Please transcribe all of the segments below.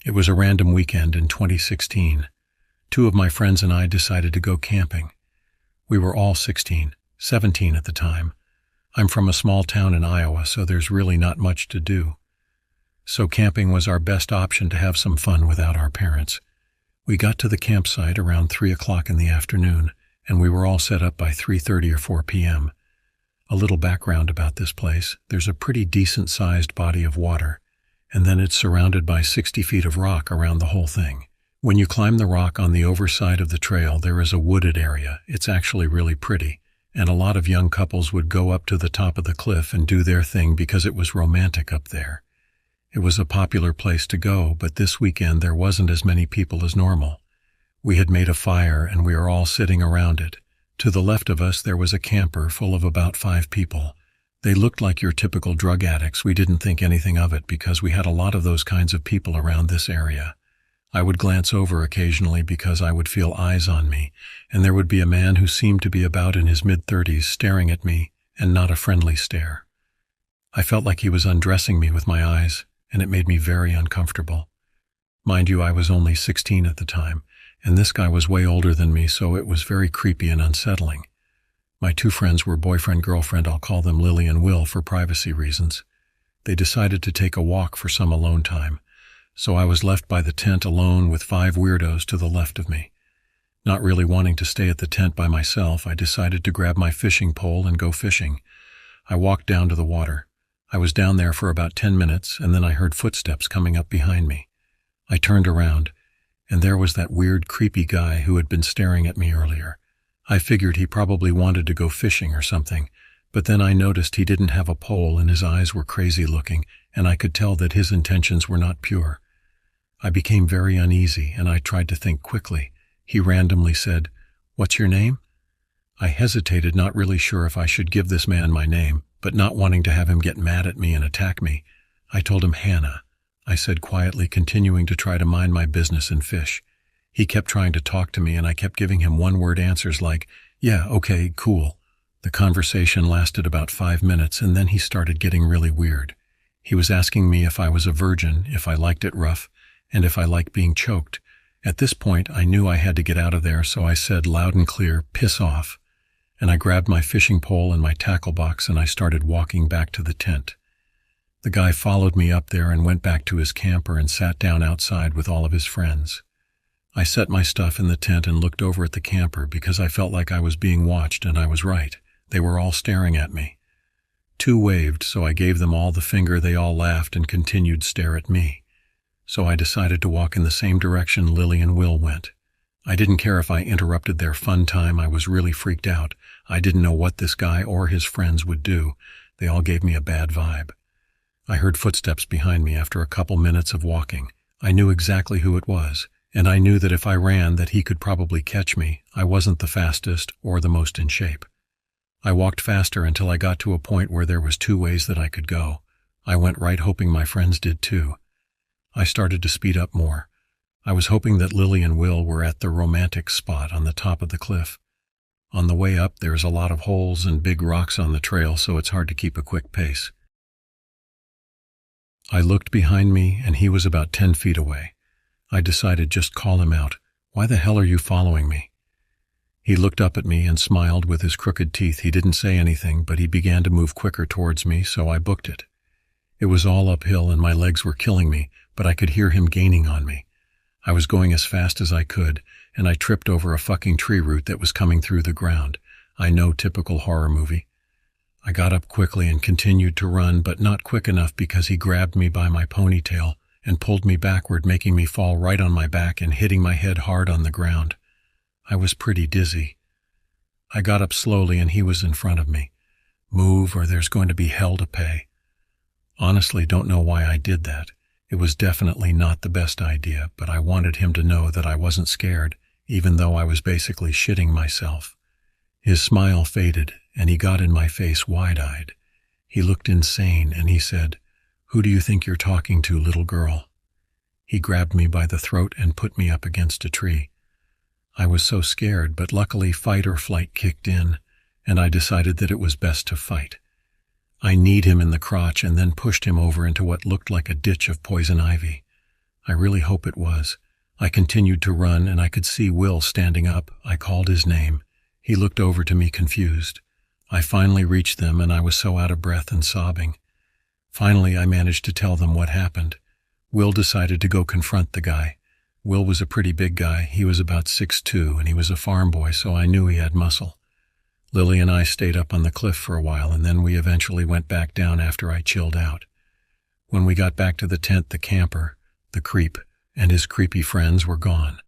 It was a random weekend in 2016. Two of my friends and I decided to go camping. We were all 16, 17 at the time. I'm from a small town in Iowa, so there's really not much to do. So camping was our best option to have some fun without our parents. We got to the campsite around 3 o'clock in the afternoon, and we were all set up by 3:30 or 4 p.m. A little background about this place: there's a pretty decent-sized body of water, and then it's surrounded by 60 feet of rock around the whole thing. When you climb the rock on the overside of the trail, there is a wooded area. It's actually really pretty, and a lot of young couples would go up to the top of the cliff and do their thing because it was romantic up there. It was a popular place to go, but this weekend there wasn't as many people as normal. We had made a fire and we were all sitting around it. To the left of us there was a camper full of about 5 people. They looked like your typical drug addicts. We didn't think anything of it because we had a lot of those kinds of people around this area. I would glance over occasionally because I would feel eyes on me, and there would be a man who seemed to be about in his mid-30s staring at me, and not a friendly stare. I felt like he was undressing me with my eyes, and it made me very uncomfortable. Mind you, I was only 16 at the time, and this guy was way older than me, so it was very creepy and unsettling. My 2 friends were boyfriend-girlfriend. I'll call them Lily and Will for privacy reasons. They decided to take a walk for some alone time, so I was left by the tent alone with 5 weirdos to the left of me. Not really wanting to stay at the tent by myself, I decided to grab my fishing pole and go fishing. I walked down to the water. I was down there for about 10 minutes, and then I heard footsteps coming up behind me. I turned around, and there was that weird, creepy guy who had been staring at me earlier. I figured he probably wanted to go fishing or something, but then I noticed he didn't have a pole and his eyes were crazy looking, and I could tell that his intentions were not pure. I became very uneasy, and I tried to think quickly. He randomly said, "What's your name?" I hesitated, not really sure if I should give this man my name, but not wanting to have him get mad at me and attack me. I told him Hannah, I said quietly, continuing to try to mind my business and fish. He kept trying to talk to me, and I kept giving him one-word answers like, "Yeah, okay, cool." The conversation lasted about 5 minutes, and then he started getting really weird. He was asking me if I was a virgin, if I liked it rough, and if I liked being choked. At this point, I knew I had to get out of there, so I said loud and clear, "Piss off." And I grabbed my fishing pole and my tackle box, and I started walking back to the tent. The guy followed me up there and went back to his camper and sat down outside with all of his friends. I set my stuff in the tent and looked over at the camper because I felt like I was being watched, and I was right. They were all staring at me. 2 waved, so I gave them all the finger. They all laughed and continued to stare at me. So I decided to walk in the same direction Lily and Will went. I didn't care if I interrupted their fun time. I was really freaked out. I didn't know what this guy or his friends would do. They all gave me a bad vibe. I heard footsteps behind me after a couple minutes of walking. I knew exactly who it was, and I knew that if I ran that he could probably catch me. I wasn't the fastest or the most in shape. I walked faster until I got to a point where there was 2 ways that I could go. I went right, hoping my friends did too. I started to speed up more. I was hoping that Lily and Will were at the romantic spot on the top of the cliff. On the way up, there's a lot of holes and big rocks on the trail, so it's hard to keep a quick pace. I looked behind me, and he was about 10 feet away. I decided just call him out. "Why the hell are you following me?" He looked up at me and smiled with his crooked teeth. He didn't say anything, but he began to move quicker towards me, so I booked it. It was all uphill, and my legs were killing me, but I could hear him gaining on me. I was going as fast as I could, and I tripped over a fucking tree root that was coming through the ground. I know, typical horror movie. I got up quickly and continued to run, but not quick enough because he grabbed me by my ponytail and pulled me backward, making me fall right on my back and hitting my head hard on the ground. I was pretty dizzy. I got up slowly, and he was in front of me. Move, or there's going to be hell to pay. Honestly, don't know why I did that. It was definitely not the best idea, but I wanted him to know that I wasn't scared, even though I was basically shitting myself. His smile faded, and he got in my face wide-eyed. He looked insane, and he said, "Who do you think you're talking to, little girl?" He grabbed me by the throat and put me up against a tree. I was so scared, but luckily fight or flight kicked in, and I decided that it was best to fight. I kneed him in the crotch and then pushed him over into what looked like a ditch of poison ivy. I really hope it was. I continued to run, and I could see Will standing up. I called his name. He looked over to me confused. I finally reached them, and I was so out of breath and sobbing. Finally, I managed to tell them what happened. Will decided to go confront the guy. Will was a pretty big guy. He was about 6'2", and he was a farm boy, so I knew he had muscle. Lily and I stayed up on the cliff for a while, and then we eventually went back down after I chilled out. When we got back to the tent, the camper, the creep, and his creepy friends were gone.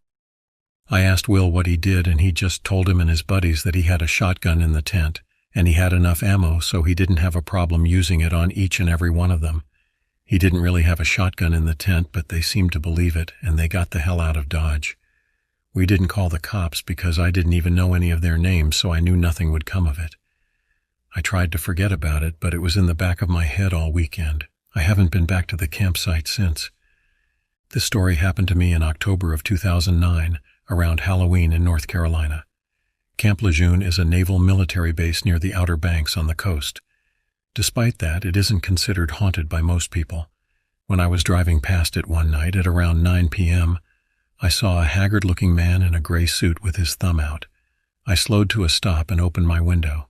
I asked Will what he did, and he just told him and his buddies that he had a shotgun in the tent, and he had enough ammo so he didn't have a problem using it on each and every one of them. He didn't really have a shotgun in the tent, but they seemed to believe it, and they got the hell out of Dodge. We didn't call the cops because I didn't even know any of their names, so I knew nothing would come of it. I tried to forget about it, but it was in the back of my head all weekend. I haven't been back to the campsite since. This story happened to me in October of 2009, around Halloween in North Carolina. Camp Lejeune is a naval military base near the Outer Banks on the coast. Despite that, it isn't considered haunted by most people. When I was driving past it one night at around 9 p.m., I saw a haggard-looking man in a gray suit with his thumb out. I slowed to a stop and opened my window.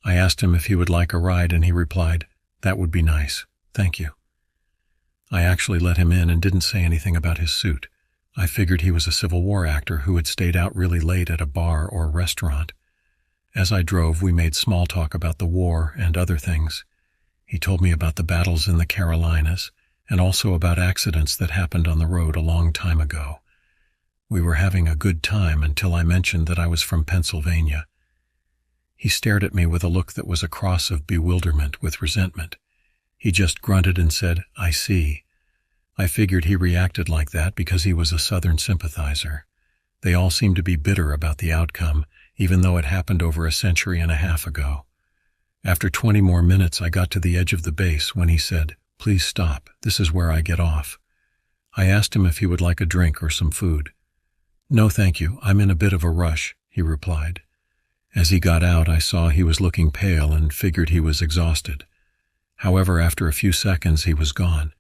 I asked him if he would like a ride, and he replied, "That would be nice, thank you." I actually let him in and didn't say anything about his suit. I figured he was a Civil War actor who had stayed out really late at a bar or restaurant. As I drove, we made small talk about the war and other things. He told me about the battles in the Carolinas, and also about accidents that happened on the road a long time ago. We were having a good time until I mentioned that I was from Pennsylvania. He stared at me with a look that was a cross of bewilderment with resentment. He just grunted and said, "I see." I figured he reacted like that because he was a Southern sympathizer. They all seemed to be bitter about the outcome, even though it happened over a century and a half ago. After 20 more minutes, I got to the edge of the base when he said, "Please stop, this is where I get off." I asked him if he would like a drink or some food. "No, thank you, I'm in a bit of a rush," he replied. As he got out, I saw he was looking pale and figured he was exhausted. However, after a few seconds, he was gone.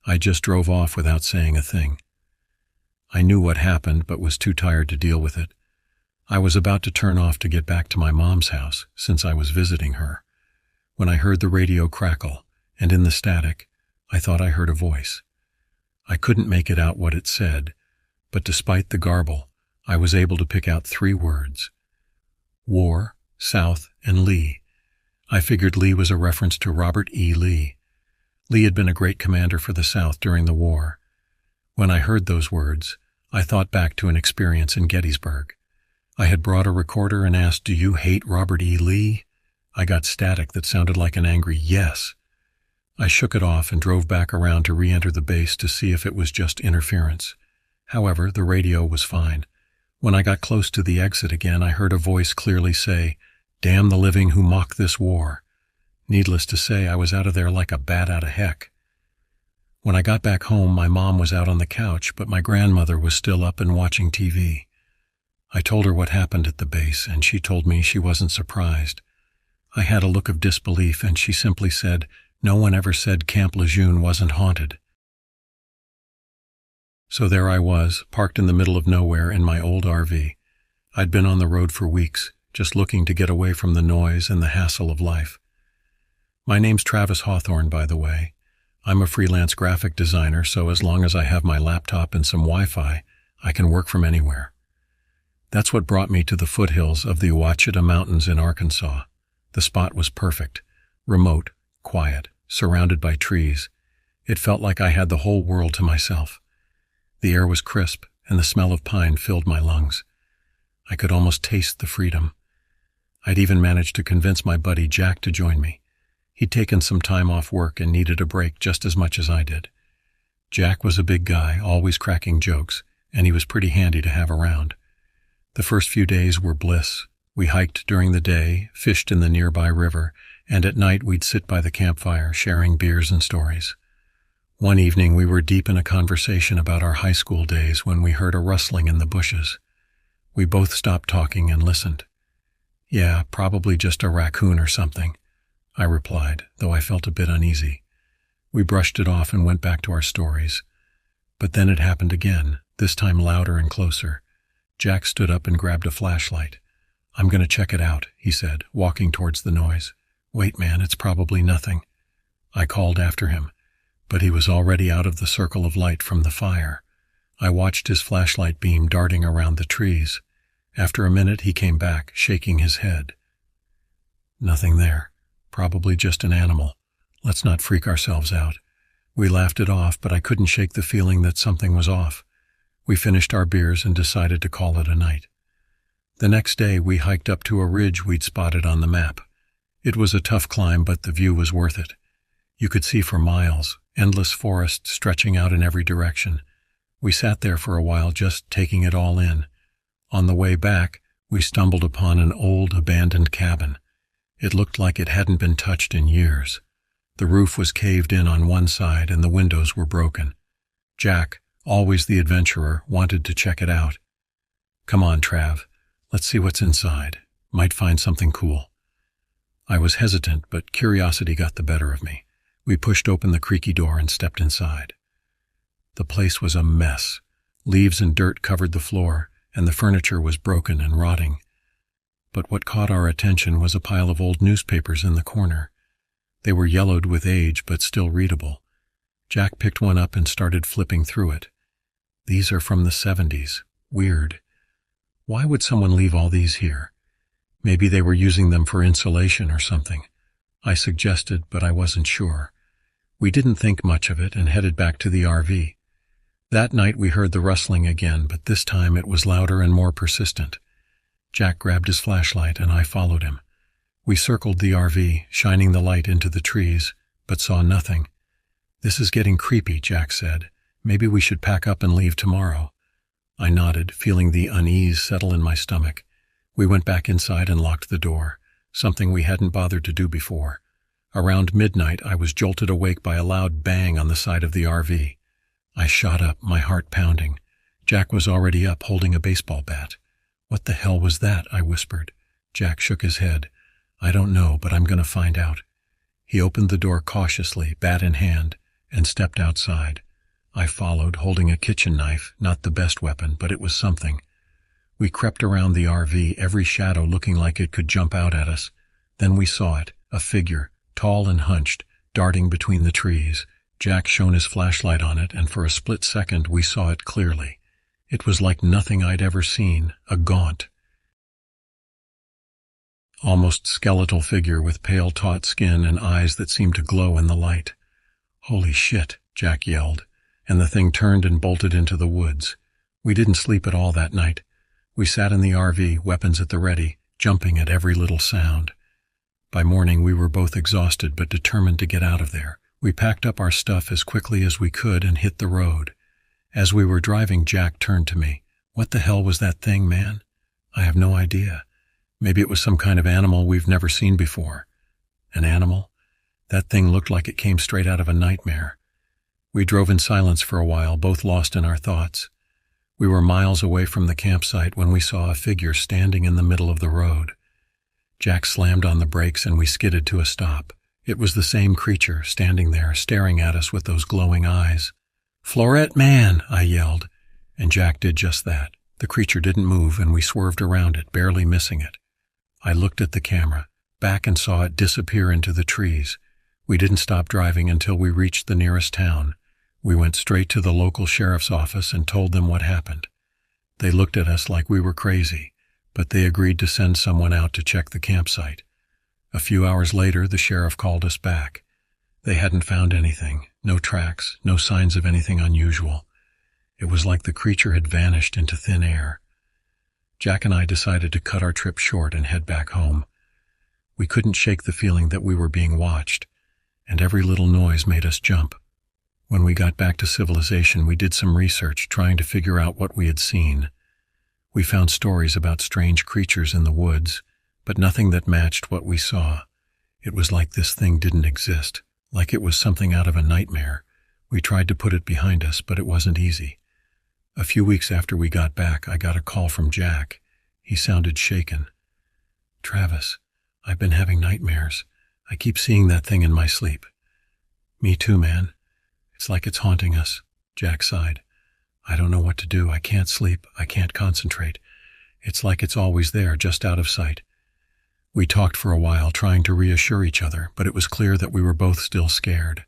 I just drove off without saying a thing. I knew what happened, but was too tired to deal with it. I was about to turn off to get back to my mom's house, since I was visiting her, when I heard the radio crackle, and in the static, I thought I heard a voice. I couldn't make it out what it said, but despite the garble, I was able to pick out 3 words: War, South, and Lee. I figured Lee was a reference to Robert E. Lee. Lee had been a great commander for the South during the war. When I heard those words, I thought back to an experience in Gettysburg. I had brought a recorder and asked, "Do you hate Robert E. Lee?" I got static that sounded like an angry yes. I shook it off and drove back around to re-enter the base to see if it was just interference. However, the radio was fine. When I got close to the exit again, I heard a voice clearly say, "Damn the living who mock this war." Needless to say, I was out of there like a bat out of heck. When I got back home, my mom was out on the couch, but my grandmother was still up and watching TV. I told her what happened at the base, and she told me she wasn't surprised. I had a look of disbelief, and she simply said, "No one ever said Camp Lejeune wasn't haunted." So there I was, parked in the middle of nowhere in my old RV. I'd been on the road for weeks, just looking to get away from the noise and the hassle of life. My name's Travis Hawthorne, by the way. I'm a freelance graphic designer, so as long as I have my laptop and some Wi-Fi, I can work from anywhere. That's what brought me to the foothills of the Ouachita Mountains in Arkansas. The spot was perfect, remote, quiet, surrounded by trees. It felt like I had the whole world to myself. The air was crisp, and the smell of pine filled my lungs. I could almost taste the freedom. I'd even managed to convince my buddy Jack to join me. He'd taken some time off work and needed a break just as much as I did. Jack was a big guy, always cracking jokes, and he was pretty handy to have around. The first few days were bliss. We hiked during the day, fished in the nearby river, and at night we'd sit by the campfire, sharing beers and stories. One evening we were deep in a conversation about our high school days when we heard a rustling in the bushes. We both stopped talking and listened. "Yeah, probably just a raccoon or something," I replied, though I felt a bit uneasy. We brushed it off and went back to our stories. But then it happened again, this time louder and closer. Jack stood up and grabbed a flashlight. "I'm going to check it out," he said, walking towards the noise. "Wait, man, it's probably nothing." I called after him, but he was already out of the circle of light from the fire. I watched his flashlight beam darting around the trees. After a minute, he came back, shaking his head. "Nothing there. Probably just an animal. Let's not freak ourselves out." We laughed it off, but I couldn't shake the feeling that something was off. We finished our beers and decided to call it a night. The next day, we hiked up to a ridge we'd spotted on the map. It was a tough climb, but the view was worth it. You could see for miles, endless forest stretching out in every direction. We sat there for a while, just taking it all in. On the way back, we stumbled upon an old, abandoned cabin. It looked like it hadn't been touched in years. The roof was caved in on one side and the windows were broken. Jack, always the adventurer, wanted to check it out. "Come on, Trav. Let's see what's inside. Might find something cool." I was hesitant, but curiosity got the better of me. We pushed open the creaky door and stepped inside. The place was a mess. Leaves and dirt covered the floor, and the furniture was broken and rotting. But what caught our attention was a pile of old newspapers in the corner. They were yellowed with age, but still readable. Jack picked one up and started flipping through it. "These are from the 70s. Weird. Why would someone leave all these here? Maybe they were using them for insulation or something." I suggested, but I wasn't sure. We didn't think much of it and headed back to the RV. That night we heard the rustling again, but this time it was louder and more persistent. Jack grabbed his flashlight and I followed him. We circled the RV, shining the light into the trees, but saw nothing. "This is getting creepy," Jack said. "Maybe we should pack up and leave tomorrow." I nodded, feeling the unease settle in my stomach. We went back inside and locked the door, something we hadn't bothered to do before. Around midnight, I was jolted awake by a loud bang on the side of the RV. I shot up, my heart pounding. Jack was already up, holding a baseball bat. "What the hell was that?" I whispered. Jack shook his head. "I don't know, but I'm going to find out." He opened the door cautiously, bat in hand, and stepped outside. I followed, holding a kitchen knife, not the best weapon, but it was something. We crept around the RV, every shadow looking like it could jump out at us. Then we saw it, a figure, tall and hunched, darting between the trees. Jack shone his flashlight on it, and for a split second we saw it clearly. It was like nothing I'd ever seen, a gaunt, almost skeletal figure with pale, taut skin and eyes that seemed to glow in the light. "Holy shit," Jack yelled, and the thing turned and bolted into the woods. We didn't sleep at all that night. We sat in the RV, weapons at the ready, jumping at every little sound. By morning we were both exhausted but determined to get out of there. We packed up our stuff as quickly as we could and hit the road. As we were driving, Jack turned to me. "What the hell was that thing, man?" "I have no idea. Maybe it was some kind of animal we've never seen before." "An animal?" That thing looked like it came straight out of a nightmare. We drove in silence for a while, both lost in our thoughts. We were miles away from the campsite when we saw a figure standing in the middle of the road. Jack slammed on the brakes and we skidded to a stop. It was the same creature, standing there, staring at us with those glowing eyes. "Florette man!" I yelled, and Jack did just that. The creature didn't move and we swerved around it, barely missing it. I looked at the camera, back, and saw it disappear into the trees. We didn't stop driving until we reached the nearest town. We went straight to the local sheriff's office and told them what happened. They looked at us like we were crazy, but they agreed to send someone out to check the campsite. A few hours later, the sheriff called us back. They hadn't found anything, no tracks, no signs of anything unusual. It was like the creature had vanished into thin air. Jack and I decided to cut our trip short and head back home. We couldn't shake the feeling that we were being watched, and every little noise made us jump. When we got back to civilization, we did some research trying to figure out what we had seen. We found stories about strange creatures in the woods, but nothing that matched what we saw. It was like this thing didn't exist, like it was something out of a nightmare. We tried to put it behind us, but it wasn't easy. A few weeks after we got back, I got a call from Jack. He sounded shaken. "Travis, I've been having nightmares. I keep seeing that thing in my sleep." "Me too, man. It's like it's haunting us," Jack sighed. I don't know what to do. I can't sleep. I can't concentrate. It's like it's always there, just out of sight. We talked for a while, trying to reassure each other, but it was clear that we were both still scared.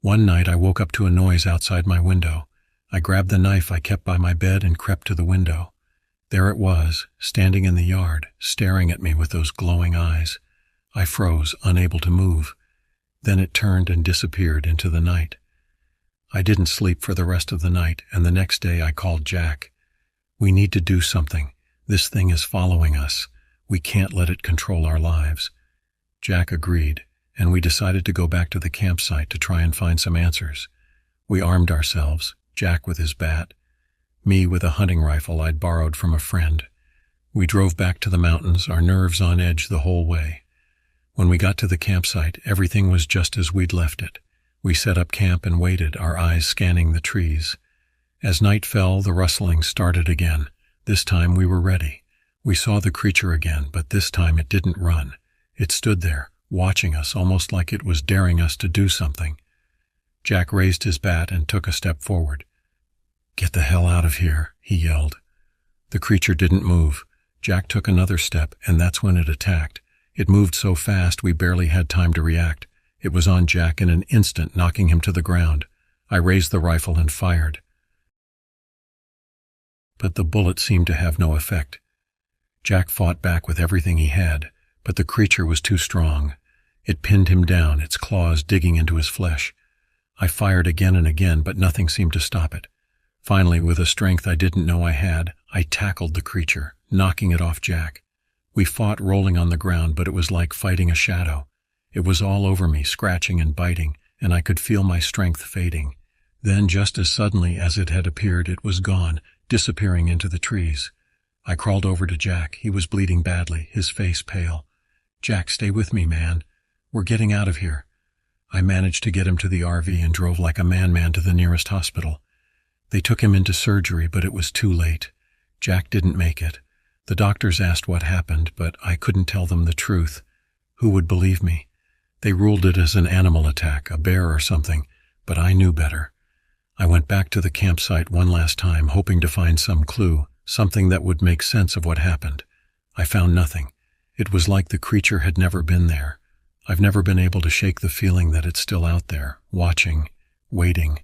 One night I woke up to a noise outside my window. I grabbed the knife I kept by my bed and crept to the window. There it was, standing in the yard, staring at me with those glowing eyes. I froze, unable to move. Then it turned and disappeared into the night. I didn't sleep for the rest of the night, and the next day I called Jack. We need to do something. This thing is following us. We can't let it control our lives. Jack agreed, and we decided to go back to the campsite to try and find some answers. We armed ourselves, Jack with his bat, me with a hunting rifle I'd borrowed from a friend. We drove back to the mountains, our nerves on edge the whole way. When we got to the campsite, everything was just as we'd left it. We set up camp and waited, our eyes scanning the trees. As night fell, the rustling started again. This time we were ready. We saw the creature again, but this time it didn't run. It stood there, watching us, almost like it was daring us to do something. Jack raised his bat and took a step forward. "Get the hell out of here," he yelled. The creature didn't move. Jack took another step, and that's when it attacked. It moved so fast we barely had time to react. It was on Jack in an instant, knocking him to the ground. I raised the rifle and fired. But the bullet seemed to have no effect. Jack fought back with everything he had, but the creature was too strong. It pinned him down, its claws digging into his flesh. I fired again and again, but nothing seemed to stop it. Finally, with a strength I didn't know I had, I tackled the creature, knocking it off Jack. We fought, rolling on the ground, but it was like fighting a shadow. It was all over me, scratching and biting, and I could feel my strength fading. Then, just as suddenly as it had appeared, it was gone, disappearing into the trees. I crawled over to Jack. He was bleeding badly, his face pale. "Jack, stay with me, man. We're getting out of here." I managed to get him to the RV and drove like a madman to the nearest hospital. They took him into surgery, but it was too late. Jack didn't make it. The doctors asked what happened, but I couldn't tell them the truth. Who would believe me? They ruled it as an animal attack, a bear or something, but I knew better. I went back to the campsite one last time, hoping to find some clue, something that would make sense of what happened. I found nothing. It was like the creature had never been there. I've never been able to shake the feeling that it's still out there, watching, waiting.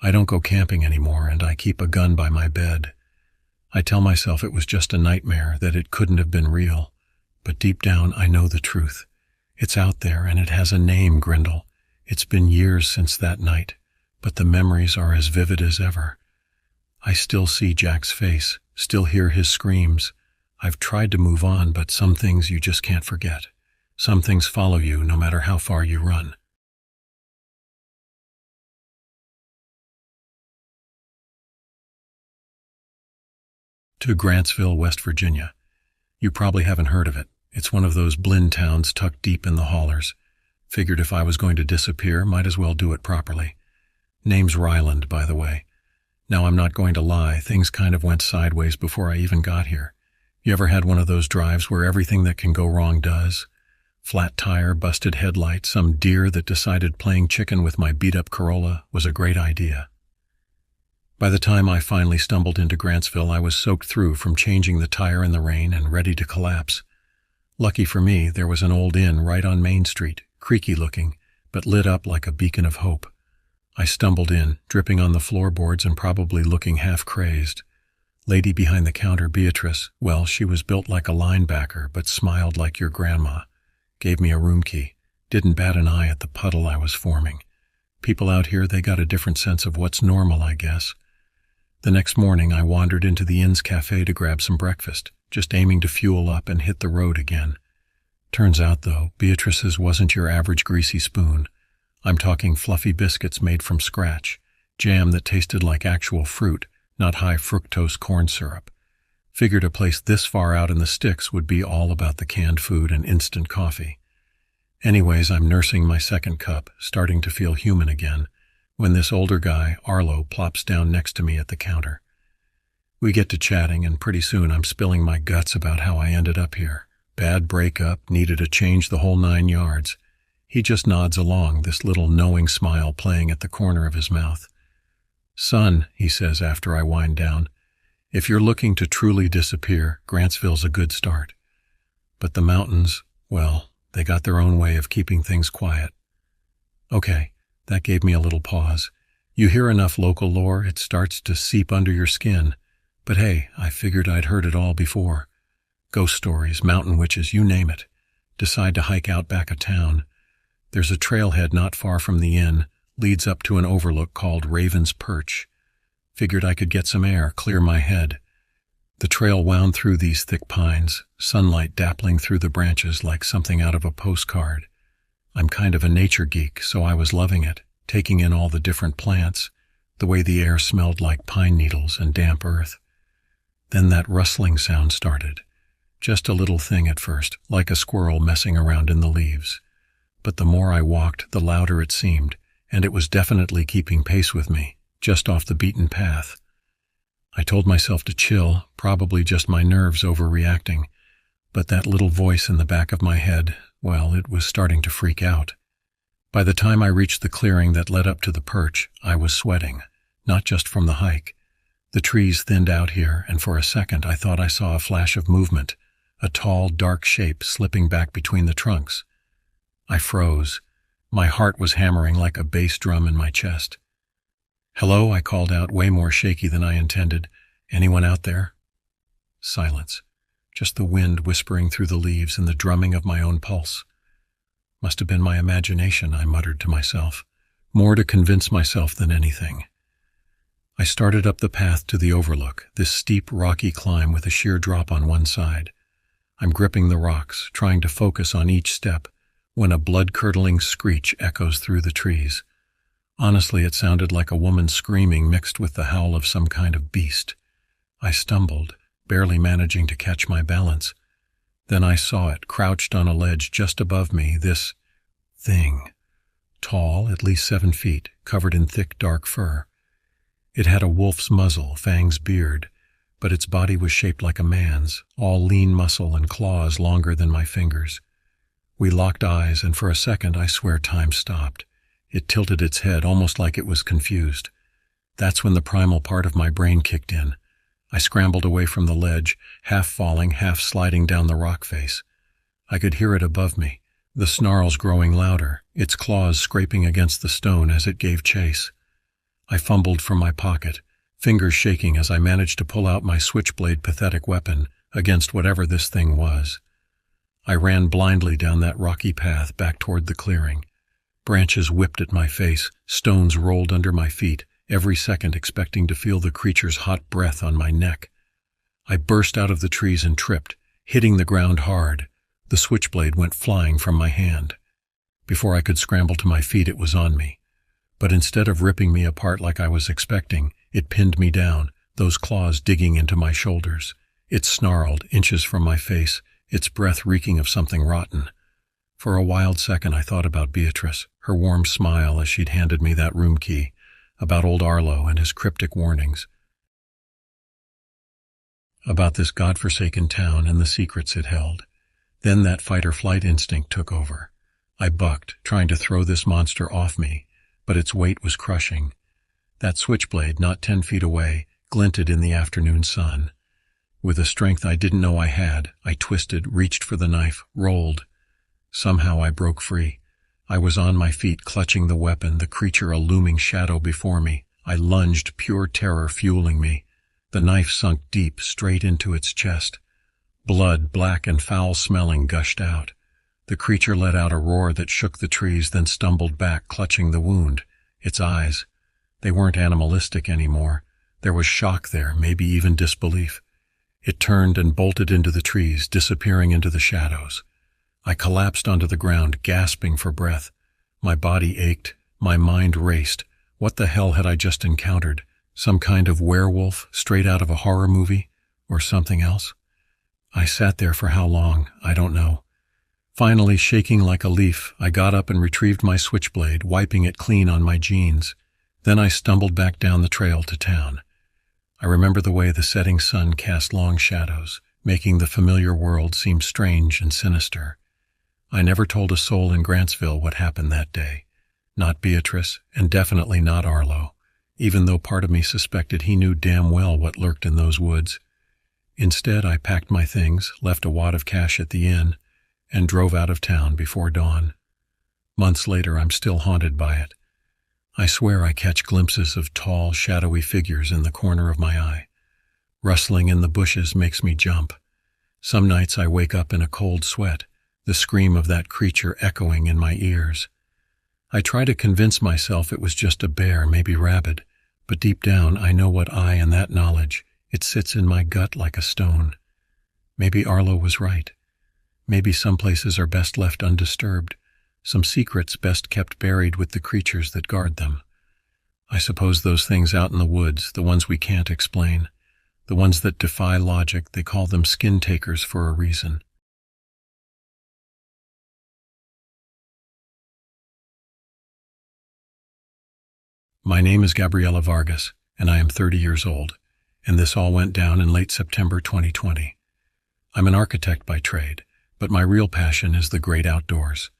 I don't go camping anymore, and I keep a gun by my bed. I tell myself it was just a nightmare, that it couldn't have been real. But deep down, I know the truth. It's out there, and it has a name, Grindle. It's been years since that night, but the memories are as vivid as ever. I still see Jack's face, still hear his screams. I've tried to move on, but some things you just can't forget. Some things follow you no matter how far you run. To Grantsville, West Virginia. You probably haven't heard of it. It's one of those Blinn towns tucked deep in the hollers. Figured if I was going to disappear, might as well do it properly. Name's Ryland, by the way. Now, I'm not going to lie, things kind of went sideways before I even got here. You ever had one of those drives where everything that can go wrong does? Flat tire, busted headlight, some deer that decided playing chicken with my beat-up Corolla was a great idea. By the time I finally stumbled into Grantsville, I was soaked through from changing the tire in the rain and ready to collapse. Lucky for me, there was an old inn right on Main Street, creaky looking, but lit up like a beacon of hope. I stumbled in, dripping on the floorboards and probably looking half crazed. Lady behind the counter, Beatrice, well, she was built like a linebacker, but smiled like your grandma. Gave me a room key. Didn't bat an eye at the puddle I was forming. People out here, they got a different sense of what's normal, I guess. The next morning, I wandered into the inn's cafe to grab some breakfast, just aiming to fuel up and hit the road again. Turns out, though, Beatrice's wasn't your average greasy spoon. I'm talking fluffy biscuits made from scratch, jam that tasted like actual fruit, not high fructose corn syrup. Figured a place this far out in the sticks would be all about the canned food and instant coffee. Anyways, I'm nursing my second cup, starting to feel human again, when this older guy, Arlo, plops down next to me at the counter. We get to chatting, and pretty soon I'm spilling my guts about how I ended up here. Bad breakup, needed a change, the whole 9 yards. He just nods along, this little knowing smile playing at the corner of his mouth. "Son," he says after I wind down, "if you're looking to truly disappear, Grantsville's a good start. But the mountains, well, they got their own way of keeping things quiet." Okay, that gave me a little pause. You hear enough local lore, it starts to seep under your skin. But hey, I figured I'd heard it all before. Ghost stories, mountain witches, you name it. Decide to hike out back of town. There's a trailhead not far from the inn, leads up to an overlook called Raven's Perch. Figured I could get some air, clear my head. The trail wound through these thick pines, sunlight dappling through the branches like something out of a postcard. I'm kind of a nature geek, so I was loving it, taking in all the different plants, the way the air smelled like pine needles and damp earth. Then that rustling sound started. Just a little thing at first, like a squirrel messing around in the leaves. But the more I walked, the louder it seemed, and it was definitely keeping pace with me, just off the beaten path. I told myself to chill, probably just my nerves overreacting, but that little voice in the back of my head, well, it was starting to freak out. By the time I reached the clearing that led up to the perch, I was sweating, not just from the hike. The trees thinned out here, and for a second I thought I saw a flash of movement, a tall, dark shape slipping back between the trunks. I froze. My heart was hammering like a bass drum in my chest. "Hello," I called out, way more shaky than I intended. "Anyone out there?" Silence. Just the wind whispering through the leaves and the drumming of my own pulse. Must have been my imagination, I muttered to myself. More to convince myself than anything. I started up the path to the overlook, this steep, rocky climb with a sheer drop on one side. I'm gripping the rocks, trying to focus on each step, when a blood-curdling screech echoes through the trees. Honestly, it sounded like a woman screaming mixed with the howl of some kind of beast. I stumbled, barely managing to catch my balance. Then I saw it, crouched on a ledge just above me, this thing. Tall, at least 7 feet, covered in thick, dark fur. It had a wolf's muzzle, fangs, beard, but its body was shaped like a man's, all lean muscle and claws longer than my fingers. We locked eyes, and for a second I swear time stopped. It tilted its head, almost like it was confused. That's when the primal part of my brain kicked in. I scrambled away from the ledge, half falling, half sliding down the rock face. I could hear it above me, the snarls growing louder, its claws scraping against the stone as it gave chase. I fumbled for my pocket, fingers shaking as I managed to pull out my switchblade pathetic weapon against whatever this thing was. I ran blindly down that rocky path back toward the clearing. Branches whipped at my face, stones rolled under my feet, every second expecting to feel the creature's hot breath on my neck. I burst out of the trees and tripped, hitting the ground hard. The switchblade went flying from my hand. Before I could scramble to my feet, it was on me. But instead of ripping me apart like I was expecting, it pinned me down, those claws digging into my shoulders. It snarled, inches from my face, its breath reeking of something rotten. For a wild second I thought about Beatrice, her warm smile as she'd handed me that room key, about old Arlo and his cryptic warnings, about this godforsaken town and the secrets it held. Then that fight-or-flight instinct took over. I bucked, trying to throw this monster off me, but its weight was crushing. That switchblade, not 10 feet away, glinted in the afternoon sun. With a strength I didn't know I had, I twisted, reached for the knife, rolled. Somehow I broke free. I was on my feet, clutching the weapon, the creature a looming shadow before me. I lunged, pure terror fueling me. The knife sunk deep, straight into its chest. Blood, black and foul-smelling, gushed out. The creature let out a roar that shook the trees, then stumbled back, clutching the wound. Its eyes. They weren't animalistic anymore. There was shock there, maybe even disbelief. It turned and bolted into the trees, disappearing into the shadows. I collapsed onto the ground, gasping for breath. My body ached. My mind raced. What the hell had I just encountered? Some kind of werewolf, straight out of a horror movie? Or something else? I sat there for how long? I don't know. Finally, shaking like a leaf, I got up and retrieved my switchblade, wiping it clean on my jeans. Then I stumbled back down the trail to town. I remember the way the setting sun cast long shadows, making the familiar world seem strange and sinister. I never told a soul in Grantsville what happened that day. Not Beatrice, and definitely not Arlo. even though part of me suspected he knew damn well what lurked in those woods. Instead, I packed my things, left a wad of cash at the inn, and drove out of town before dawn. Months later, I'm still haunted by it. I swear I catch glimpses of tall, shadowy figures in the corner of my eye. Rustling in the bushes makes me jump. Some nights I wake up in a cold sweat, the scream of that creature echoing in my ears. I try to convince myself it was just a bear, maybe rabid, but deep down I know what and that knowledge, it sits in my gut like a stone. Maybe Arlo was right. Maybe some places are best left undisturbed, some secrets best kept buried with the creatures that guard them. I suppose those things out in the woods, the ones we can't explain, the ones that defy logic, they call them skin takers for a reason. My name is Gabriela Vargas, and I am 30 years old, and this all went down in late September 2020. I'm an architect by trade, but my real passion is the great outdoors.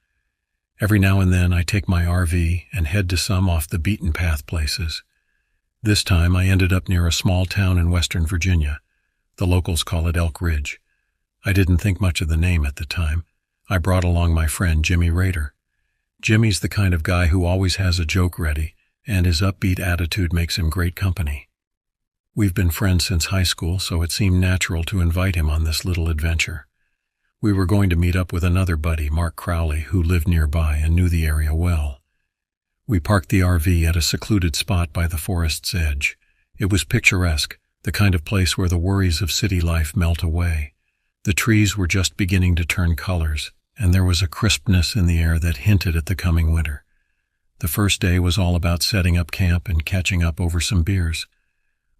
Every now and then I take my RV and head to some off-the-beaten-path places. This time I ended up near a small town in Western Virginia. The locals call it Elk Ridge. I didn't think much of the name at the time. I brought along my friend Jimmy Rader. Jimmy's the kind of guy who always has a joke ready, and his upbeat attitude makes him great company. We've been friends since high school, so it seemed natural to invite him on this little adventure. We were going to meet up with another buddy, Mark Crowley, who lived nearby and knew the area well. We parked the RV at a secluded spot by the forest's edge. It was picturesque, the kind of place where the worries of city life melt away. The trees were just beginning to turn colors, and there was a crispness in the air that hinted at the coming winter. The first day was all about setting up camp and catching up over some beers.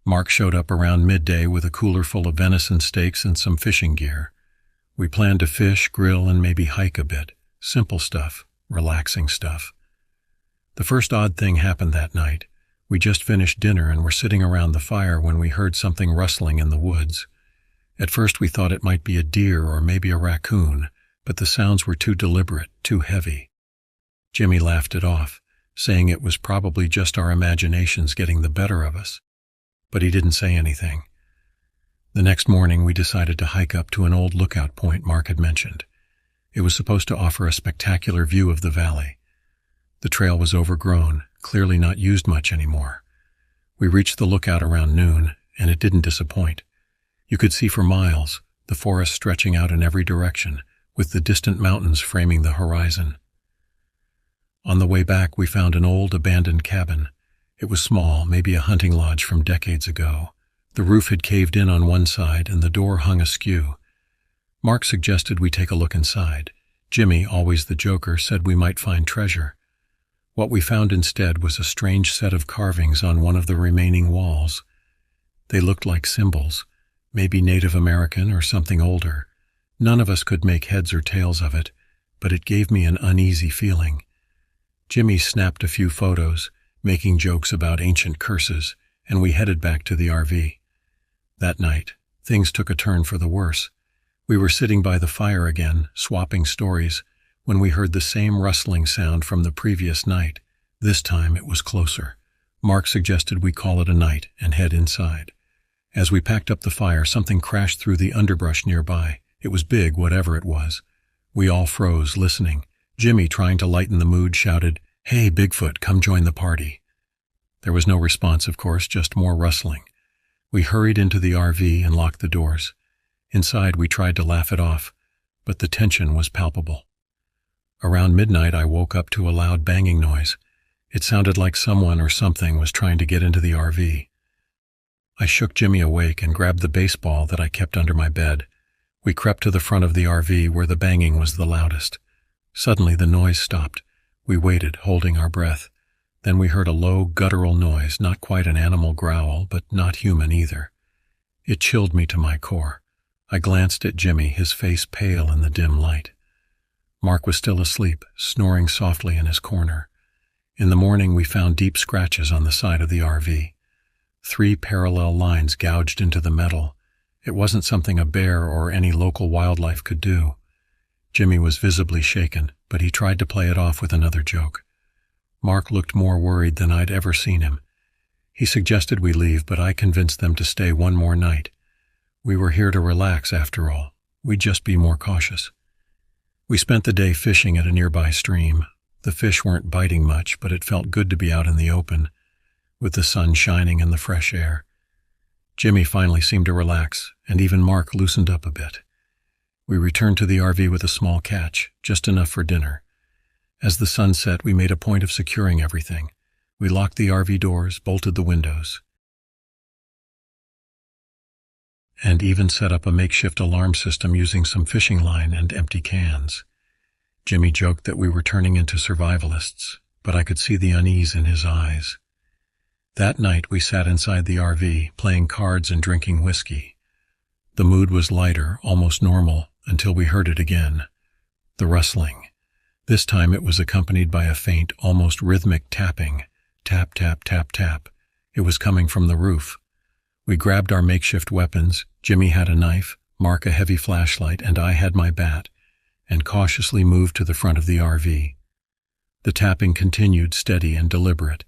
Mark showed up around midday with a cooler full of venison steaks and some fishing gear. We planned to fish, grill, and maybe hike a bit. Simple stuff, relaxing stuff. The first odd thing happened that night. We just finished dinner and were sitting around the fire when we heard something rustling in the woods. At first we thought it might be a deer or maybe a raccoon, but the sounds were too deliberate, too heavy. Jimmy laughed it off, saying it was probably just our imaginations getting the better of us. But he didn't say anything. The next morning we decided to hike up to an old lookout point Mark had mentioned. It was supposed to offer a spectacular view of the valley. The trail was overgrown, clearly not used much anymore. We reached the lookout around noon, and it didn't disappoint. You could see for miles, the forest stretching out in every direction, with the distant mountains framing the horizon. On the way back, we found an old, abandoned cabin. It was small, maybe a hunting lodge from decades ago. The roof had caved in on one side, and the door hung askew. Mark suggested we take a look inside. Jimmy, always the joker, said we might find treasure. What we found instead was a strange set of carvings on one of the remaining walls. They looked like symbols, maybe Native American or something older. None of us could make heads or tails of it, but it gave me an uneasy feeling. Jimmy snapped a few photos, making jokes about ancient curses, and we headed back to the RV. That night, things took a turn for the worse. We were sitting by the fire again, swapping stories, when we heard the same rustling sound from the previous night. This time it was closer. Mark suggested we call it a night and head inside. As we packed up the fire, something crashed through the underbrush nearby. It was big, whatever it was. We all froze, listening. Jimmy, trying to lighten the mood, shouted, "Hey, Bigfoot, come join the party." There was no response, of course, just more rustling. We hurried into the RV and locked the doors. Inside, we tried to laugh it off, but the tension was palpable. Around midnight, I woke up to a loud banging noise. It sounded like someone or something was trying to get into the RV. I shook Jimmy awake and grabbed the baseball that I kept under my bed. We crept to the front of the RV where the banging was the loudest. Suddenly, the noise stopped. We waited, holding our breath. Then we heard a low, guttural noise, not quite an animal growl, but not human either. It chilled me to my core. I glanced at Jimmy, his face pale in the dim light. Mark was still asleep, snoring softly in his corner. In the morning, we found deep scratches on the side of the RV. 3 parallel lines gouged into the metal. It wasn't something a bear or any local wildlife could do. Jimmy was visibly shaken, but he tried to play it off with another joke. Mark looked more worried than I'd ever seen him. He suggested we leave, but I convinced them to stay one more night. We were here to relax after all. We'd just be more cautious. We spent the day fishing at a nearby stream. The fish weren't biting much, but it felt good to be out in the open, with the sun shining and the fresh air. Jimmy finally seemed to relax, and even Mark loosened up a bit. We returned to the RV with a small catch, just enough for dinner. As the sun set, we made a point of securing everything. We locked the RV doors, bolted the windows, and even set up a makeshift alarm system using some fishing line and empty cans. Jimmy joked that we were turning into survivalists, but I could see the unease in his eyes. That night we sat inside the RV, playing cards and drinking whiskey. The mood was lighter, almost normal, until we heard it again. The rustling. This time it was accompanied by a faint, almost rhythmic tapping. Tap, tap, tap, tap. It was coming from the roof. We grabbed our makeshift weapons. Jimmy had a knife, Mark a heavy flashlight, and I had my bat, and cautiously moved to the front of the RV. The tapping continued, steady and deliberate.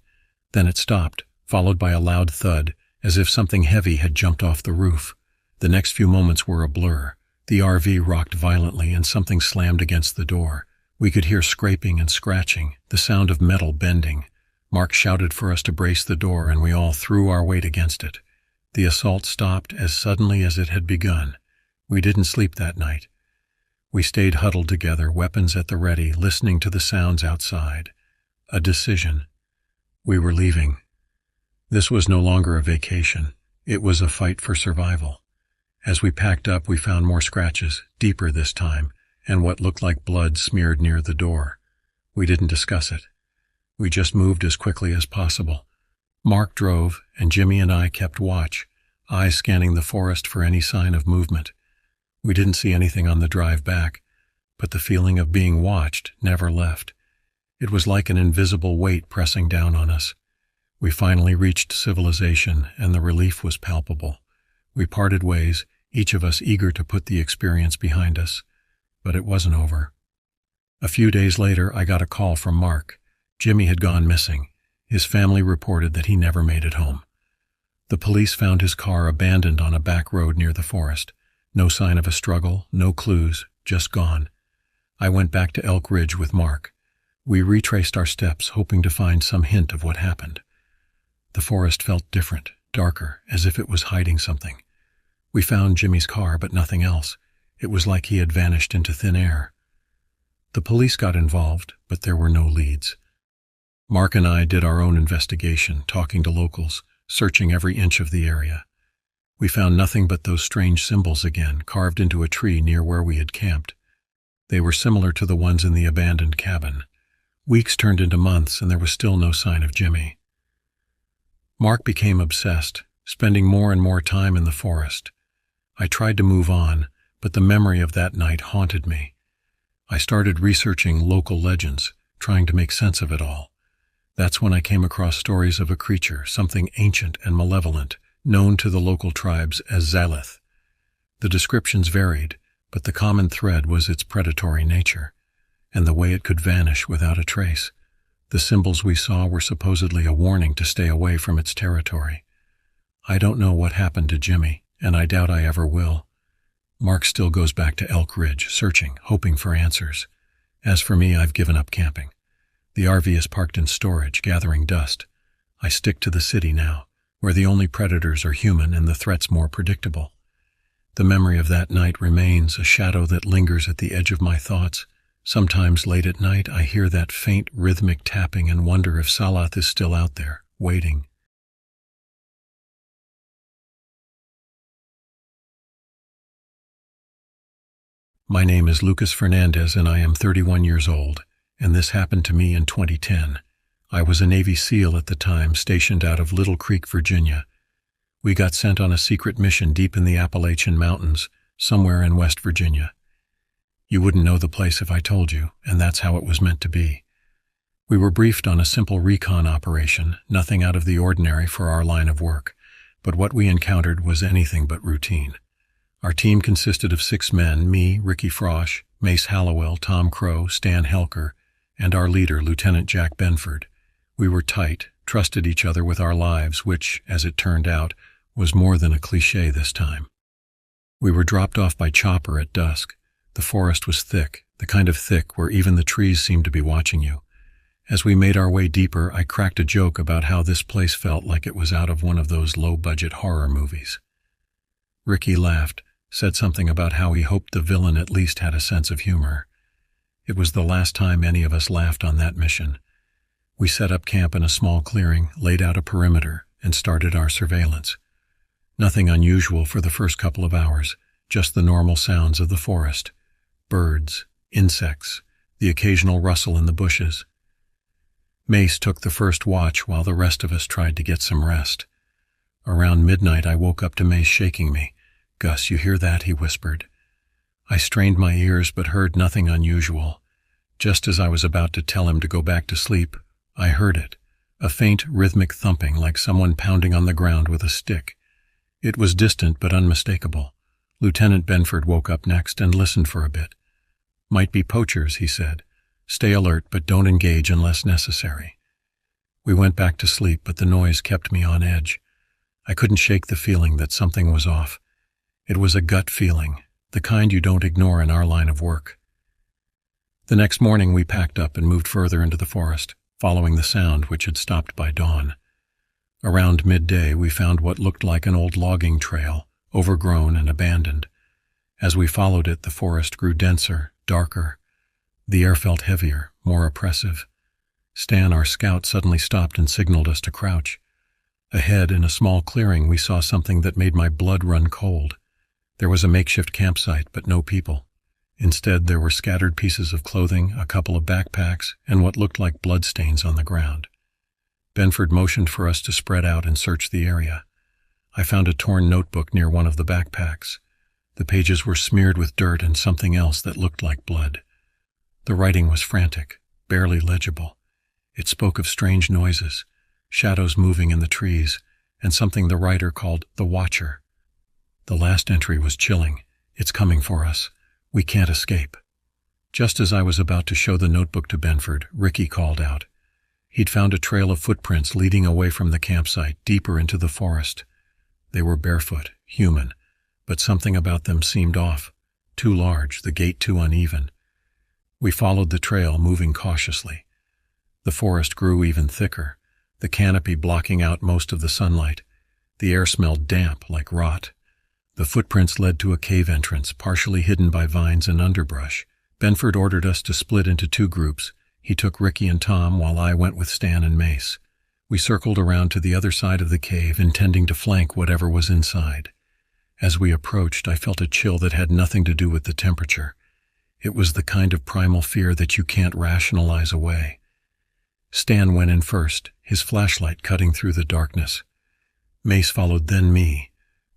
Then it stopped, followed by a loud thud, as if something heavy had jumped off the roof. The next few moments were a blur. The RV rocked violently and something slammed against the door. We could hear scraping and scratching, the sound of metal bending. Mark shouted for us to brace the door, and we all threw our weight against it. The assault stopped as suddenly as it had begun. We didn't sleep that night. We stayed huddled together, weapons at the ready, listening to the sounds outside. A decision. We were leaving. This was no longer a vacation. It was a fight for survival. As we packed up, we found more scratches, deeper this time, and what looked like blood smeared near the door. We didn't discuss it. We just moved as quickly as possible. Mark drove, and Jimmy and I kept watch, eyes scanning the forest for any sign of movement. We didn't see anything on the drive back, but the feeling of being watched never left. It was like an invisible weight pressing down on us. We finally reached civilization, and the relief was palpable. We parted ways, each of us eager to put the experience behind us. But it wasn't over. A few days later, I got a call from Mark. Jimmy had gone missing. His family reported that he never made it home. The police found his car abandoned on a back road near the forest. No sign of a struggle, no clues, just gone. I went back to Elk Ridge with Mark. We retraced our steps, hoping to find some hint of what happened. The forest felt different, darker, as if it was hiding something. We found Jimmy's car, but nothing else. It was like he had vanished into thin air. The police got involved, but there were no leads. Mark and I did our own investigation, talking to locals, searching every inch of the area. We found nothing but those strange symbols again, carved into a tree near where we had camped. They were similar to the ones in the abandoned cabin. Weeks turned into months, and there was still no sign of Jimmy. Mark became obsessed, spending more and more time in the forest. I tried to move on, but the memory of that night haunted me. I started researching local legends, trying to make sense of it all. That's when I came across stories of a creature, something ancient and malevolent, known to the local tribes as Zalith. The descriptions varied, but the common thread was its predatory nature, and the way it could vanish without a trace. The symbols we saw were supposedly a warning to stay away from its territory. I don't know what happened to Jimmy, and I doubt I ever will. Mark still goes back to Elk Ridge, searching, hoping for answers. As for me, I've given up camping. The RV is parked in storage, gathering dust. I stick to the city now, where the only predators are human and the threats more predictable. The memory of that night remains, a shadow that lingers at the edge of my thoughts. Sometimes late at night, I hear that faint rhythmic tapping and wonder if Salath is still out there, waiting. My name is Lucas Fernandez, and I am 31 years old, and this happened to me in 2010. I was a Navy SEAL at the time, stationed out of Little Creek, Virginia. We got sent on a secret mission deep in the Appalachian Mountains, somewhere in West Virginia. You wouldn't know the place if I told you, and that's how it was meant to be. We were briefed on a simple recon operation, nothing out of the ordinary for our line of work, but what we encountered was anything but routine. Our team consisted of 6 men, me, Ricky Frosch, Mace Hallowell, Tom Crow, Stan Helker, and our leader, Lieutenant Jack Benford. We were tight, trusted each other with our lives, which, as it turned out, was more than a cliché this time. We were dropped off by chopper at dusk. The forest was thick, the kind of thick where even the trees seemed to be watching you. As we made our way deeper, I cracked a joke about how this place felt like it was out of one of those low-budget horror movies. Ricky laughed, said something about how he hoped the villain at least had a sense of humor. It was the last time any of us laughed on that mission. We set up camp in a small clearing, laid out a perimeter, and started our surveillance. Nothing unusual for the first couple of hours, just the normal sounds of the forest. Birds, insects, the occasional rustle in the bushes. Mace took the first watch while the rest of us tried to get some rest. Around midnight I woke up to Mace shaking me. "Gus, you hear that?" he whispered. I strained my ears but heard nothing unusual. Just as I was about to tell him to go back to sleep, I heard it, a faint rhythmic thumping like someone pounding on the ground with a stick. It was distant but unmistakable. Lieutenant Benford woke up next and listened for a bit. "Might be poachers," he said. "Stay alert, but don't engage unless necessary." We went back to sleep, but the noise kept me on edge. I couldn't shake the feeling that something was off. It was a gut feeling, the kind you don't ignore in our line of work. The next morning we packed up and moved further into the forest, following the sound which had stopped by dawn. Around midday we found what looked like an old logging trail, overgrown and abandoned. As we followed it, the forest grew denser, darker. The air felt heavier, more oppressive. Stan, our scout, suddenly stopped and signaled us to crouch. Ahead, in a small clearing, we saw something that made my blood run cold. There was a makeshift campsite, but no people. Instead, there were scattered pieces of clothing, a couple of backpacks, and what looked like bloodstains on the ground. Benford motioned for us to spread out and search the area. I found a torn notebook near one of the backpacks. The pages were smeared with dirt and something else that looked like blood. The writing was frantic, barely legible. It spoke of strange noises, shadows moving in the trees, and something the writer called the Watcher. The last entry was chilling. "It's coming for us. We can't escape." Just as I was about to show the notebook to Benford, Ricky called out. He'd found a trail of footprints leading away from the campsite, deeper into the forest. They were barefoot, human, but something about them seemed off. Too large, the gait too uneven. We followed the trail, moving cautiously. The forest grew even thicker, the canopy blocking out most of the sunlight. The air smelled damp, like rot. The footprints led to a cave entrance, partially hidden by vines and underbrush. Benford ordered us to split into two groups. He took Ricky and Tom, while I went with Stan and Mace. We circled around to the other side of the cave, intending to flank whatever was inside. As we approached, I felt a chill that had nothing to do with the temperature. It was the kind of primal fear that you can't rationalize away. Stan went in first, his flashlight cutting through the darkness. Mace followed, then me.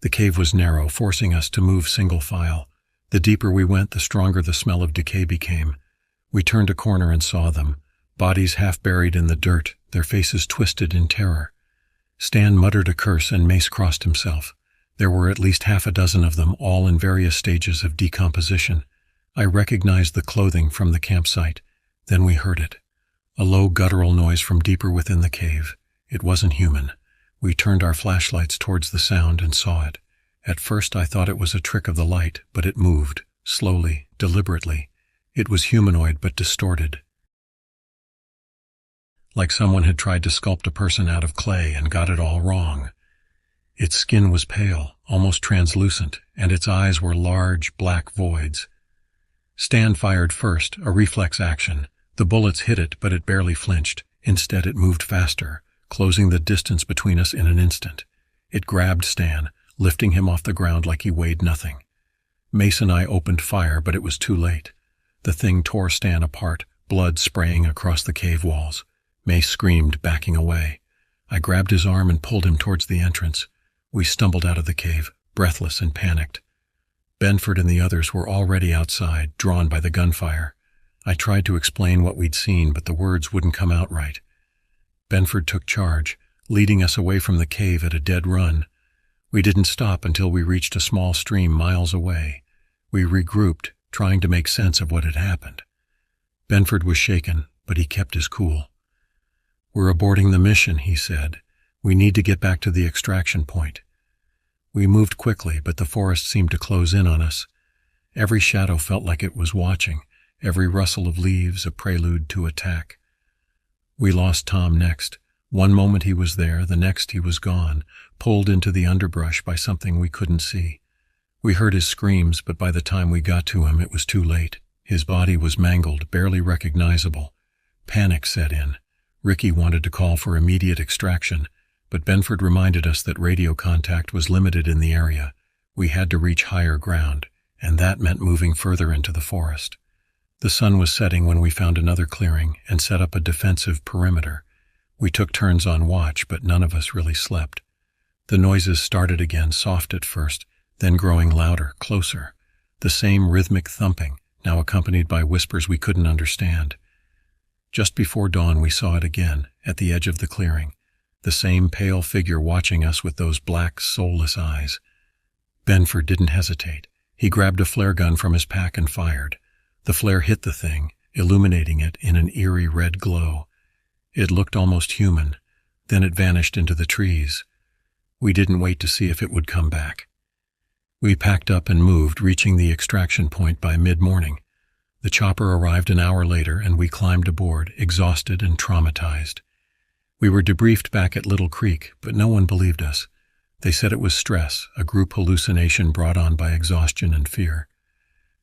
The cave was narrow, forcing us to move single file. The deeper we went, the stronger the smell of decay became. We turned a corner and saw them, bodies half buried in the dirt, their faces twisted in terror. Stan muttered a curse and Mace crossed himself. There were at least half a dozen of them, all in various stages of decomposition. I recognized the clothing from the campsite. Then we heard it. A low guttural noise from deeper within the cave. It wasn't human. We turned our flashlights towards the sound and saw it. At first I thought it was a trick of the light, but it moved, slowly, deliberately. It was humanoid but distorted. Like someone had tried to sculpt a person out of clay and got it all wrong. Its skin was pale, almost translucent, and its eyes were large, black voids. Stan fired first, a reflex action. The bullets hit it, but it barely flinched. Instead, it moved faster, closing the distance between us in an instant. It grabbed Stan, lifting him off the ground like he weighed nothing. Mace and I opened fire, but it was too late. The thing tore Stan apart, blood spraying across the cave walls. Mace screamed, backing away. I grabbed his arm and pulled him towards the entrance. We stumbled out of the cave, breathless and panicked. Benford and the others were already outside, drawn by the gunfire. I tried to explain what we'd seen, but the words wouldn't come out right. Benford took charge, leading us away from the cave at a dead run. We didn't stop until we reached a small stream miles away. We regrouped, trying to make sense of what had happened. Benford was shaken, but he kept his cool. "We're aborting the mission," he said. "We need to get back to the extraction point." We moved quickly, but the forest seemed to close in on us. Every shadow felt like it was watching, every rustle of leaves a prelude to attack. We lost Tom next. One moment he was there, the next he was gone, pulled into the underbrush by something we couldn't see. We heard his screams, but by the time we got to him, it was too late. His body was mangled, barely recognizable. Panic set in. Ricky wanted to call for immediate extraction, but Benford reminded us that radio contact was limited in the area. We had to reach higher ground, and that meant moving further into the forest. The sun was setting when we found another clearing and set up a defensive perimeter. We took turns on watch, but none of us really slept. The noises started again, soft at first, then growing louder, closer. The same rhythmic thumping, now accompanied by whispers we couldn't understand. Just before dawn we saw it again, at the edge of the clearing. The same pale figure watching us with those black, soulless eyes. Benford didn't hesitate. He grabbed a flare gun from his pack and fired. The flare hit the thing, illuminating it in an eerie red glow. It looked almost human. Then it vanished into the trees. We didn't wait to see if it would come back. We packed up and moved, reaching the extraction point by mid-morning. The chopper arrived an hour later, and we climbed aboard, exhausted and traumatized. We were debriefed back at Little Creek, but no one believed us. They said it was stress, a group hallucination brought on by exhaustion and fear.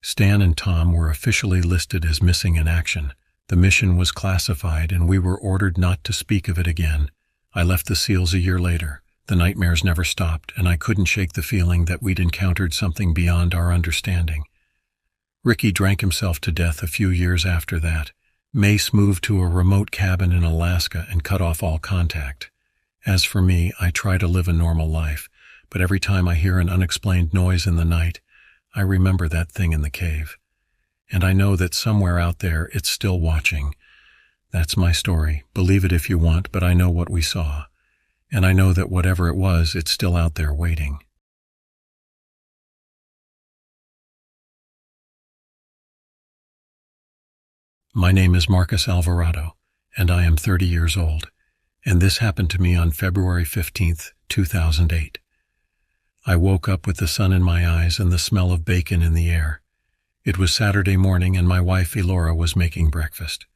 Stan and Tom were officially listed as missing in action. The mission was classified, and we were ordered not to speak of it again. I left the SEALs a year later. The nightmares never stopped, and I couldn't shake the feeling that we'd encountered something beyond our understanding. Ricky drank himself to death a few years after that. Mace moved to a remote cabin in Alaska and cut off all contact. As for me, I try to live a normal life, but every time I hear an unexplained noise in the night, I remember that thing in the cave. And I know that somewhere out there it's still watching. That's my story. Believe it if you want, but I know what we saw. And I know that whatever it was, it's still out there waiting. My name is Marcus Alvarado, and I am 30 years old, and this happened to me on February 15th, 2008. I woke up with the sun in my eyes and the smell of bacon in the air. It was Saturday morning, and my wife Elora was making breakfast.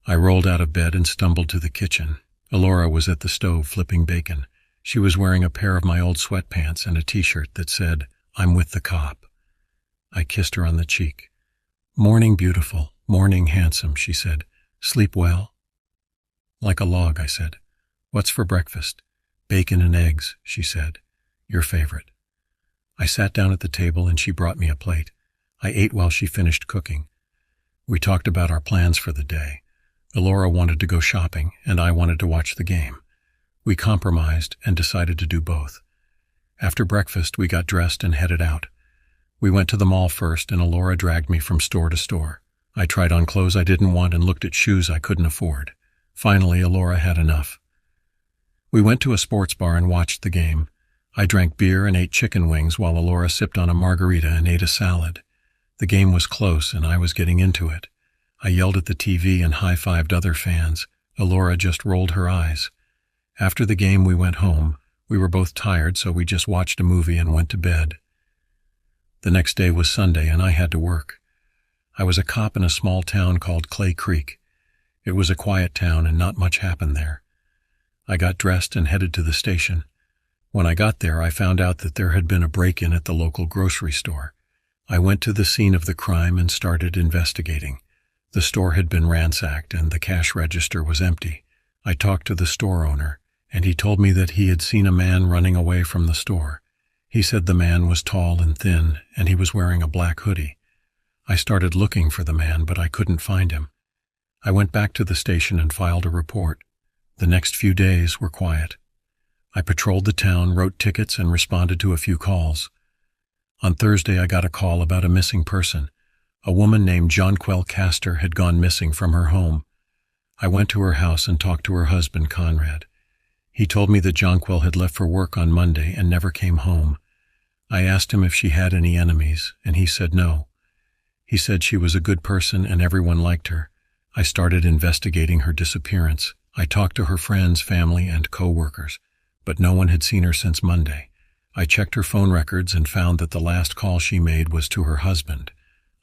I rolled out of bed and stumbled to the kitchen. Elora was at the stove flipping bacon. She was wearing a pair of my old sweatpants and a t-shirt that said, "I'm with the cop." I kissed her on the cheek. "Morning, beautiful. Morning, handsome," she said. "Sleep well?" "Like a log," I said. "What's for breakfast?" "Bacon and eggs," she said. "Your favorite." I sat down at the table and she brought me a plate. I ate while she finished cooking. We talked about our plans for the day. Elora wanted to go shopping, and I wanted to watch the game. We compromised and decided to do both. After breakfast, we got dressed and headed out. We went to the mall first, and Elora dragged me from store to store. I tried on clothes I didn't want and looked at shoes I couldn't afford. Finally, Elora had enough. We went to a sports bar and watched the game. I drank beer and ate chicken wings while Elora sipped on a margarita and ate a salad. The game was close, and I was getting into it. I yelled at the TV and high-fived other fans. Elora just rolled her eyes. After the game, we went home. We were both tired, so we just watched a movie and went to bed. The next day was Sunday, and I had to work. I was a cop in a small town called Clay Creek. It was a quiet town, and not much happened there. I got dressed and headed to the station. When I got there, I found out that there had been a break-in at the local grocery store. I went to the scene of the crime and started investigating. The store had been ransacked, and the cash register was empty. I talked to the store owner, and he told me that he had seen a man running away from the store. He said the man was tall and thin, and he was wearing a black hoodie. I started looking for the man, but I couldn't find him. I went back to the station and filed a report. The next few days were quiet. I patrolled the town, wrote tickets, and responded to a few calls. On Thursday, I got a call about a missing person. A woman named Jonquil Castor had gone missing from her home. I went to her house and talked to her husband, Conrad. He told me that Jonquil had left for work on Monday and never came home. I asked him if she had any enemies, and he said no. He said she was a good person and everyone liked her. I started investigating her disappearance. I talked to her friends, family, and co-workers, but no one had seen her since Monday. I checked her phone records and found that the last call she made was to her husband.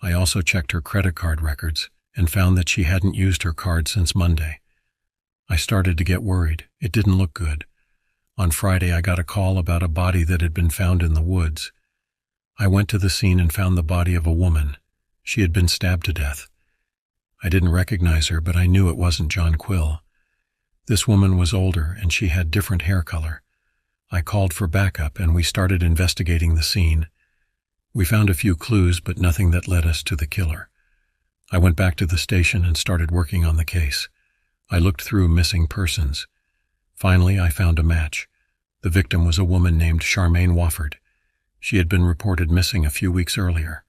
I also checked her credit card records and found that she hadn't used her card since Monday. I started to get worried. It didn't look good. On Friday, I got a call about a body that had been found in the woods. I went to the scene and found the body of a woman. She had been stabbed to death. I didn't recognize her, but I knew it wasn't John Quill. This woman was older, and she had different hair color. I called for backup, and we started investigating the scene. We found a few clues, but nothing that led us to the killer. I went back to the station and started working on the case. I looked through missing persons. Finally, I found a match. The victim was a woman named Charmaine Wofford. She had been reported missing a few weeks earlier.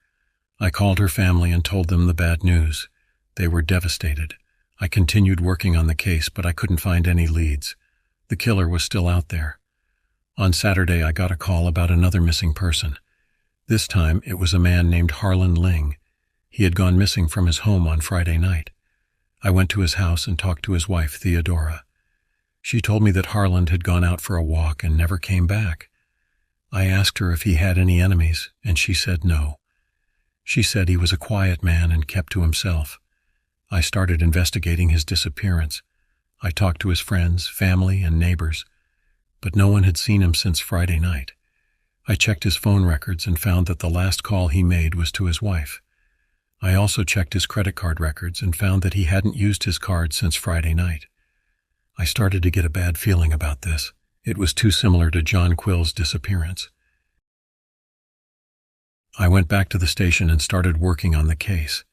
I called her family and told them the bad news. They were devastated. I continued working on the case, but I couldn't find any leads. The killer was still out there. On Saturday, I got a call about another missing person. This time, it was a man named Harlan Ling. He had gone missing from his home on Friday night. I went to his house and talked to his wife, Theodora. She told me that Harlan had gone out for a walk and never came back. I asked her if he had any enemies, and she said no. She said he was a quiet man and kept to himself. I started investigating his disappearance. I talked to his friends, family, and neighbors, but no one had seen him since Friday night. I checked his phone records and found that the last call he made was to his wife. I also checked his credit card records and found that he hadn't used his card since Friday night. I started to get a bad feeling about this. It was too similar to John Quill's disappearance. I went back to the station and started working on the case.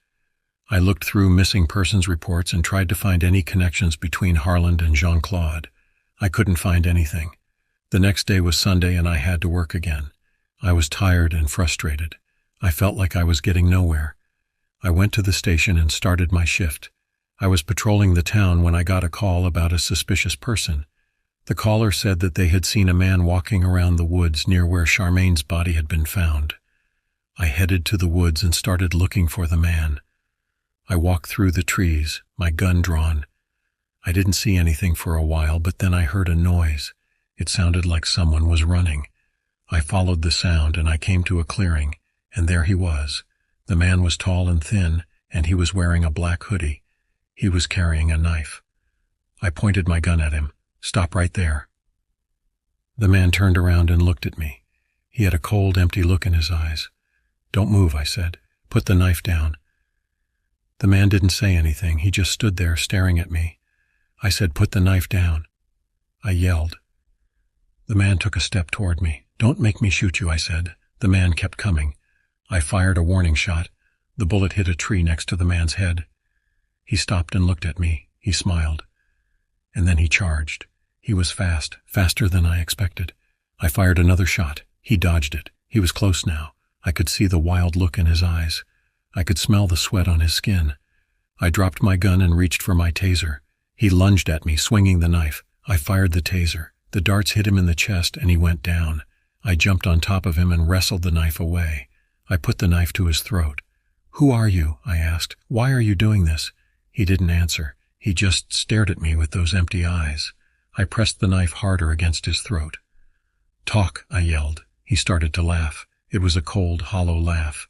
I looked through missing persons reports and tried to find any connections between Harlan and Jean-Claude. I couldn't find anything. The next day was Sunday and I had to work again. I was tired and frustrated. I felt like I was getting nowhere. I went to the station and started my shift. I was patrolling the town when I got a call about a suspicious person. The caller said that they had seen a man walking around the woods near where Charmaine's body had been found. I headed to the woods and started looking for the man. I walked through the trees, my gun drawn. I didn't see anything for a while, but then I heard a noise. It sounded like someone was running. I followed the sound and I came to a clearing, and there he was. The man was tall and thin, and he was wearing a black hoodie. He was carrying a knife. I pointed my gun at him. "Stop right there." The man turned around and looked at me. He had a cold, empty look in his eyes. "Don't move," I said. "Put the knife down." The man didn't say anything. He just stood there staring at me. I said, "Put the knife down." I yelled. The man took a step toward me. "Don't make me shoot you," I said. The man kept coming. I fired a warning shot. The bullet hit a tree next to the man's head. He stopped and looked at me. He smiled. And then he charged. He was fast, faster than I expected. I fired another shot. He dodged it. He was close now. I could see the wild look in his eyes. I could smell the sweat on his skin. I dropped my gun and reached for my taser. He lunged at me, swinging the knife. I fired the taser. The darts hit him in the chest and he went down. I jumped on top of him and wrestled the knife away. I put the knife to his throat. "Who are you?" I asked. "Why are you doing this?" He didn't answer. He just stared at me with those empty eyes. I pressed the knife harder against his throat. "Talk," I yelled. He started to laugh. It was a cold, hollow laugh.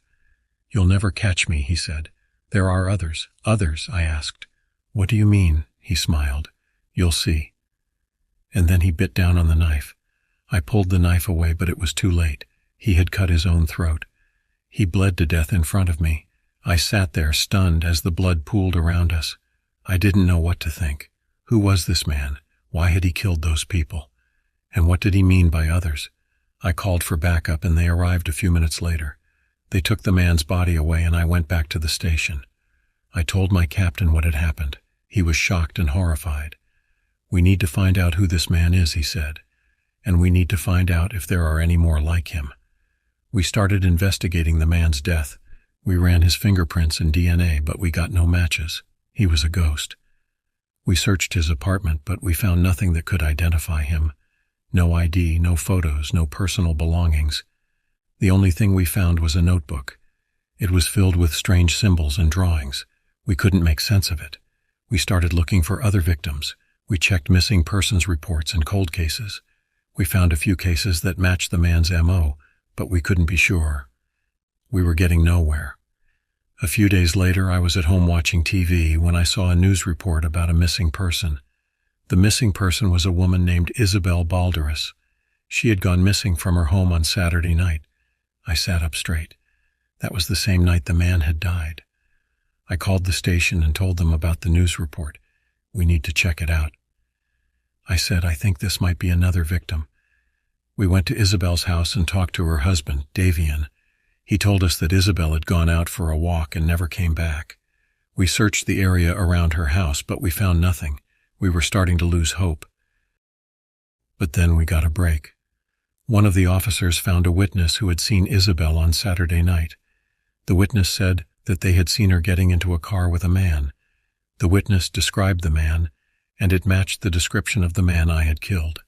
"You'll never catch me," he said. "There are others." "Others?" I asked. "What do you mean?" He smiled. "You'll see." And then he bit down on the knife. I pulled the knife away, but it was too late. He had cut his own throat. He bled to death in front of me. I sat there, stunned, as the blood pooled around us. I didn't know what to think. Who was this man? Why had he killed those people? And what did he mean by others? I called for backup, and they arrived a few minutes later. They took the man's body away, and I went back to the station. I told my captain what had happened. He was shocked and horrified. "We need to find out who this man is," he said. "And we need to find out if there are any more like him." We started investigating the man's death. We ran his fingerprints and DNA, but we got no matches. He was a ghost. We searched his apartment, but we found nothing that could identify him. No ID, no photos, no personal belongings. The only thing we found was a notebook. It was filled with strange symbols and drawings. We couldn't make sense of it. We started looking for other victims. We checked missing persons reports and cold cases. We found a few cases that matched the man's MO, but we couldn't be sure. We were getting nowhere. A few days later, I was at home watching TV when I saw a news report about a missing person. The missing person was a woman named Isabel Balderas. She had gone missing from her home on Saturday night. I sat up straight. That was the same night the man had died. I called the station and told them about the news report. We need to check it out. I said, I think this might be another victim. We went to Isabel's house and talked to her husband, Davian. He told us that Isabel had gone out for a walk and never came back. We searched the area around her house, but we found nothing. We were starting to lose hope. But then we got a break. One of the officers found a witness who had seen Isabel on Saturday night. The witness said that they had seen her getting into a car with a man. The witness described the man, and it matched the description of the man I had killed.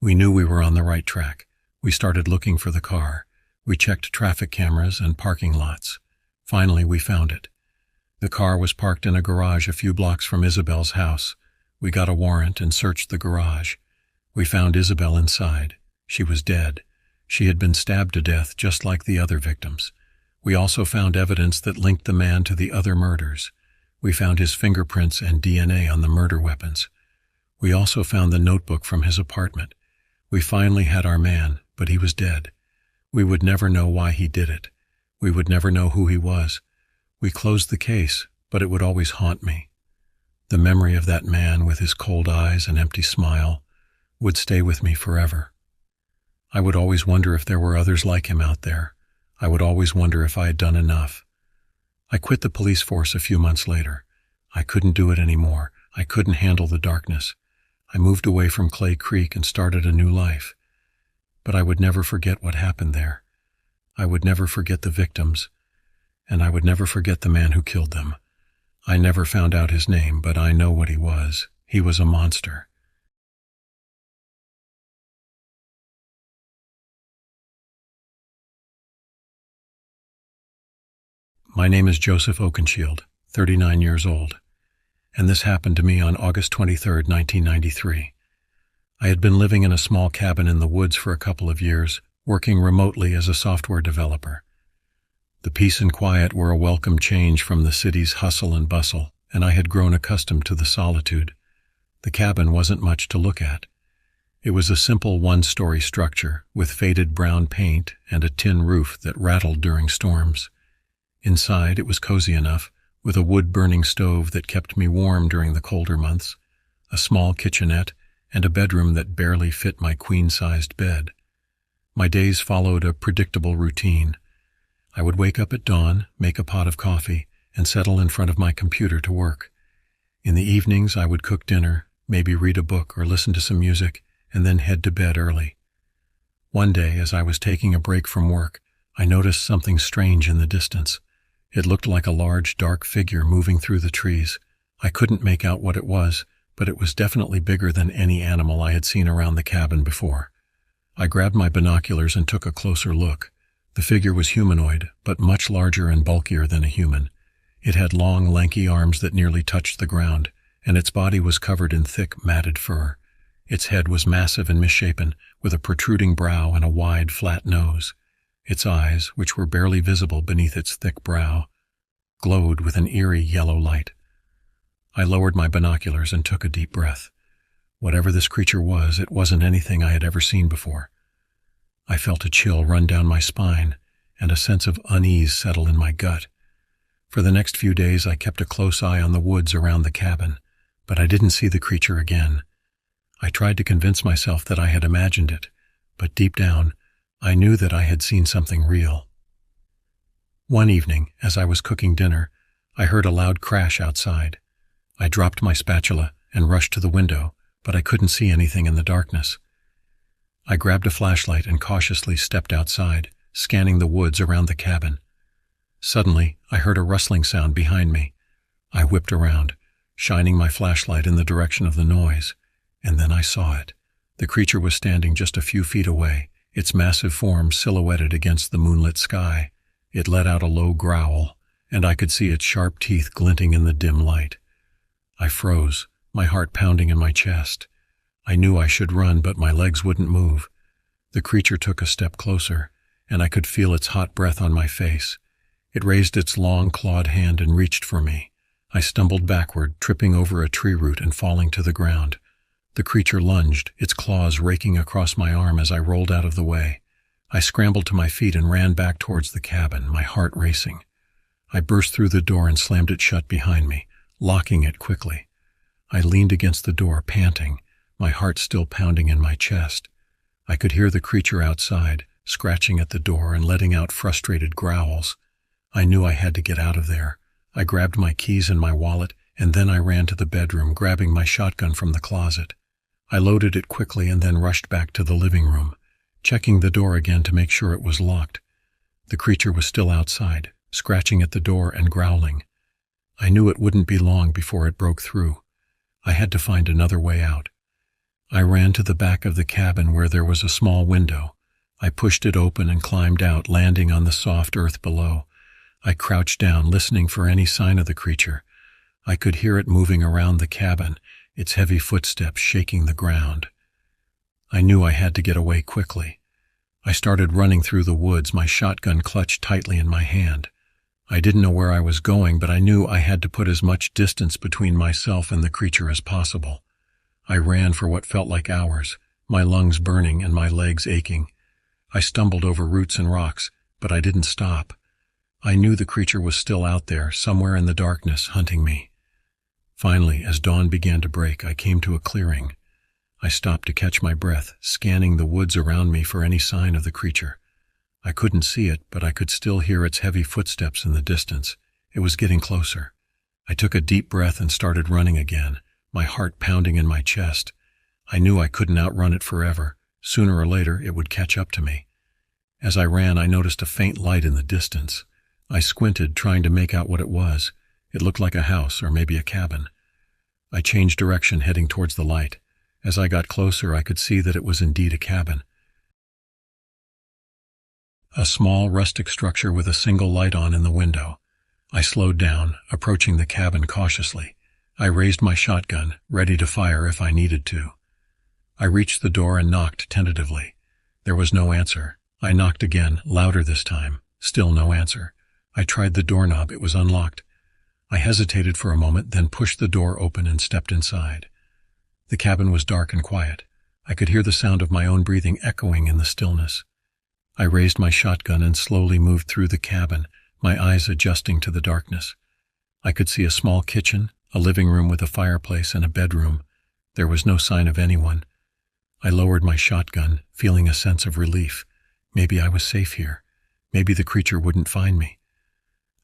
We knew we were on the right track. We started looking for the car. We checked traffic cameras and parking lots. Finally, we found it. The car was parked in a garage a few blocks from Isabel's house. We got a warrant and searched the garage. We found Isabel inside. She was dead. She had been stabbed to death just like the other victims. We also found evidence that linked the man to the other murders. We found his fingerprints and DNA on the murder weapons. We also found the notebook from his apartment. We finally had our man, but he was dead. We would never know why he did it. We would never know who he was. We closed the case, but it would always haunt me. The memory of that man with his cold eyes and empty smile would stay with me forever. I would always wonder if there were others like him out there. I would always wonder if I had done enough. I quit the police force a few months later. I couldn't do it anymore. I couldn't handle the darkness. I moved away from Clay Creek and started a new life. But I would never forget what happened there. I would never forget the victims, and I would never forget the man who killed them. I never found out his name, but I know what he was. He was a monster. My name is Joseph Oakenshield, 39 years old, and this happened to me on August 23, 1993. I had been living in a small cabin in the woods for a couple of years, working remotely as a software developer. The peace and quiet were a welcome change from the city's hustle and bustle, and I had grown accustomed to the solitude. The cabin wasn't much to look at. It was a simple one-story structure with faded brown paint and a tin roof that rattled during storms. Inside, it was cozy enough, with a wood-burning stove that kept me warm during the colder months, a small kitchenette, and a bedroom that barely fit my queen-sized bed. My days followed a predictable routine. I would wake up at dawn, make a pot of coffee, and settle in front of my computer to work. In the evenings, I would cook dinner, maybe read a book or listen to some music, and then head to bed early. One day, as I was taking a break from work, I noticed something strange in the distance. It looked like a large, dark figure moving through the trees. I couldn't make out what it was, but it was definitely bigger than any animal I had seen around the cabin before. I grabbed my binoculars and took a closer look. The figure was humanoid, but much larger and bulkier than a human. It had long, lanky arms that nearly touched the ground, and its body was covered in thick, matted fur. Its head was massive and misshapen, with a protruding brow and a wide, flat nose. Its eyes, which were barely visible beneath its thick brow, glowed with an eerie yellow light. I lowered my binoculars and took a deep breath. Whatever this creature was, it wasn't anything I had ever seen before. I felt a chill run down my spine and a sense of unease settle in my gut. For the next few days, I kept a close eye on the woods around the cabin, but I didn't see the creature again. I tried to convince myself that I had imagined it, but deep down, I knew that I had seen something real. One evening, as I was cooking dinner, I heard a loud crash outside. I dropped my spatula and rushed to the window, but I couldn't see anything in the darkness. I grabbed a flashlight and cautiously stepped outside, scanning the woods around the cabin. Suddenly, I heard a rustling sound behind me. I whipped around, shining my flashlight in the direction of the noise, and then I saw it. The creature was standing just a few feet away, its massive form silhouetted against the moonlit sky. It let out a low growl, and I could see its sharp teeth glinting in the dim light. I froze, my heart pounding in my chest. I knew I should run, but my legs wouldn't move. The creature took a step closer, and I could feel its hot breath on my face. It raised its long, clawed hand and reached for me. I stumbled backward, tripping over a tree root and falling to the ground. The creature lunged, its claws raking across my arm as I rolled out of the way. I scrambled to my feet and ran back towards the cabin, my heart racing. I burst through the door and slammed it shut behind me, locking it quickly. I leaned against the door, panting, my heart still pounding in my chest. I could hear the creature outside, scratching at the door and letting out frustrated growls. I knew I had to get out of there. I grabbed my keys and my wallet, and then I ran to the bedroom, grabbing my shotgun from the closet. I loaded it quickly and then rushed back to the living room, checking the door again to make sure it was locked. The creature was still outside, scratching at the door and growling. I knew it wouldn't be long before it broke through. I had to find another way out. I ran to the back of the cabin where there was a small window. I pushed it open and climbed out, landing on the soft earth below. I crouched down, listening for any sign of the creature. I could hear it moving around the cabin, its heavy footsteps shaking the ground. I knew I had to get away quickly. I started running through the woods, my shotgun clutched tightly in my hand. I didn't know where I was going, but I knew I had to put as much distance between myself and the creature as possible. I ran for what felt like hours, my lungs burning and my legs aching. I stumbled over roots and rocks, but I didn't stop. I knew the creature was still out there, somewhere in the darkness, hunting me. Finally, as dawn began to break, I came to a clearing. I stopped to catch my breath, scanning the woods around me for any sign of the creature. I couldn't see it, but I could still hear its heavy footsteps in the distance. It was getting closer. I took a deep breath and started running again, my heart pounding in my chest. I knew I couldn't outrun it forever. Sooner or later, it would catch up to me. As I ran, I noticed a faint light in the distance. I squinted, trying to make out what it was. It looked like a house or maybe a cabin. I changed direction, heading towards the light. As I got closer, I could see that it was indeed a cabin. A small, rustic structure with a single light on in the window. I slowed down, approaching the cabin cautiously. I raised my shotgun, ready to fire if I needed to. I reached the door and knocked tentatively. There was no answer. I knocked again, louder this time. Still no answer. I tried the doorknob. It was unlocked. I hesitated for a moment, then pushed the door open and stepped inside. The cabin was dark and quiet. I could hear the sound of my own breathing echoing in the stillness. I raised my shotgun and slowly moved through the cabin, my eyes adjusting to the darkness. I could see a small kitchen, a living room with a fireplace, and a bedroom. There was no sign of anyone. I lowered my shotgun, feeling a sense of relief. Maybe I was safe here. Maybe the creature wouldn't find me.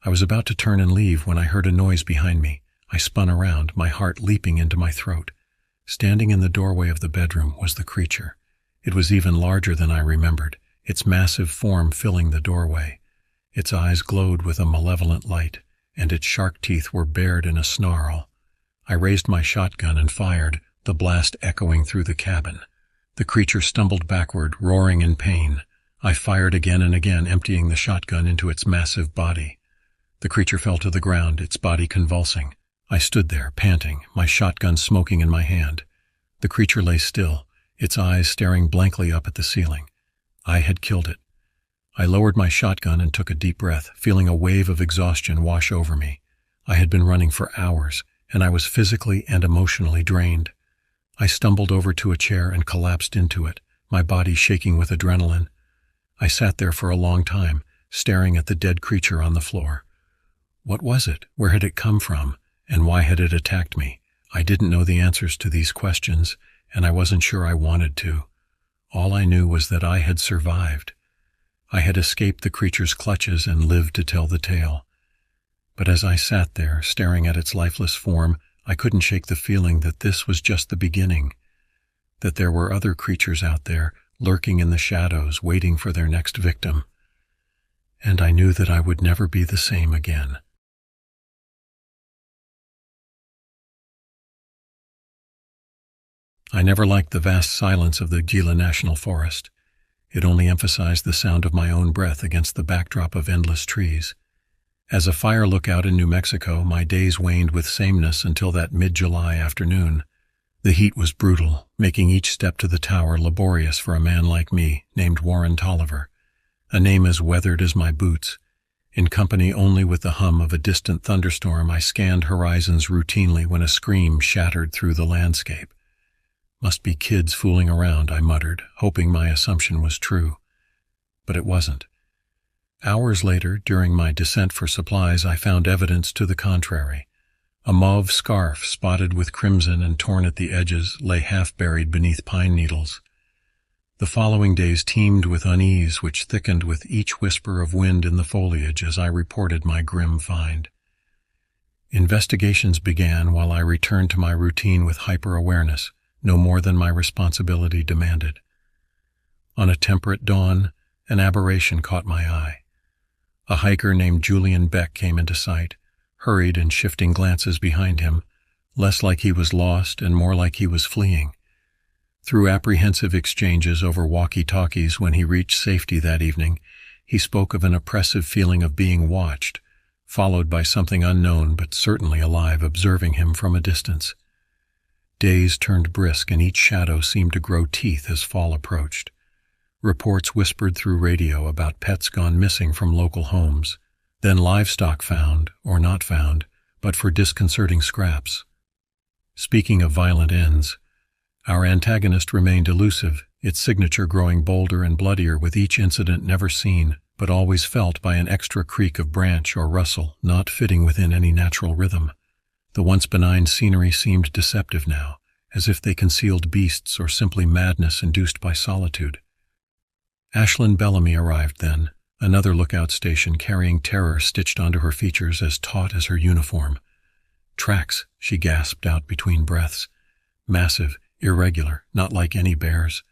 I was about to turn and leave when I heard a noise behind me. I spun around, my heart leaping into my throat. Standing in the doorway of the bedroom was the creature. It was even larger than I remembered, its massive form filling the doorway. Its eyes glowed with a malevolent light, and its shark teeth were bared in a snarl. I raised my shotgun and fired, the blast echoing through the cabin. The creature stumbled backward, roaring in pain. I fired again and again, emptying the shotgun into its massive body. The creature fell to the ground, its body convulsing. I stood there, panting, my shotgun smoking in my hand. The creature lay still, its eyes staring blankly up at the ceiling. I had killed it. I lowered my shotgun and took a deep breath, feeling a wave of exhaustion wash over me. I had been running for hours, and I was physically and emotionally drained. I stumbled over to a chair and collapsed into it, my body shaking with adrenaline. I sat there for a long time, staring at the dead creature on the floor. What was it? Where had it come from? And why had it attacked me? I didn't know the answers to these questions, and I wasn't sure I wanted to. All I knew was that I had survived. I had escaped the creature's clutches and lived to tell the tale. But as I sat there, staring at its lifeless form, I couldn't shake the feeling that this was just the beginning, that there were other creatures out there, lurking in the shadows, waiting for their next victim. And I knew that I would never be the same again. I never liked the vast silence of the Gila National Forest. It only emphasized the sound of my own breath against the backdrop of endless trees. As a fire lookout in New Mexico, my days waned with sameness until that mid-July afternoon. The heat was brutal, making each step to the tower laborious for a man like me, named Warren Tolliver, a name as weathered as my boots. In company only with the hum of a distant thunderstorm, I scanned horizons routinely when a scream shattered through the landscape. "Must be kids fooling around," I muttered, hoping my assumption was true. But it wasn't. Hours later, during my descent for supplies, I found evidence to the contrary. A mauve scarf, spotted with crimson and torn at the edges, lay half-buried beneath pine needles. The following days teemed with unease, which thickened with each whisper of wind in the foliage as I reported my grim find. Investigations began while I returned to my routine with hyper-awareness, no more than my responsibility demanded. On a temperate dawn, an aberration caught my eye. A hiker named Julian Beck came into sight, hurried and shifting glances behind him, less like he was lost and more like he was fleeing. Through apprehensive exchanges over walkie-talkies when he reached safety that evening, he spoke of an oppressive feeling of being watched, followed by something unknown but certainly alive observing him from a distance. Days turned brisk and each shadow seemed to grow teeth as fall approached. Reports whispered through radio about pets gone missing from local homes, then livestock found, or not found, but for disconcerting scraps. Speaking of violent ends, our antagonist remained elusive, its signature growing bolder and bloodier with each incident never seen, but always felt by an extra creak of branch or rustle, not fitting within any natural rhythm. The once benign scenery seemed deceptive now, as if they concealed beasts or simply madness induced by solitude. Ashlyn Bellamy arrived then, another lookout station carrying terror stitched onto her features as taut as her uniform. "Tracks," she gasped out between breaths. "Massive, irregular, not like any bears."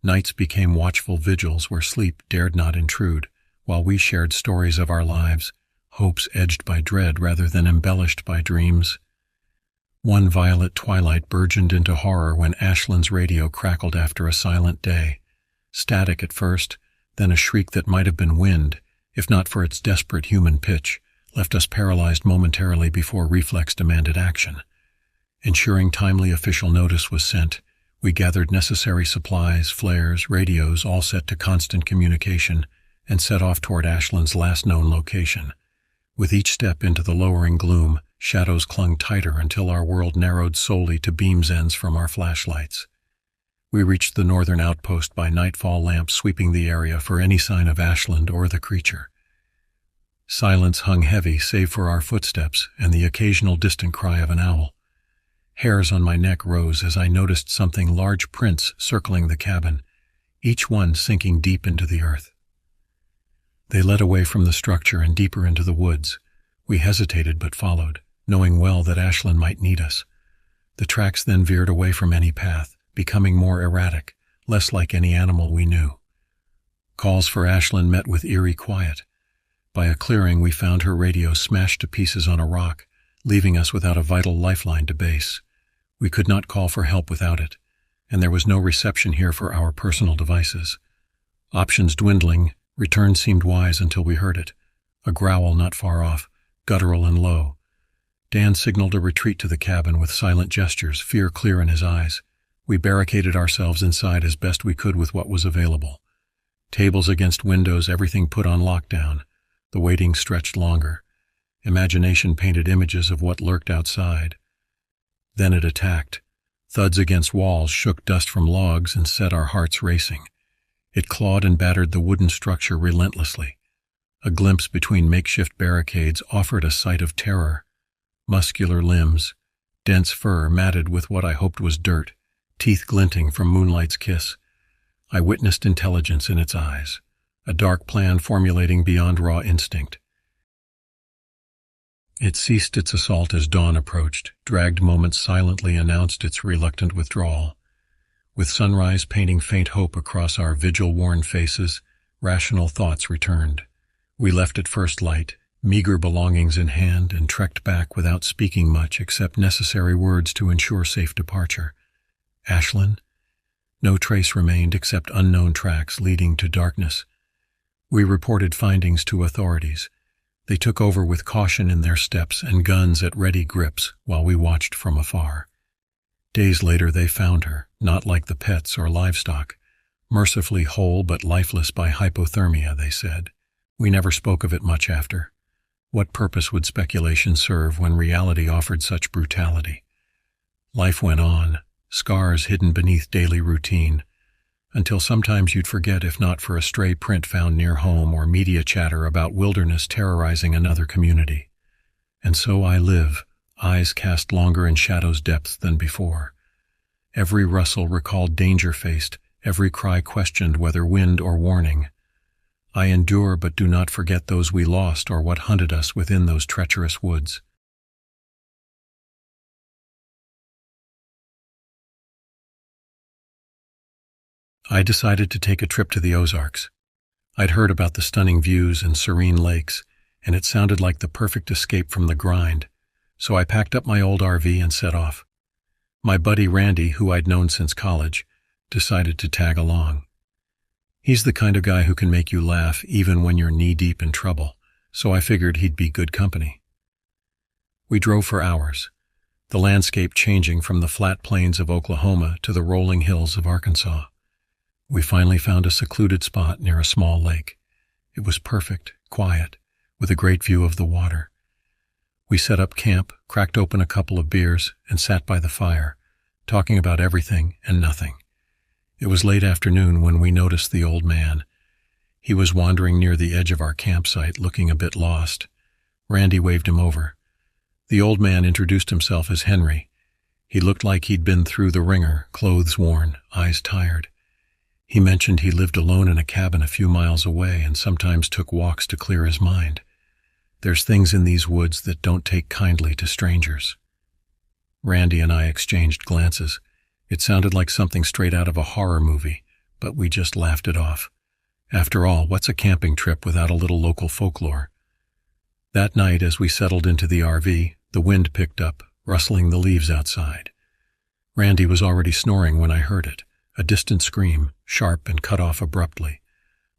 Nights became watchful vigils where sleep dared not intrude, while we shared stories of our lives, hopes edged by dread rather than embellished by dreams. One violet twilight burgeoned into horror when Ashlyn's radio crackled after a silent day. Static at first, then a shriek that might have been wind, if not for its desperate human pitch, left us paralyzed momentarily before reflex demanded action. Ensuring timely official notice was sent, we gathered necessary supplies, flares, radios, all set to constant communication, and set off toward Ashlyn's last known location. With each step into the lowering gloom, shadows clung tighter until our world narrowed solely to beam's ends from our flashlights. We reached the northern outpost by nightfall lamps sweeping the area for any sign of Ashlyn or the creature. Silence hung heavy save for our footsteps and the occasional distant cry of an owl. Hairs on my neck rose as I noticed something large prints circling the cabin, each one sinking deep into the earth. They led away from the structure and deeper into the woods. We hesitated but followed, knowing well that Ashlyn might need us. The tracks then veered away from any path, becoming more erratic, less like any animal we knew. Calls for Ashlyn met with eerie quiet. By a clearing, we found her radio smashed to pieces on a rock, leaving us without a vital lifeline to base. We could not call for help without it, and there was no reception here for our personal devices. Options dwindling, return seemed wise until we heard it. A growl not far off, guttural and low. Dan signaled a retreat to the cabin with silent gestures, fear clear in his eyes. We barricaded ourselves inside as best we could with what was available. Tables against windows, everything put on lockdown. The waiting stretched longer. Imagination painted images of what lurked outside. Then it attacked. Thuds against walls shook dust from logs and set our hearts racing. It clawed and battered the wooden structure relentlessly. A glimpse between makeshift barricades offered a sight of terror. Muscular limbs, dense fur matted with what I hoped was dirt, teeth glinting from moonlight's kiss. I witnessed intelligence in its eyes, a dark plan formulating beyond raw instinct. It ceased its assault as dawn approached. Dragged moments silently announced its reluctant withdrawal. With sunrise painting faint hope across our vigil-worn faces, rational thoughts returned. We left at first light, meager belongings in hand, and trekked back without speaking much except necessary words to ensure safe departure. Ashlyn? No trace remained except unknown tracks leading to darkness. We reported findings to authorities. They took over with caution in their steps and guns at ready grips while we watched from afar. Days later they found her, not like the pets or livestock, mercifully whole but lifeless by hypothermia, they said. We never spoke of it much after. What purpose would speculation serve when reality offered such brutality? Life went on, scars hidden beneath daily routine, until sometimes you'd forget if not for a stray print found near home or media chatter about wilderness terrorizing another community. And so I live, eyes cast longer in shadow's depths than before. Every rustle recalled danger faced, every cry questioned whether wind or warning. I endure but do not forget those we lost or what hunted us within those treacherous woods. I decided to take a trip to the Ozarks. I'd heard about the stunning views and serene lakes, and it sounded like the perfect escape from the grind, so I packed up my old RV and set off. My buddy Randy, who I'd known since college, decided to tag along. He's the kind of guy who can make you laugh even when you're knee-deep in trouble, so I figured he'd be good company. We drove for hours, the landscape changing from the flat plains of Oklahoma to the rolling hills of Arkansas. We finally found a secluded spot near a small lake. It was perfect, quiet, with a great view of the water. We set up camp, cracked open a couple of beers, and sat by the fire, talking about everything and nothing. It was late afternoon when we noticed the old man. He was wandering near the edge of our campsite, looking a bit lost. Randy waved him over. The old man introduced himself as Henry. He looked like he'd been through the ringer, clothes worn, eyes tired. He mentioned he lived alone in a cabin a few miles away and sometimes took walks to clear his mind. There's things in these woods that don't take kindly to strangers. Randy and I exchanged glances. It sounded like something straight out of a horror movie, but we just laughed it off. After all, what's a camping trip without a little local folklore? That night, as we settled into the RV, the wind picked up, rustling the leaves outside. Randy was already snoring when I heard it, a distant scream, sharp and cut off abruptly.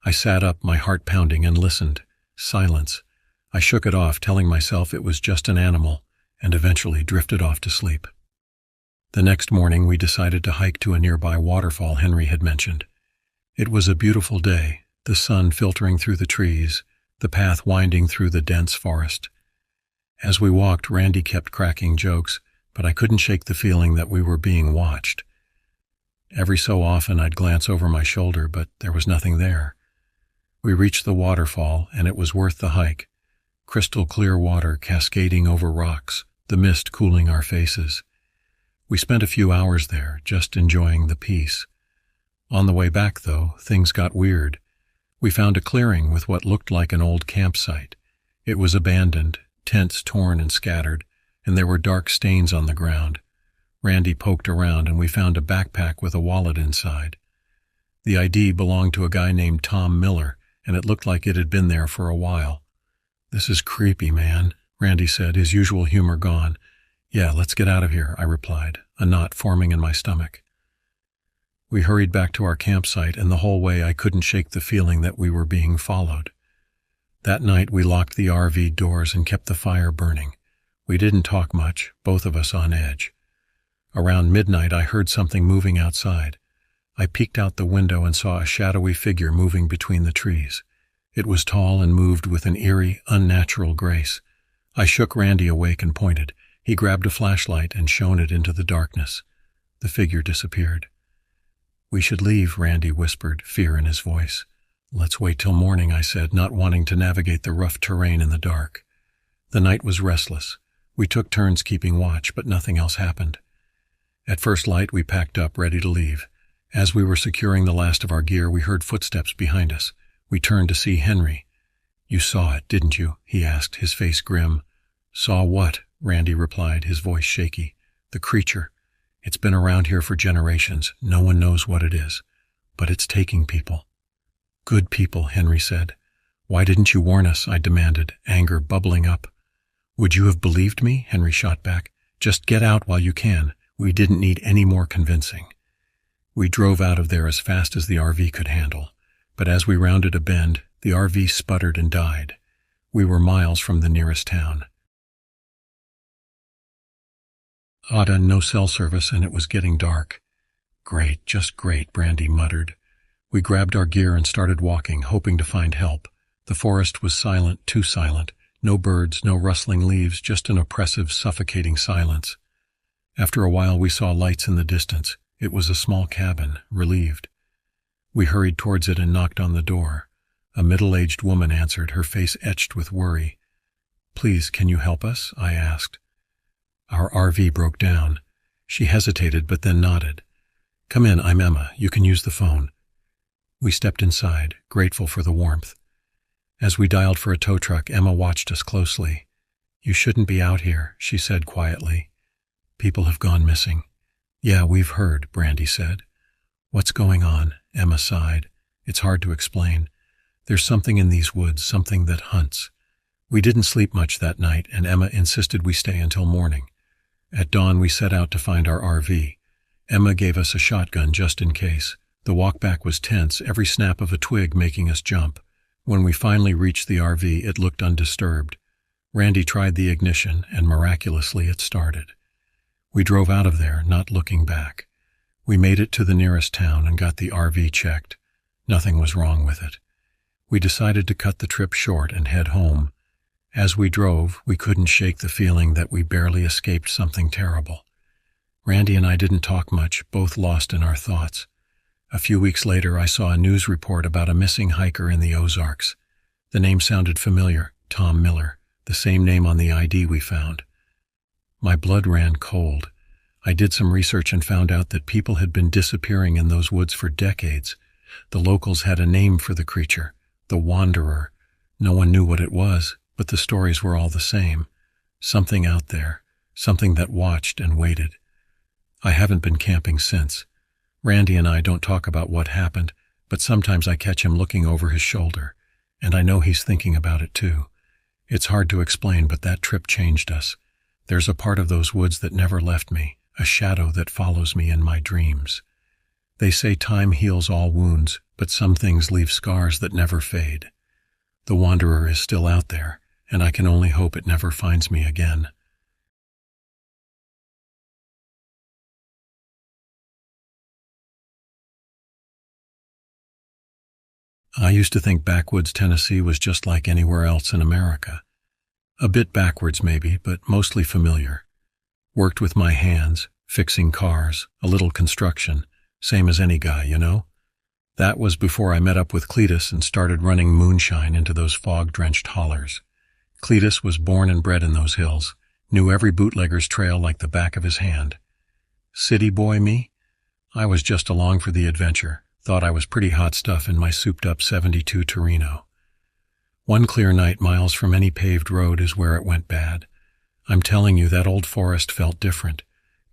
I sat up, my heart pounding, and listened. Silence. I shook it off, telling myself it was just an animal, and eventually drifted off to sleep. The next morning we decided to hike to a nearby waterfall Henry had mentioned. It was a beautiful day, the sun filtering through the trees, the path winding through the dense forest. As we walked, Randy kept cracking jokes, but I couldn't shake the feeling that we were being watched. Every so often I'd glance over my shoulder, but there was nothing there. We reached the waterfall, and it was worth the hike. Crystal clear water cascading over rocks, the mist cooling our faces. We spent a few hours there, just enjoying the peace. On the way back, though, things got weird. We found a clearing with what looked like an old campsite. It was abandoned, tents torn and scattered, and there were dark stains on the ground. Randy poked around, and we found a backpack with a wallet inside. The ID belonged to a guy named Tom Miller, and it looked like it had been there for a while. "This is creepy, man," Randy said, his usual humor gone. "Yeah, let's get out of here," I replied, a knot forming in my stomach. We hurried back to our campsite, and the whole way I couldn't shake the feeling that we were being followed. That night we locked the RV doors and kept the fire burning. We didn't talk much, both of us on edge. Around midnight I heard something moving outside. I peeked out the window and saw a shadowy figure moving between the trees. It was tall and moved with an eerie, unnatural grace. I shook Randy awake and pointed. He grabbed a flashlight and shone it into the darkness. The figure disappeared. "We should leave," Randy whispered, fear in his voice. "Let's wait till morning," I said, not wanting to navigate the rough terrain in the dark. The night was restless. We took turns keeping watch, but nothing else happened. At first light, we packed up, ready to leave. As we were securing the last of our gear, we heard footsteps behind us. We turned to see Henry. "You saw it, didn't you?" he asked, his face grim. "Saw what?" Randy replied, his voice shaky. "The creature. It's been around here for generations. No one knows what it is. But it's taking people." "Good people," Henry said. "Why didn't you warn us?" I demanded, anger bubbling up. "Would you have believed me?" Henry shot back. "Just get out while you can. We didn't need any more convincing." We drove out of there as fast as the RV could handle. But as we rounded a bend, the RV sputtered and died. We were miles from the nearest town. Ada, no cell service, and it was getting dark. Great, just great, Brandy muttered. We grabbed our gear and started walking, hoping to find help. The forest was silent, too silent. No birds, no rustling leaves, just an oppressive, suffocating silence. After a while we saw lights in the distance. It was a small cabin, relieved. We hurried towards it and knocked on the door. A middle-aged woman answered, her face etched with worry. "Please, can you help us?" I asked. Our RV broke down. She hesitated but then nodded. "Come in, I'm Emma. You can use the phone." We stepped inside, grateful for the warmth. As we dialed for a tow truck, Emma watched us closely. "You shouldn't be out here," she said quietly. "People have gone missing." "Yeah, we've heard," Brandy said. "What's going on?" Emma sighed. "It's hard to explain. There's something in these woods, something that hunts." We didn't sleep much that night, and Emma insisted we stay until morning. At dawn, we set out to find our RV. Emma gave us a shotgun just in case. The walk back was tense, every snap of a twig making us jump. When we finally reached the RV, it looked undisturbed. Randy tried the ignition, and miraculously it started. We drove out of there, not looking back. We made it to the nearest town and got the RV checked. Nothing was wrong with it. We decided to cut the trip short and head home. As we drove, we couldn't shake the feeling that we barely escaped something terrible. Randy and I didn't talk much, both lost in our thoughts. A few weeks later, I saw a news report about a missing hiker in the Ozarks. The name sounded familiar, Tom Miller, the same name on the ID we found. My blood ran cold. I did some research and found out that people had been disappearing in those woods for decades. The locals had a name for the creature, the Wanderer. No one knew what it was, but the stories were all the same. Something out there, something that watched and waited. I haven't been camping since. Randy and I don't talk about what happened, but sometimes I catch him looking over his shoulder, and I know he's thinking about it too. It's hard to explain, but that trip changed us. There's a part of those woods that never left me, a shadow that follows me in my dreams. They say time heals all wounds, but some things leave scars that never fade. The Wanderer is still out there, and I can only hope it never finds me again. I used to think backwoods Tennessee was just like anywhere else in America. A bit backwards maybe, but mostly familiar. Worked with my hands, fixing cars, a little construction, same as any guy, you know? That was before I met up with Cletus and started running moonshine into those fog-drenched hollers. Cletus was born and bred in those hills, knew every bootlegger's trail like the back of his hand. City boy me? I was just along for the adventure, thought I was pretty hot stuff in my souped-up '72 Torino. One clear night miles from any paved road is where it went bad. I'm telling you, that old forest felt different.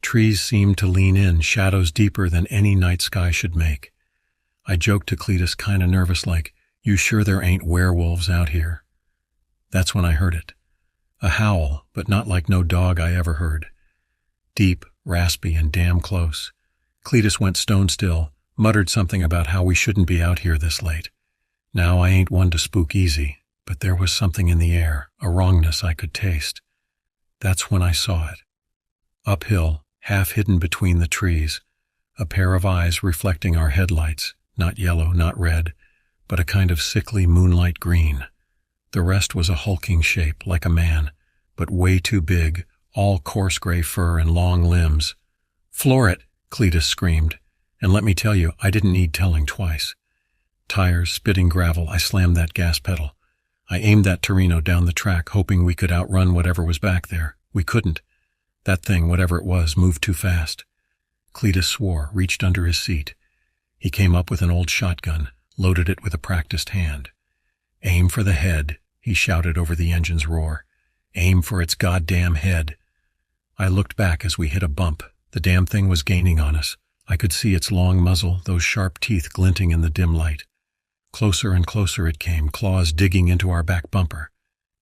Trees seemed to lean in, shadows deeper than any night sky should make. I joked to Cletus, kinda nervous like, "You sure there ain't werewolves out here?" That's when I heard it. A howl, but not like no dog I ever heard. Deep, raspy, and damn close. Cletus went stone still, muttered something about how we shouldn't be out here this late. Now I ain't one to spook easy, but there was something in the air, a wrongness I could taste. That's when I saw it. Uphill, half hidden between the trees, a pair of eyes reflecting our headlights, not yellow, not red, but a kind of sickly moonlight green. The rest was a hulking shape, like a man, but way too big, all coarse gray fur and long limbs. "Floor it!" Cletus screamed, and let me tell you, I didn't need telling twice. Tires spitting gravel, I slammed that gas pedal. I aimed that Torino down the track, hoping we could outrun whatever was back there. We couldn't. That thing, whatever it was, moved too fast. Cletus swore, reached under his seat. He came up with an old shotgun, loaded it with a practiced hand. "Aim for the head," he shouted over the engine's roar. "Aim for its goddamn head." I looked back as we hit a bump. The damn thing was gaining on us. I could see its long muzzle, those sharp teeth glinting in the dim light. Closer and closer it came, claws digging into our back bumper.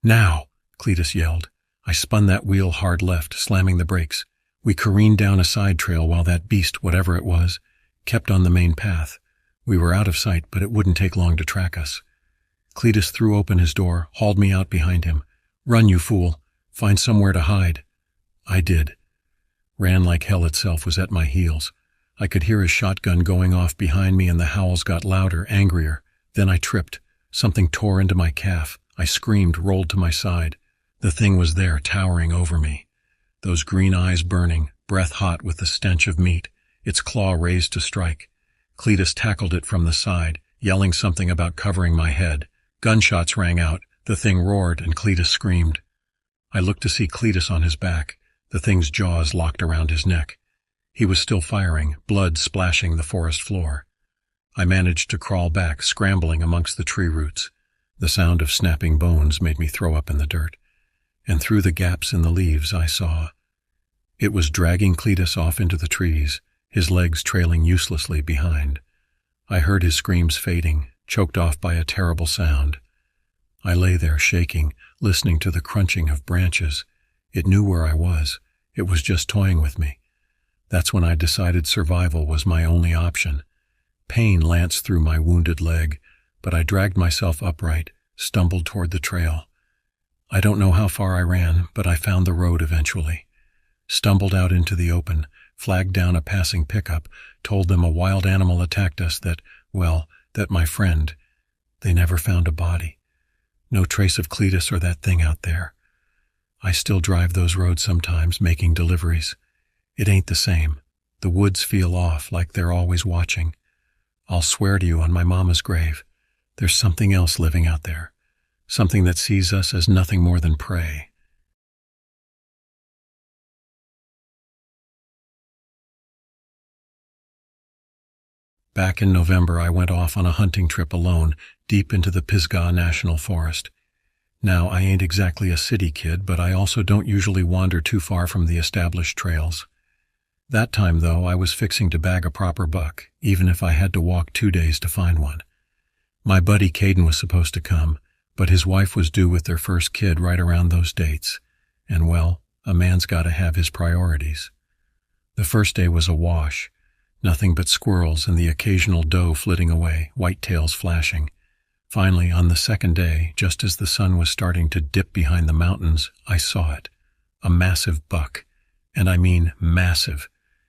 "Now!" Cletus yelled. I spun that wheel hard left, slamming the brakes. We careened down a side trail while that beast, whatever it was, kept on the main path. We were out of sight, but it wouldn't take long to track us. Cletus threw open his door, hauled me out behind him. "Run, you fool. Find somewhere to hide." I did. Ran like hell itself was at my heels. I could hear his shotgun going off behind me and the howls got louder, angrier. Then I tripped. Something tore into my calf. I screamed, rolled to my side. The thing was there, towering over me. Those green eyes burning, breath hot with the stench of meat, its claw raised to strike. Cletus tackled it from the side, yelling something about covering my head. Gunshots rang out, the thing roared, and Cletus screamed. I looked to see Cletus on his back, the thing's jaws locked around his neck. He was still firing, blood splashing the forest floor. I managed to crawl back, scrambling amongst the tree roots. The sound of snapping bones made me throw up in the dirt. And through the gaps in the leaves I saw. It was dragging Cletus off into the trees, his legs trailing uselessly behind. I heard his screams fading, choked off by a terrible sound. I lay there shaking, listening to the crunching of branches. It knew where I was. It was just toying with me. That's when I decided survival was my only option. Pain lanced through my wounded leg, but I dragged myself upright, stumbled toward the trail. I don't know how far I ran, but I found the road eventually. Stumbled out into the open, flagged down a passing pickup, told them a wild animal attacked us that my friend. They never found a body. No trace of Cletus or that thing out there. I still drive those roads sometimes, making deliveries. It ain't the same. The woods feel off, like they're always watching. I'll swear to you on my mama's grave, there's something else living out there. Something that sees us as nothing more than prey. Back in November, I went off on a hunting trip alone, deep into the Pisgah National Forest. Now, I ain't exactly a city kid, but I also don't usually wander too far from the established trails. That time, though, I was fixing to bag a proper buck, even if I had to walk 2 days to find one. My buddy Caden was supposed to come, but his wife was due with their first kid right around those dates. And a man's got to have his priorities. The first day was a wash. Nothing but squirrels and the occasional doe flitting away, whitetails flashing. Finally, on the second day, just as the sun was starting to dip behind the mountains, I saw it. A massive buck. And I mean massive.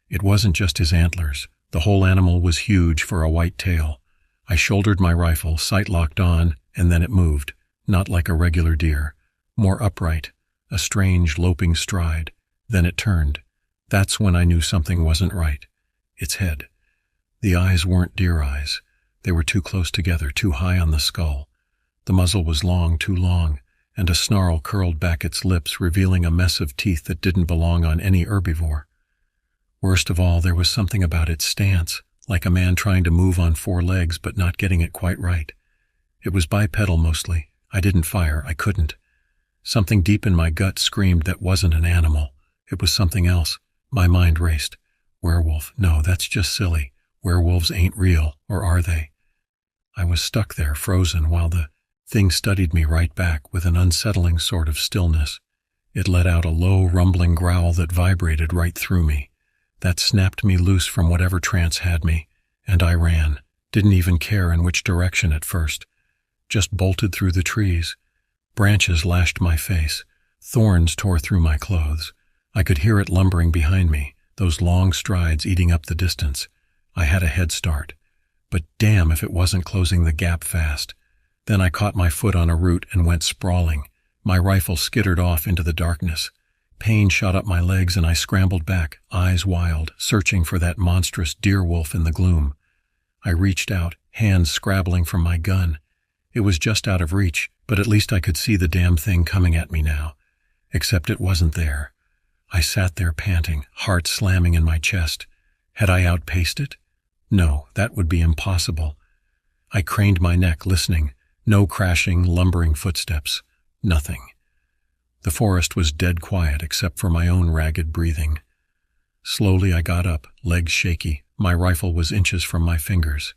It wasn't just his antlers. The whole animal was huge for a white tail. I shouldered my rifle, sight locked on, and then it moved. Not like a regular deer. More upright. A strange, loping stride. Then it turned. That's when I knew something wasn't right. Its head. The eyes weren't deer eyes. They were too close together, too high on the skull. The muzzle was long, too long, and a snarl curled back its lips, revealing a mess of teeth that didn't belong on any herbivore. Worst of all, there was something about its stance, like a man trying to move on 4 legs but not getting it quite right. It was bipedal mostly. I didn't fire. I couldn't. Something deep in my gut screamed that wasn't an animal. It was something else. My mind raced. Werewolf. No, that's just silly. Werewolves ain't real, or are they? I was stuck there, frozen, while the thing studied me right back with an unsettling sort of stillness. It let out a low, rumbling growl that vibrated right through me. That snapped me loose from whatever trance had me, and I ran. Didn't even care in which direction at first. Just bolted through the trees. Branches lashed my face. Thorns tore through my clothes. I could hear it lumbering behind me, those long strides eating up the distance. I had a head start. But damn if it wasn't closing the gap fast. Then I caught my foot on a root and went sprawling. My rifle skittered off into the darkness. Pain shot up my legs and I scrambled back, eyes wild, searching for that monstrous deer wolf in the gloom. I reached out, hands scrabbling from my gun. It was just out of reach, but at least I could see the damn thing coming at me now. Except it wasn't there. I sat there panting, heart slamming in my chest. Had I outpaced it? No, that would be impossible. I craned my neck, listening. No crashing, lumbering footsteps. Nothing. The forest was dead quiet except for my own ragged breathing. Slowly I got up, legs shaky. My rifle was inches from my fingers.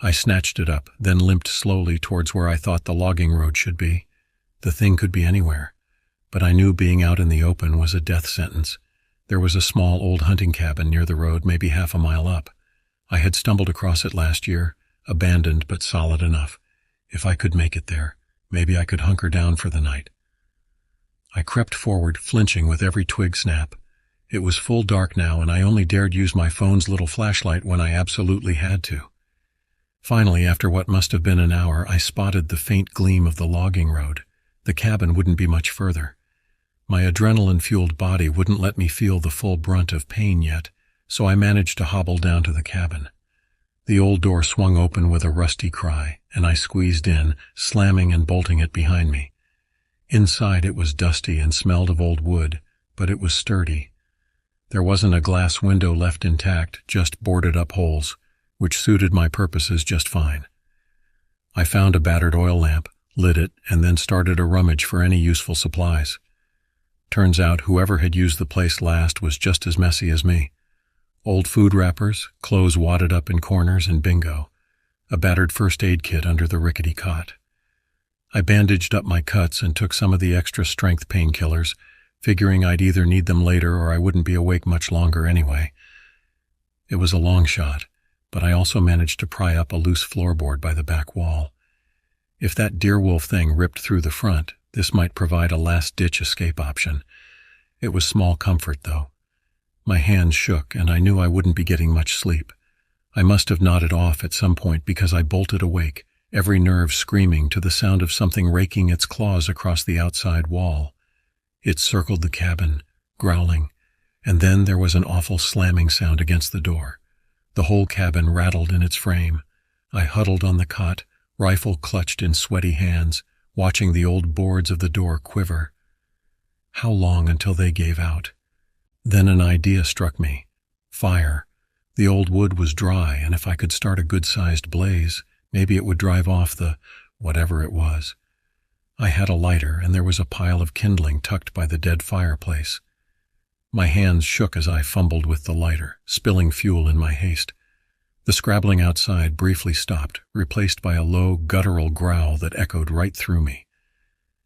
I snatched it up, then limped slowly towards where I thought the logging road should be. The thing could be anywhere. But I knew being out in the open was a death sentence. There was a small old hunting cabin near the road, maybe half a mile up. I had stumbled across it last year, abandoned but solid enough. If I could make it there, maybe I could hunker down for the night. I crept forward, flinching with every twig snap. It was full dark now, and I only dared use my phone's little flashlight when I absolutely had to. Finally, after what must have been an hour, I spotted the faint gleam of the logging road. The cabin wouldn't be much further. My adrenaline-fueled body wouldn't let me feel the full brunt of pain yet, so I managed to hobble down to the cabin. The old door swung open with a rusty cry, and I squeezed in, slamming and bolting it behind me. Inside it was dusty and smelled of old wood, but it was sturdy. There wasn't a glass window left intact, just boarded-up holes, which suited my purposes just fine. I found a battered oil lamp, lit it, and then started a rummage for any useful supplies. Turns out whoever had used the place last was just as messy as me. Old food wrappers, clothes wadded up in corners, and bingo, a battered first aid kit under the rickety cot. I bandaged up my cuts and took some of the extra strength painkillers, figuring I'd either need them later or I wouldn't be awake much longer anyway. It was a long shot, but I also managed to pry up a loose floorboard by the back wall. If that deerwolf thing ripped through the front, this might provide a last-ditch escape option. It was small comfort, though. My hands shook, and I knew I wouldn't be getting much sleep. I must have nodded off at some point because I bolted awake, every nerve screaming to the sound of something raking its claws across the outside wall. It circled the cabin, growling, and then there was an awful slamming sound against the door. The whole cabin rattled in its frame. I huddled on the cot, rifle clutched in sweaty hands, watching the old boards of the door quiver. How long until they gave out? Then an idea struck me. Fire. The old wood was dry, and if I could start a good-sized blaze, maybe it would drive off the whatever it was. I had a lighter, and there was a pile of kindling tucked by the dead fireplace. My hands shook as I fumbled with the lighter, spilling fuel in my haste. The scrabbling outside briefly stopped, replaced by a low, guttural growl that echoed right through me.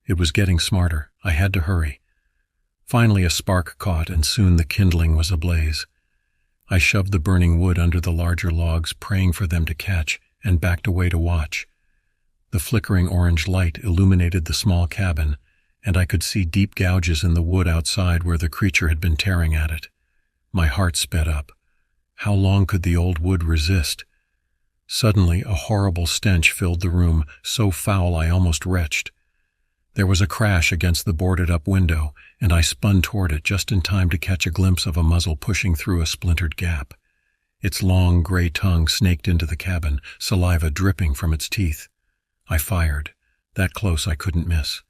It was getting smarter. I had to hurry. Finally a spark caught, and soon the kindling was ablaze. I shoved the burning wood under the larger logs, praying for them to catch, and backed away to watch. The flickering orange light illuminated the small cabin, and I could see deep gouges in the wood outside where the creature had been tearing at it. My heart sped up. How long could the old wood resist? Suddenly, a horrible stench filled the room, so foul I almost retched. There was a crash against the boarded-up window, and I spun toward it just in time to catch a glimpse of a muzzle pushing through a splintered gap. Its long, gray tongue snaked into the cabin, saliva dripping from its teeth. I fired. That close I couldn't miss.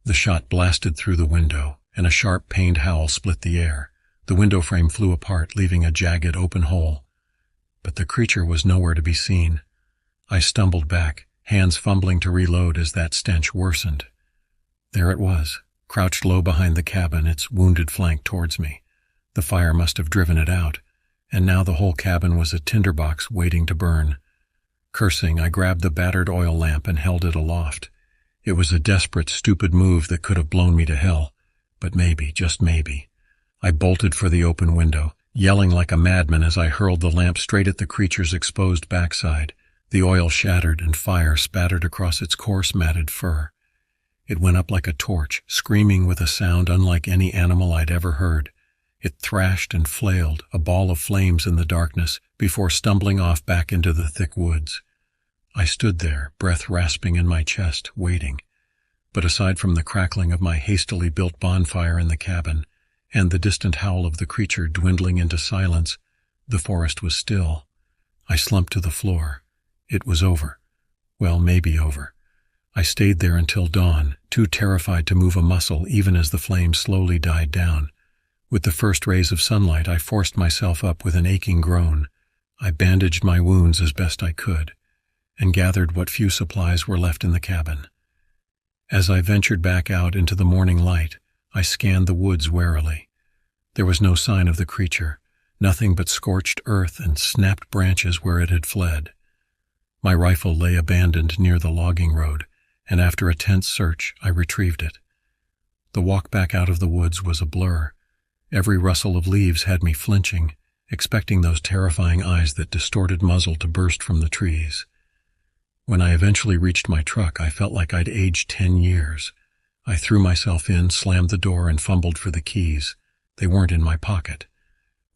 The shot blasted through the window, and a sharp, pained howl split the air. The window frame flew apart, leaving a jagged, open hole. But the creature was nowhere to be seen. I stumbled back, hands fumbling to reload as that stench worsened. There it was, crouched low behind the cabin, its wounded flank towards me. The fire must have driven it out, and now the whole cabin was a tinderbox waiting to burn. Cursing, I grabbed the battered oil lamp and held it aloft. It was a desperate, stupid move that could have blown me to hell, but maybe, just maybe. I bolted for the open window, yelling like a madman as I hurled the lamp straight at the creature's exposed backside. The oil shattered and fire spattered across its coarse, matted fur. It went up like a torch, screaming with a sound unlike any animal I'd ever heard. It thrashed and flailed, a ball of flames in the darkness, before stumbling off back into the thick woods. I stood there, breath rasping in my chest, waiting. But aside from the crackling of my hastily built bonfire in the cabin, and the distant howl of the creature dwindling into silence, the forest was still. I slumped to the floor. It was over. Well, maybe over. I stayed there until dawn, too terrified to move a muscle even as the flames slowly died down. With the first rays of sunlight, I forced myself up with an aching groan. I bandaged my wounds as best I could, and gathered what few supplies were left in the cabin. As I ventured back out into the morning light, I scanned the woods warily. There was no sign of the creature, nothing but scorched earth and snapped branches where it had fled. My rifle lay abandoned near the logging road, and after a tense search, I retrieved it. The walk back out of the woods was a blur. Every rustle of leaves had me flinching, expecting those terrifying eyes that distorted muzzle to burst from the trees. When I eventually reached my truck, I felt like I'd aged 10 years. I threw myself in, slammed the door, and fumbled for the keys. They weren't in my pocket.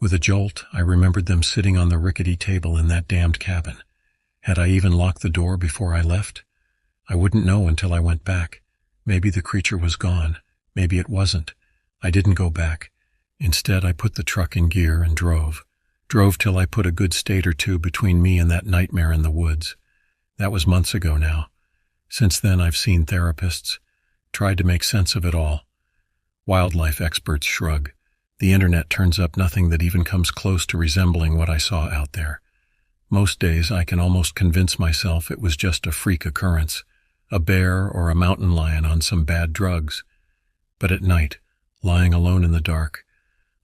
With a jolt, I remembered them sitting on the rickety table in that damned cabin. Had I even locked the door before I left? I wouldn't know until I went back. Maybe the creature was gone. Maybe it wasn't. I didn't go back. Instead, I put the truck in gear and drove. Drove till I put a good state or two between me and that nightmare in the woods. That was months ago now. Since then, I've seen therapists, tried to make sense of it all. Wildlife experts shrug. The internet turns up nothing that even comes close to resembling what I saw out there. Most days, I can almost convince myself it was just a freak occurrence, a bear or a mountain lion on some bad drugs. But at night, lying alone in the dark,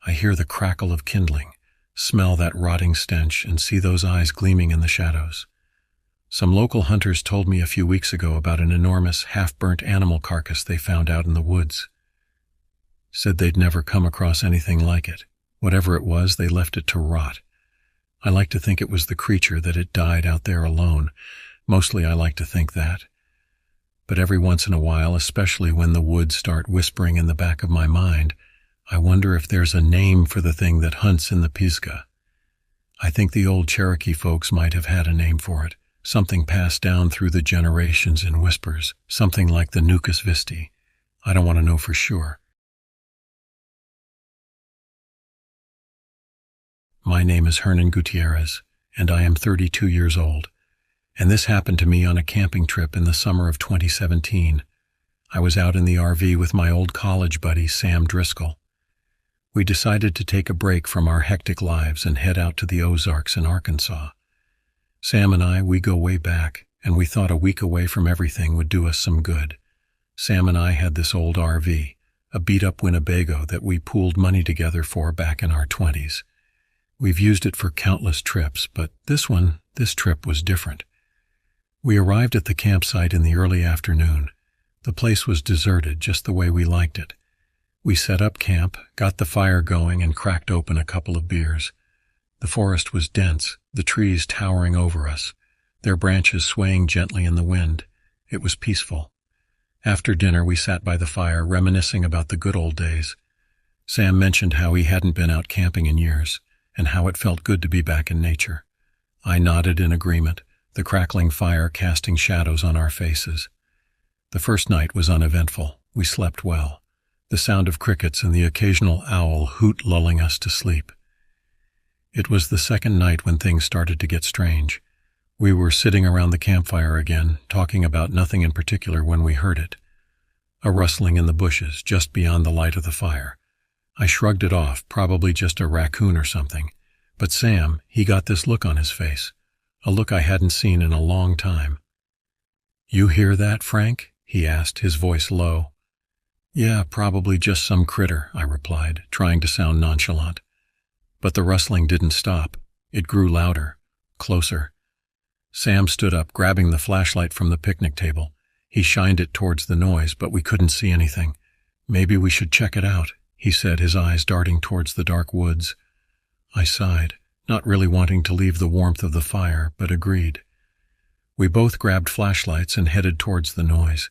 I hear the crackle of kindling, smell that rotting stench, and see those eyes gleaming in the shadows. Some local hunters told me a few weeks ago about an enormous, half-burnt animal carcass they found out in the woods. Said they'd never come across anything like it. Whatever it was, they left it to rot. I like to think it was the creature that had died out there alone. Mostly I like to think that. But every once in a while, especially when the woods start whispering in the back of my mind, I wonder if there's a name for the thing that hunts in the Pisgah. I think the old Cherokee folks might have had a name for it, something passed down through the generations in whispers, something like the Nucus Visti. I don't want to know for sure. My name is Hernan Gutierrez, and I am 32 years old. And this happened to me on a camping trip in the summer of 2017. I was out in the RV with my old college buddy, Sam Driscoll. We decided to take a break from our hectic lives and head out to the Ozarks in Arkansas. Sam and we go way back, and we thought a week away from everything would do us some good. Sam and I had this old RV, a beat-up Winnebago that we pooled money together for back in our 20s. We've used it for countless trips, but this trip was different. We arrived at the campsite in the early afternoon. The place was deserted, just the way we liked it. We set up camp, got the fire going, and cracked open a couple of beers. The forest was dense, the trees towering over us, their branches swaying gently in the wind. It was peaceful. After dinner, we sat by the fire, reminiscing about the good old days. Sam mentioned how he hadn't been out camping in years, and how it felt good to be back in nature. I nodded in agreement, the crackling fire casting shadows on our faces. The first night was uneventful. We slept well, the sound of crickets and the occasional owl hoot lulling us to sleep. It was the second night when things started to get strange. We were sitting around the campfire again, talking about nothing in particular when we heard it. A rustling in the bushes just beyond the light of the fire. I shrugged it off, probably just a raccoon or something. But Sam, he got this look on his face, a look I hadn't seen in a long time. "You hear that, Frank?" he asked, his voice low. "Yeah, probably just some critter," I replied, trying to sound nonchalant. But the rustling didn't stop. It grew louder, closer. Sam stood up, grabbing the flashlight from the picnic table. He shined it towards the noise, but we couldn't see anything. "Maybe we should check it out," he said, his eyes darting towards the dark woods. I sighed, not really wanting to leave the warmth of the fire, but agreed. We both grabbed flashlights and headed towards the noise.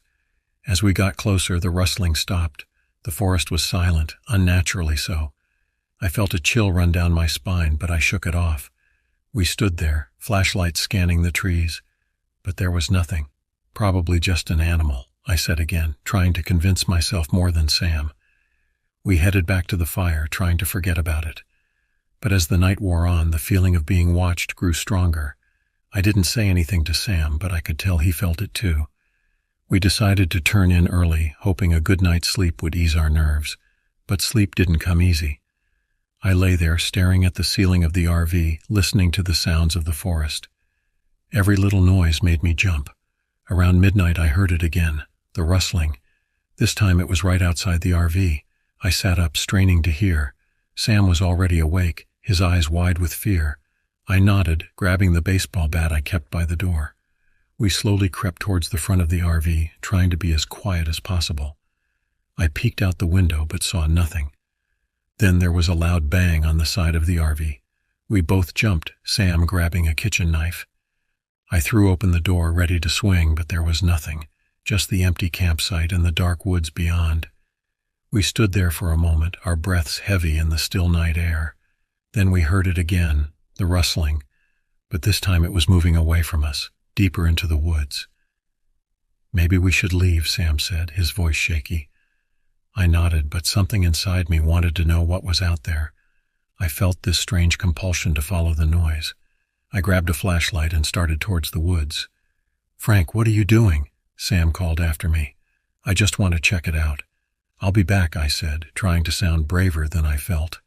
As we got closer, the rustling stopped. The forest was silent, unnaturally so. I felt a chill run down my spine, but I shook it off. We stood there, flashlights scanning the trees. But there was nothing. Probably just an animal, I said again, trying to convince myself more than Sam. We headed back to the fire, trying to forget about it. But as the night wore on, the feeling of being watched grew stronger. I didn't say anything to Sam, but I could tell he felt it too. We decided to turn in early, hoping a good night's sleep would ease our nerves. But sleep didn't come easy. I lay there, staring at the ceiling of the RV, listening to the sounds of the forest. Every little noise made me jump. Around midnight I heard it again, the rustling. This time it was right outside the RV. I sat up, straining to hear. Sam was already awake, his eyes wide with fear. I nodded, grabbing the baseball bat I kept by the door. We slowly crept towards the front of the RV, trying to be as quiet as possible. I peeked out the window but saw nothing. Then there was a loud bang on the side of the RV. We both jumped, Sam grabbing a kitchen knife. I threw open the door, ready to swing, but there was nothing, just the empty campsite and the dark woods beyond. We stood there for a moment, our breaths heavy in the still night air. Then we heard it again, the rustling, but this time it was moving away from us, deeper into the woods. "Maybe we should leave," Sam said, his voice shaky. I nodded, but something inside me wanted to know what was out there. I felt this strange compulsion to follow the noise. I grabbed a flashlight and started towards the woods. "Frank, what are you doing?" Sam called after me. "I just want to check it out." "I'll be back," I said, trying to sound braver than I felt.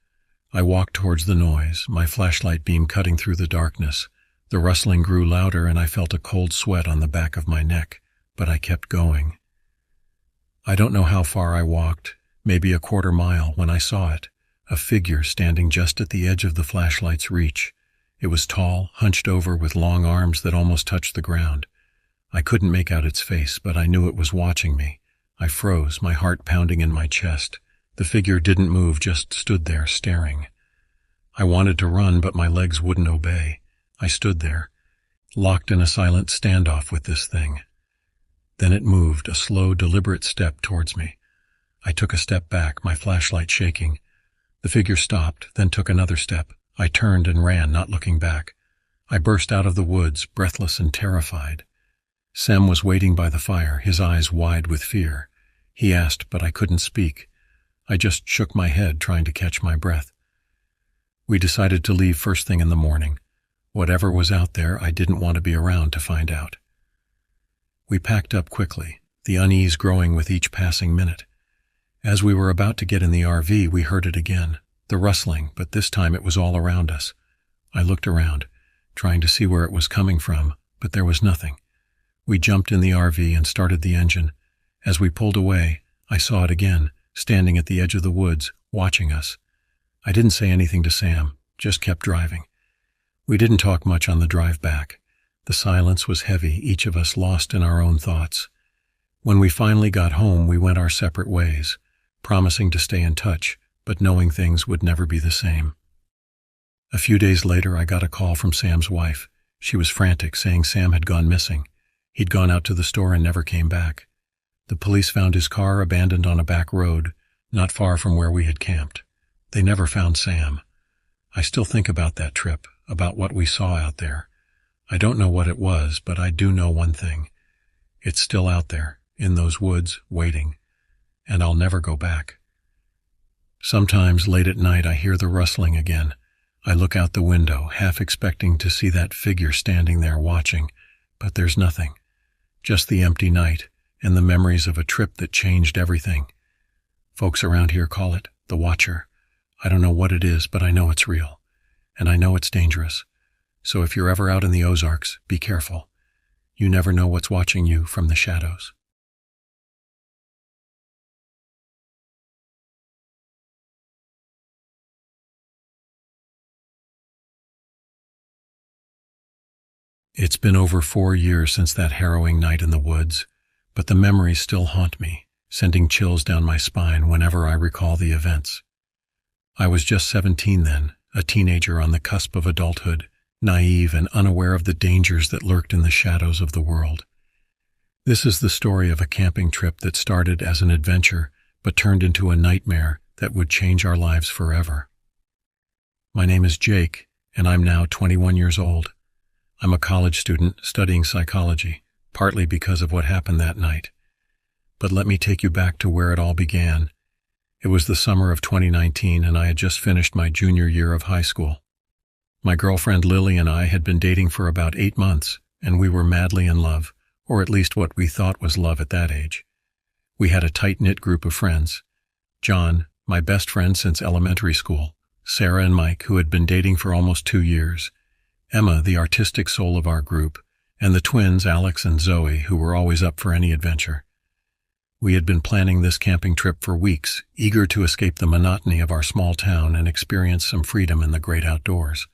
I walked towards the noise, my flashlight beam cutting through the darkness. The rustling grew louder and I felt a cold sweat on the back of my neck, but I kept going. I don't know how far I walked, maybe a quarter mile, when I saw it, a figure standing just at the edge of the flashlight's reach. It was tall, hunched over with long arms that almost touched the ground. I couldn't make out its face, but I knew it was watching me. I froze, my heart pounding in my chest. The figure didn't move, just stood there, staring. I wanted to run, but my legs wouldn't obey. I stood there, locked in a silent standoff with this thing. Then it moved, a slow, deliberate step towards me. I took a step back, my flashlight shaking. The figure stopped, then took another step. I turned and ran, not looking back. I burst out of the woods, breathless and terrified. Sam was waiting by the fire, his eyes wide with fear. He asked, but I couldn't speak. I just shook my head, trying to catch my breath. We decided to leave first thing in the morning. Whatever was out there, I didn't want to be around to find out. We packed up quickly, the unease growing with each passing minute. As we were about to get in the RV, we heard it again, the rustling, but this time it was all around us. I looked around, trying to see where it was coming from, but there was nothing. We jumped in the RV and started the engine. As we pulled away, I saw it again, standing at the edge of the woods, watching us. I didn't say anything to Sam, just kept driving. We didn't talk much on the drive back. The silence was heavy, each of us lost in our own thoughts. When we finally got home, we went our separate ways, promising to stay in touch, but knowing things would never be the same. A few days later, I got a call from Sam's wife. She was frantic, saying Sam had gone missing. He'd gone out to the store and never came back. The police found his car abandoned on a back road, not far from where we had camped. They never found Sam. I still think about that trip, about what we saw out there. I don't know what it was, but I do know one thing. It's still out there, in those woods, waiting, and I'll never go back. Sometimes late at night I hear the rustling again. I look out the window, half expecting to see that figure standing there watching, but there's nothing. Just the empty night and the memories of a trip that changed everything. Folks around here call it the Watcher. I don't know what it is, but I know it's real, and I know it's dangerous. So if you're ever out in the Ozarks, be careful. You never know what's watching you from the shadows. It's been over 4 years since that harrowing night in the woods, but the memories still haunt me, sending chills down my spine whenever I recall the events. I was just 17 then, a teenager on the cusp of adulthood, naive and unaware of the dangers that lurked in the shadows of the world. This is the story of a camping trip that started as an adventure, but turned into a nightmare that would change our lives forever. My name is Jake, and I'm now 21 years old. I'm a college student studying psychology, partly because of what happened that night. But let me take you back to where it all began. It was the summer of 2019, and I had just finished my junior year of high school. My girlfriend Lily and I had been dating for about 8 months, and we were madly in love, or at least what we thought was love at that age. We had a tight-knit group of friends. John, my best friend since elementary school, Sarah and Mike, who had been dating for almost 2 years, Emma, the artistic soul of our group, and the twins, Alex and Zoe, who were always up for any adventure. We had been planning this camping trip for weeks, eager to escape the monotony of our small town and experience some freedom in the great outdoors.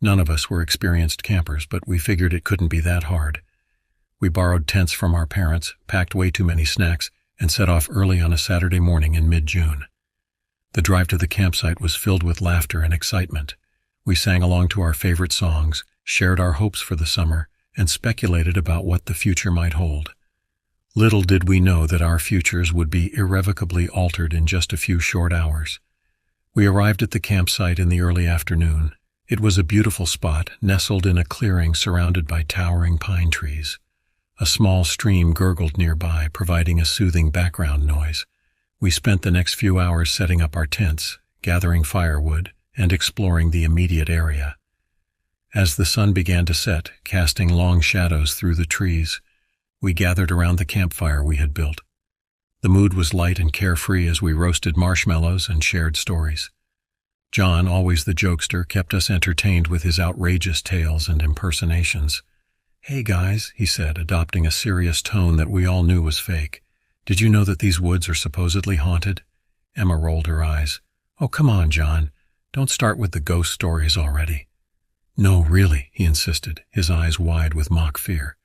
None of us were experienced campers, but we figured it couldn't be that hard. We borrowed tents from our parents, packed way too many snacks, and set off early on a Saturday morning in mid-June. The drive to the campsite was filled with laughter and excitement. We sang along to our favorite songs, shared our hopes for the summer, and speculated about what the future might hold. Little did we know that our futures would be irrevocably altered in just a few short hours. We arrived at the campsite in the early afternoon. It was a beautiful spot, nestled in a clearing surrounded by towering pine trees. A small stream gurgled nearby, providing a soothing background noise. We spent the next few hours setting up our tents, gathering firewood, and exploring the immediate area. As the sun began to set, casting long shadows through the trees, we gathered around the campfire we had built. The mood was light and carefree as we roasted marshmallows and shared stories. John, always the jokester, kept us entertained with his outrageous tales and impersonations. "Hey guys," he said, adopting a serious tone that we all knew was fake. "Did you know that these woods are supposedly haunted?" Emma rolled her eyes. "Oh, come on, John. Don't start with the ghost stories already." "No, really," he insisted, his eyes wide with mock fear.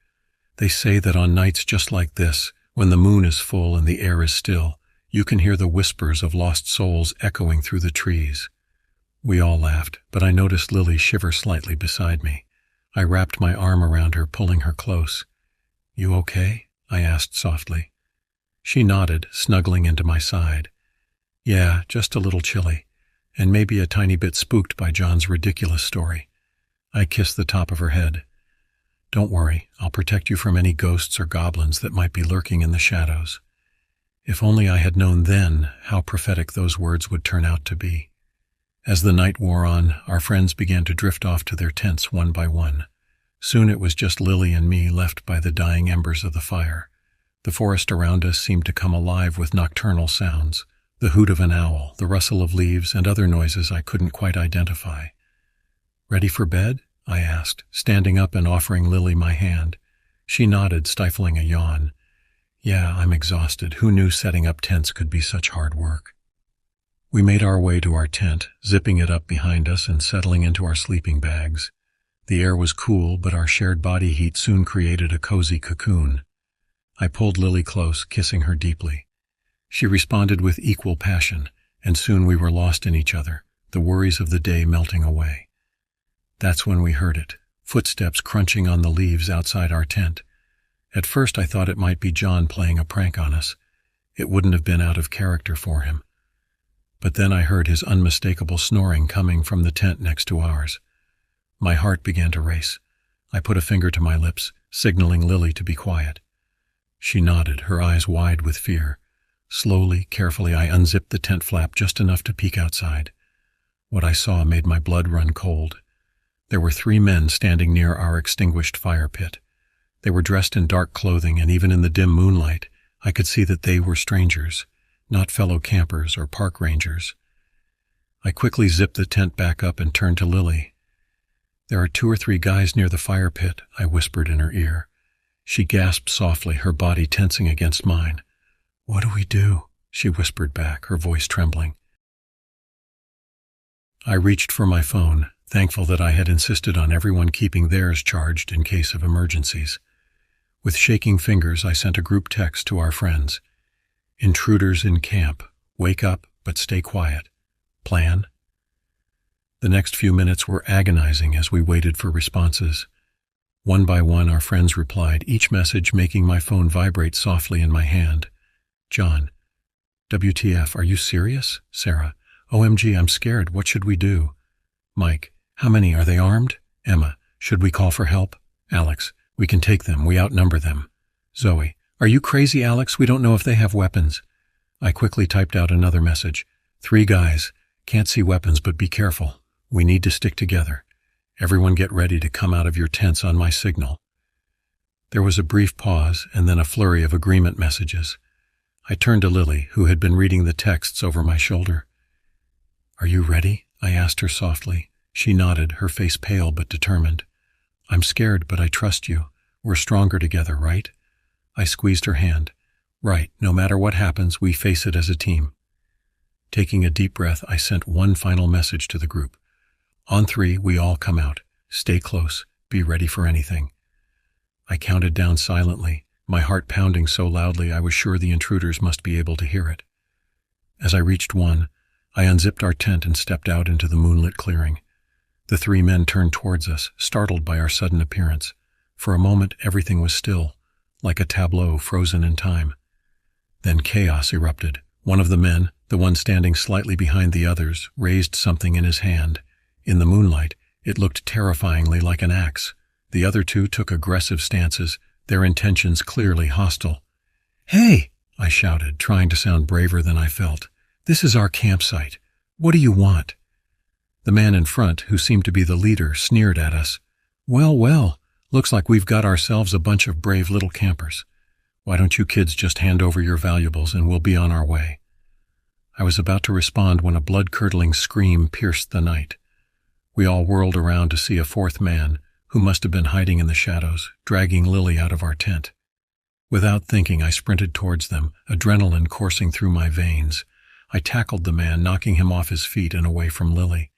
"They say that on nights just like this, when the moon is full and the air is still, you can hear the whispers of lost souls echoing through the trees." We all laughed, but I noticed Lily shiver slightly beside me. I wrapped my arm around her, pulling her close. "You okay?" I asked softly. She nodded, snuggling into my side. "Yeah, just a little chilly, and maybe a tiny bit spooked by John's ridiculous story." I kissed the top of her head. "Don't worry, I'll protect you from any ghosts or goblins that might be lurking in the shadows." If only I had known then how prophetic those words would turn out to be. As the night wore on, our friends began to drift off to their tents one by one. Soon it was just Lily and me left by the dying embers of the fire. The forest around us seemed to come alive with nocturnal sounds, the hoot of an owl, the rustle of leaves, and other noises I couldn't quite identify. "Ready for bed?" I asked, standing up and offering Lily my hand. She nodded, stifling a yawn. "Yeah, I'm exhausted. Who knew setting up tents could be such hard work?" We made our way to our tent, zipping it up behind us and settling into our sleeping bags. The air was cool, but our shared body heat soon created a cozy cocoon. I pulled Lily close, kissing her deeply. She responded with equal passion, and soon we were lost in each other, the worries of the day melting away. That's when we heard it, footsteps crunching on the leaves outside our tent. At first I thought it might be John playing a prank on us. It wouldn't have been out of character for him. But then I heard his unmistakable snoring coming from the tent next to ours. My heart began to race. I put a finger to my lips, signaling Lily to be quiet. She nodded, her eyes wide with fear. Slowly, carefully, I unzipped the tent flap just enough to peek outside. What I saw made my blood run cold. There were 3 men standing near our extinguished fire pit. They were dressed in dark clothing, and even in the dim moonlight, I could see that they were strangers, not fellow campers or park rangers. I quickly zipped the tent back up and turned to Lily. "There are 2 or 3 guys near the fire pit," I whispered in her ear. She gasped softly, her body tensing against mine. "What do we do?" she whispered back, her voice trembling. I reached for my phone, thankful that I had insisted on everyone keeping theirs charged in case of emergencies. With shaking fingers, I sent a group text to our friends. "Intruders in camp. Wake up, but stay quiet. Plan?" The next few minutes were agonizing as we waited for responses. One by one, our friends replied, each message making my phone vibrate softly in my hand. "John. WTF, are you serious?" Sarah. "OMG, I'm scared. What should we do?" Mike. "How many? Are they armed?" Emma. "Should we call for help?" Alex. "We can take them. We outnumber them." Zoe. "Are you crazy, Alex? We don't know if they have weapons." I quickly typed out another message. 3 guys. Can't see weapons, but be careful. We need to stick together. Everyone get ready to come out of your tents on my signal. There was a brief pause and then a flurry of agreement messages. I turned to Lily, who had been reading the texts over my shoulder. "Are you ready?" I asked her softly. She nodded, her face pale but determined. "I'm scared, but I trust you. We're stronger together, right?" I squeezed her hand. "Right, no matter what happens, we face it as a team." Taking a deep breath, I sent one final message to the group. On 3, we all come out. Stay close. Be ready for anything. I counted down silently, my heart pounding so loudly I was sure the intruders must be able to hear it. As I reached 1, I unzipped our tent and stepped out into the moonlit clearing. The 3 men turned towards us, startled by our sudden appearance. For a moment, everything was still, like a tableau frozen in time. Then chaos erupted. One of the men, the one standing slightly behind the others, raised something in his hand. In the moonlight, it looked terrifyingly like an axe. The other two took aggressive stances, their intentions clearly hostile. "Hey!" I shouted, trying to sound braver than I felt. "This is our campsite. What do you want?" The man in front, who seemed to be the leader, sneered at us. "Well, well, looks like we've got ourselves a bunch of brave little campers. Why don't you kids just hand over your valuables and we'll be on our way?" I was about to respond when a blood-curdling scream pierced the night. We all whirled around to see a fourth man, who must have been hiding in the shadows, dragging Lily out of our tent. Without thinking, I sprinted towards them, adrenaline coursing through my veins. I tackled the man, knocking him off his feet and away from Lily.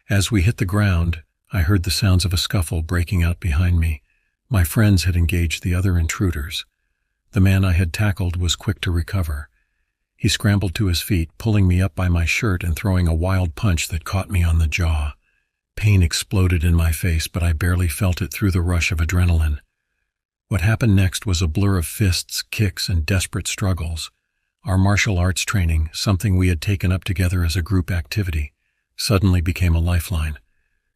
As we hit the ground, I heard the sounds of a scuffle breaking out behind me. My friends had engaged the other intruders. The man I had tackled was quick to recover. He scrambled to his feet, pulling me up by my shirt and throwing a wild punch that caught me on the jaw. Pain exploded in my face, but I barely felt it through the rush of adrenaline. What happened next was a blur of fists, kicks, and desperate struggles. Our martial arts training, something we had taken up together as a group activity, suddenly became a lifeline.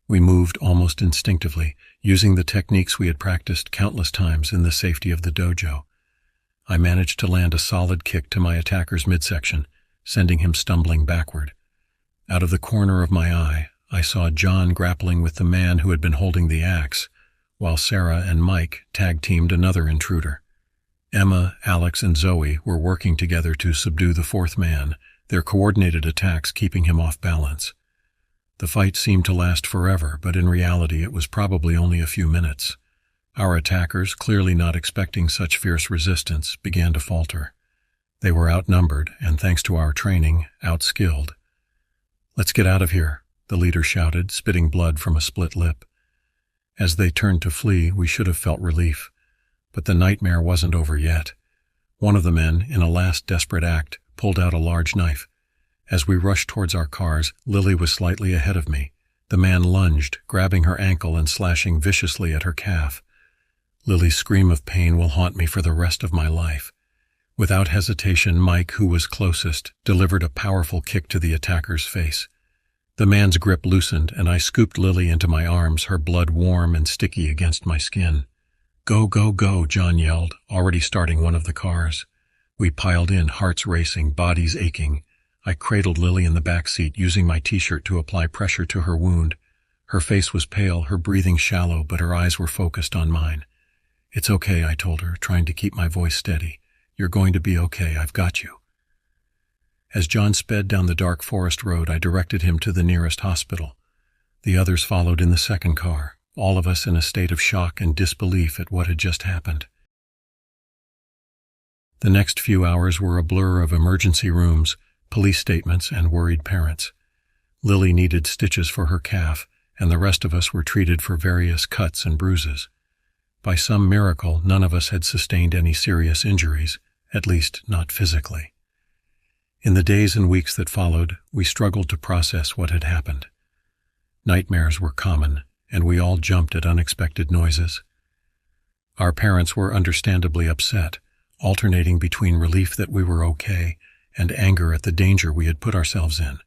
We moved almost instinctively, using the techniques we had practiced countless times in the safety of the dojo. I managed to land a solid kick to my attacker's midsection, sending him stumbling backward. Out of the corner of my eye, I saw John grappling with the man who had been holding the axe, while Sarah and Mike tag-teamed another intruder. Emma, Alex, and Zoe were working together to subdue the fourth man, their coordinated attacks keeping him off balance. The fight seemed to last forever, but in reality it was probably only a few minutes. Our attackers, clearly not expecting such fierce resistance, began to falter. They were outnumbered, and thanks to our training, outskilled. "Let's get out of here," the leader shouted, spitting blood from a split lip. As they turned to flee, we should have felt relief. But the nightmare wasn't over yet. One of the men, in a last desperate act, pulled out a large knife. As we rushed towards our cars, Lily was slightly ahead of me. The man lunged, grabbing her ankle and slashing viciously at her calf. Lily's scream of pain will haunt me for the rest of my life. Without hesitation, Mike, who was closest, delivered a powerful kick to the attacker's face. The man's grip loosened, and I scooped Lily into my arms, her blood warm and sticky against my skin. "Go, go, go," John yelled, already starting one of the cars. We piled in, hearts racing, bodies aching. I cradled Lily in the back seat, using my t-shirt to apply pressure to her wound. Her face was pale, her breathing shallow, but her eyes were focused on mine. "It's okay," I told her, trying to keep my voice steady. "You're going to be okay. I've got you." As John sped down the dark forest road, I directed him to the nearest hospital. The others followed in the second car, all of us in a state of shock and disbelief at what had just happened. The next few hours were a blur of emergency rooms, police statements, and worried parents. Lily needed stitches for her calf, and the rest of us were treated for various cuts and bruises. By some miracle, none of us had sustained any serious injuries, at least not physically. In the days and weeks that followed, we struggled to process what had happened. Nightmares were common, and we all jumped at unexpected noises. Our parents were understandably upset, alternating between relief that we were okay and anger at the danger we had put ourselves in.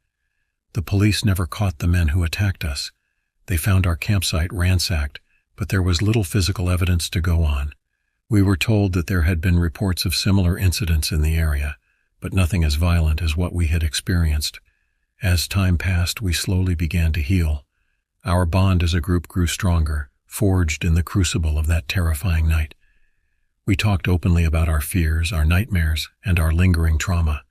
The police never caught the men who attacked us. They found our campsite ransacked, but there was little physical evidence to go on. We were told that there had been reports of similar incidents in the area, but nothing as violent as what we had experienced. As time passed, we slowly began to heal. Our bond as a group grew stronger, forged in the crucible of that terrifying night. We talked openly about our fears, our nightmares, and our lingering trauma.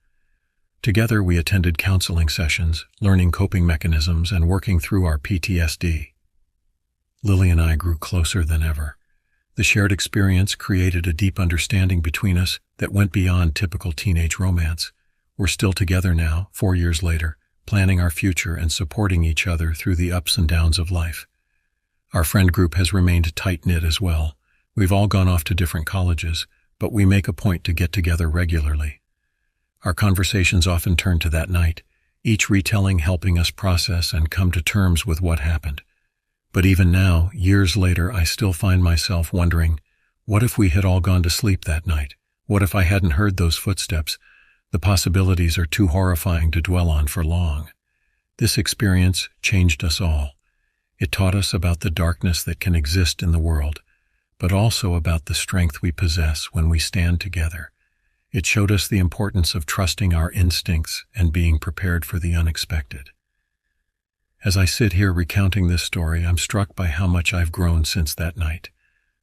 Together, we attended counseling sessions, learning coping mechanisms, and working through our PTSD. Lily and I grew closer than ever. The shared experience created a deep understanding between us that went beyond typical teenage romance. We're still together now, 4 years later, planning our future and supporting each other through the ups and downs of life. Our friend group has remained tight-knit as well. We've all gone off to different colleges, but we make a point to get together regularly. Our conversations often turn to that night, each retelling helping us process and come to terms with what happened. But even now, years later, I still find myself wondering, what if we had all gone to sleep that night? What if I hadn't heard those footsteps? The possibilities are too horrifying to dwell on for long. This experience changed us all. It taught us about the darkness that can exist in the world, but also about the strength we possess when we stand together. It showed us the importance of trusting our instincts and being prepared for the unexpected. As I sit here recounting this story, I'm struck by how much I've grown since that night.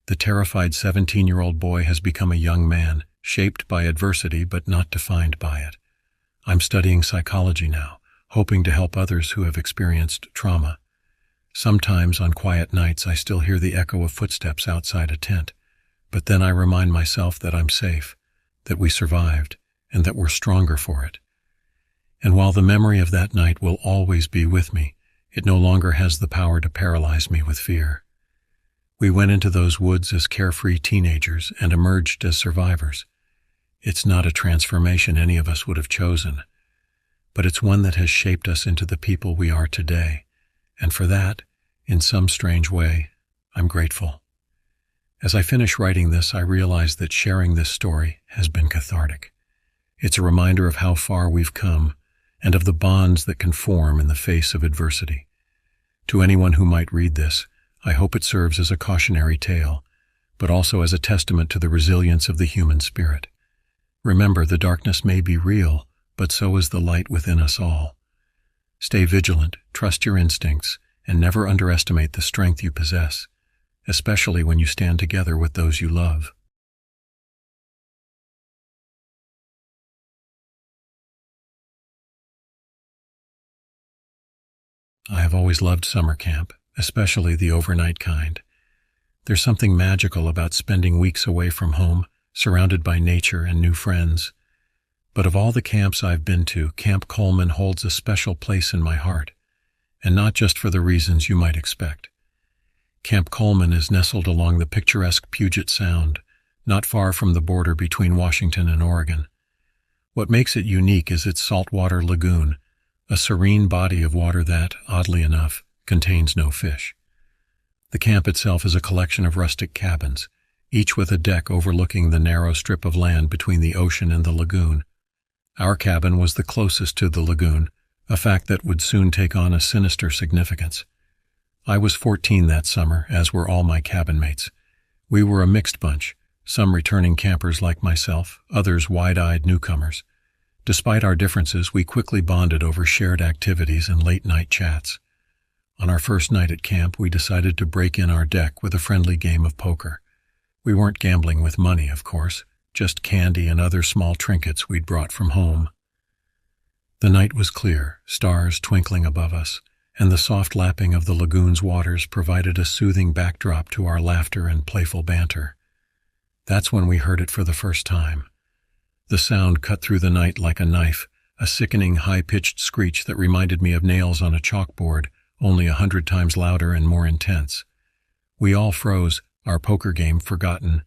The terrified 17-year-old boy has become a young man, shaped by adversity but not defined by it. I'm studying psychology now, hoping to help others who have experienced trauma. Sometimes on quiet nights I still hear the echo of footsteps outside a tent, but then I remind myself that I'm safe, that we survived, and that we're stronger for it. And while the memory of that night will always be with me, it no longer has the power to paralyze me with fear. We went into those woods as carefree teenagers and emerged as survivors. It's not a transformation any of us would have chosen, but it's one that has shaped us into the people we are today. And for that, in some strange way, I'm grateful. As I finish writing this, I realize that sharing this story has been cathartic. It's a reminder of how far we've come and of the bonds that can form in the face of adversity. To anyone who might read this, I hope it serves as a cautionary tale, but also as a testament to the resilience of the human spirit. Remember, the darkness may be real, but so is the light within us all. Stay vigilant, trust your instincts, and never underestimate the strength you possess, especially when you stand together with those you love. I have always loved summer camp, especially the overnight kind. There's something magical about spending weeks away from home, surrounded by nature and new friends. But of all the camps I've been to, Camp Coleman holds a special place in my heart, and not just for the reasons you might expect. Camp Coleman is nestled along the picturesque Puget Sound, not far from the border between Washington and Oregon. What makes it unique is its saltwater lagoon, a serene body of water that, oddly enough, contains no fish. The camp itself is a collection of rustic cabins, each with a deck overlooking the narrow strip of land between the ocean and the lagoon. Our cabin was the closest to the lagoon, a fact that would soon take on a sinister significance. I was 14 that summer, as were all my cabin mates. We were a mixed bunch, some returning campers like myself, others wide-eyed newcomers. Despite our differences, we quickly bonded over shared activities and late-night chats. On our first night at camp, we decided to break in our deck with a friendly game of poker. We weren't gambling with money, of course, just candy and other small trinkets we'd brought from home. The night was clear, stars twinkling above us, and the soft lapping of the lagoon's waters provided a soothing backdrop to our laughter and playful banter. That's when we heard it for the first time. The sound cut through the night like a knife, a sickening high-pitched screech that reminded me of nails on a chalkboard, only 100 times louder and more intense. We all froze, our poker game forgotten.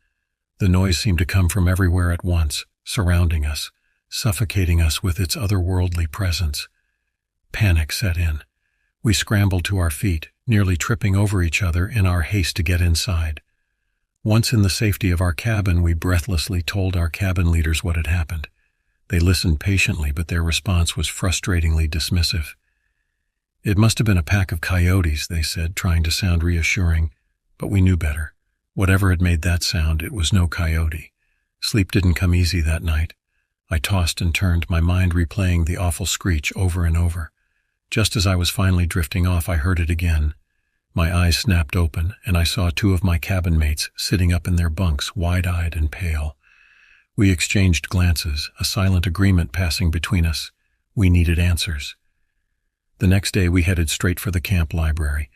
The noise seemed to come from everywhere at once, surrounding us, suffocating us with its otherworldly presence. Panic set in. We scrambled to our feet, nearly tripping over each other in our haste to get inside. Once in the safety of our cabin, we breathlessly told our cabin leaders what had happened. They listened patiently, but their response was frustratingly dismissive. It must have been a pack of coyotes, they said, trying to sound reassuring, but we knew better. Whatever had made that sound, it was no coyote. Sleep didn't come easy that night. I tossed and turned, my mind replaying the awful screech over and over. Just as I was finally drifting off, I heard it again. My eyes snapped open, and I saw two of my cabin mates sitting up in their bunks, wide-eyed and pale. We exchanged glances, a silent agreement passing between us. We needed answers. The next day we headed straight for the camp library.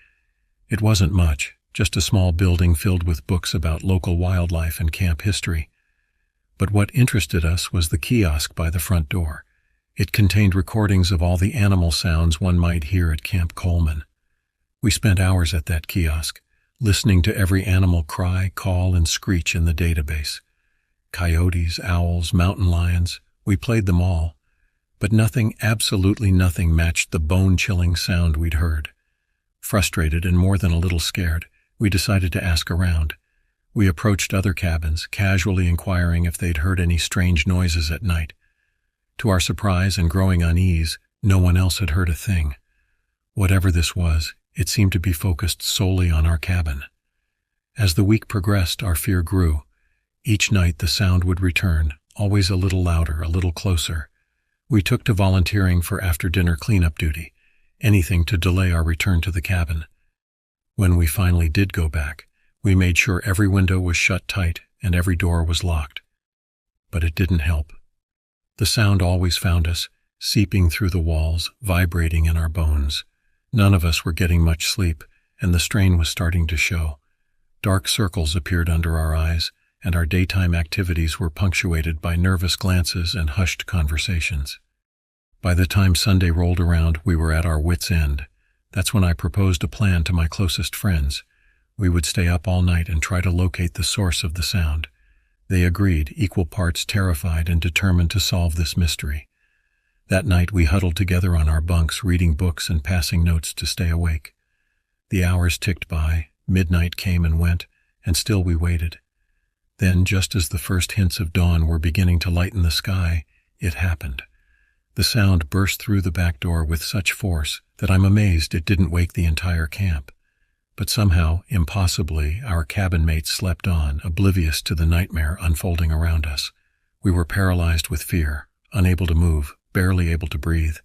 It wasn't much, just a small building filled with books about local wildlife and camp history. But what interested us was the kiosk by the front door. It contained recordings of all the animal sounds one might hear at Camp Coleman. We spent hours at that kiosk, listening to every animal cry, call, and screech in the database. Coyotes, owls, mountain lions, we played them all. But nothing, absolutely nothing, matched the bone-chilling sound we'd heard. Frustrated and more than a little scared, we decided to ask around. We approached other cabins, casually inquiring if they'd heard any strange noises at night. To our surprise and growing unease, no one else had heard a thing. Whatever this was, it seemed to be focused solely on our cabin. As the week progressed, our fear grew. Each night the sound would return, always a little louder, a little closer. We took to volunteering for after-dinner cleanup duty, anything to delay our return to the cabin. When we finally did go back, we made sure every window was shut tight and every door was locked. But it didn't help. The sound always found us, seeping through the walls, vibrating in our bones. None of us were getting much sleep, and the strain was starting to show. Dark circles appeared under our eyes, and our daytime activities were punctuated by nervous glances and hushed conversations. By the time Sunday rolled around, we were at our wits' end. That's when I proposed a plan to my closest friends. We would stay up all night and try to locate the source of the sound. They agreed, equal parts terrified and determined to solve this mystery. That night we huddled together on our bunks, reading books and passing notes to stay awake. The hours ticked by, midnight came and went, and still we waited. Then, just as the first hints of dawn were beginning to lighten the sky, it happened. The sound burst through the back door with such force that I'm amazed it didn't wake the entire camp. But somehow, impossibly, our cabin mates slept on, oblivious to the nightmare unfolding around us. We were paralyzed with fear, unable to move, barely able to breathe.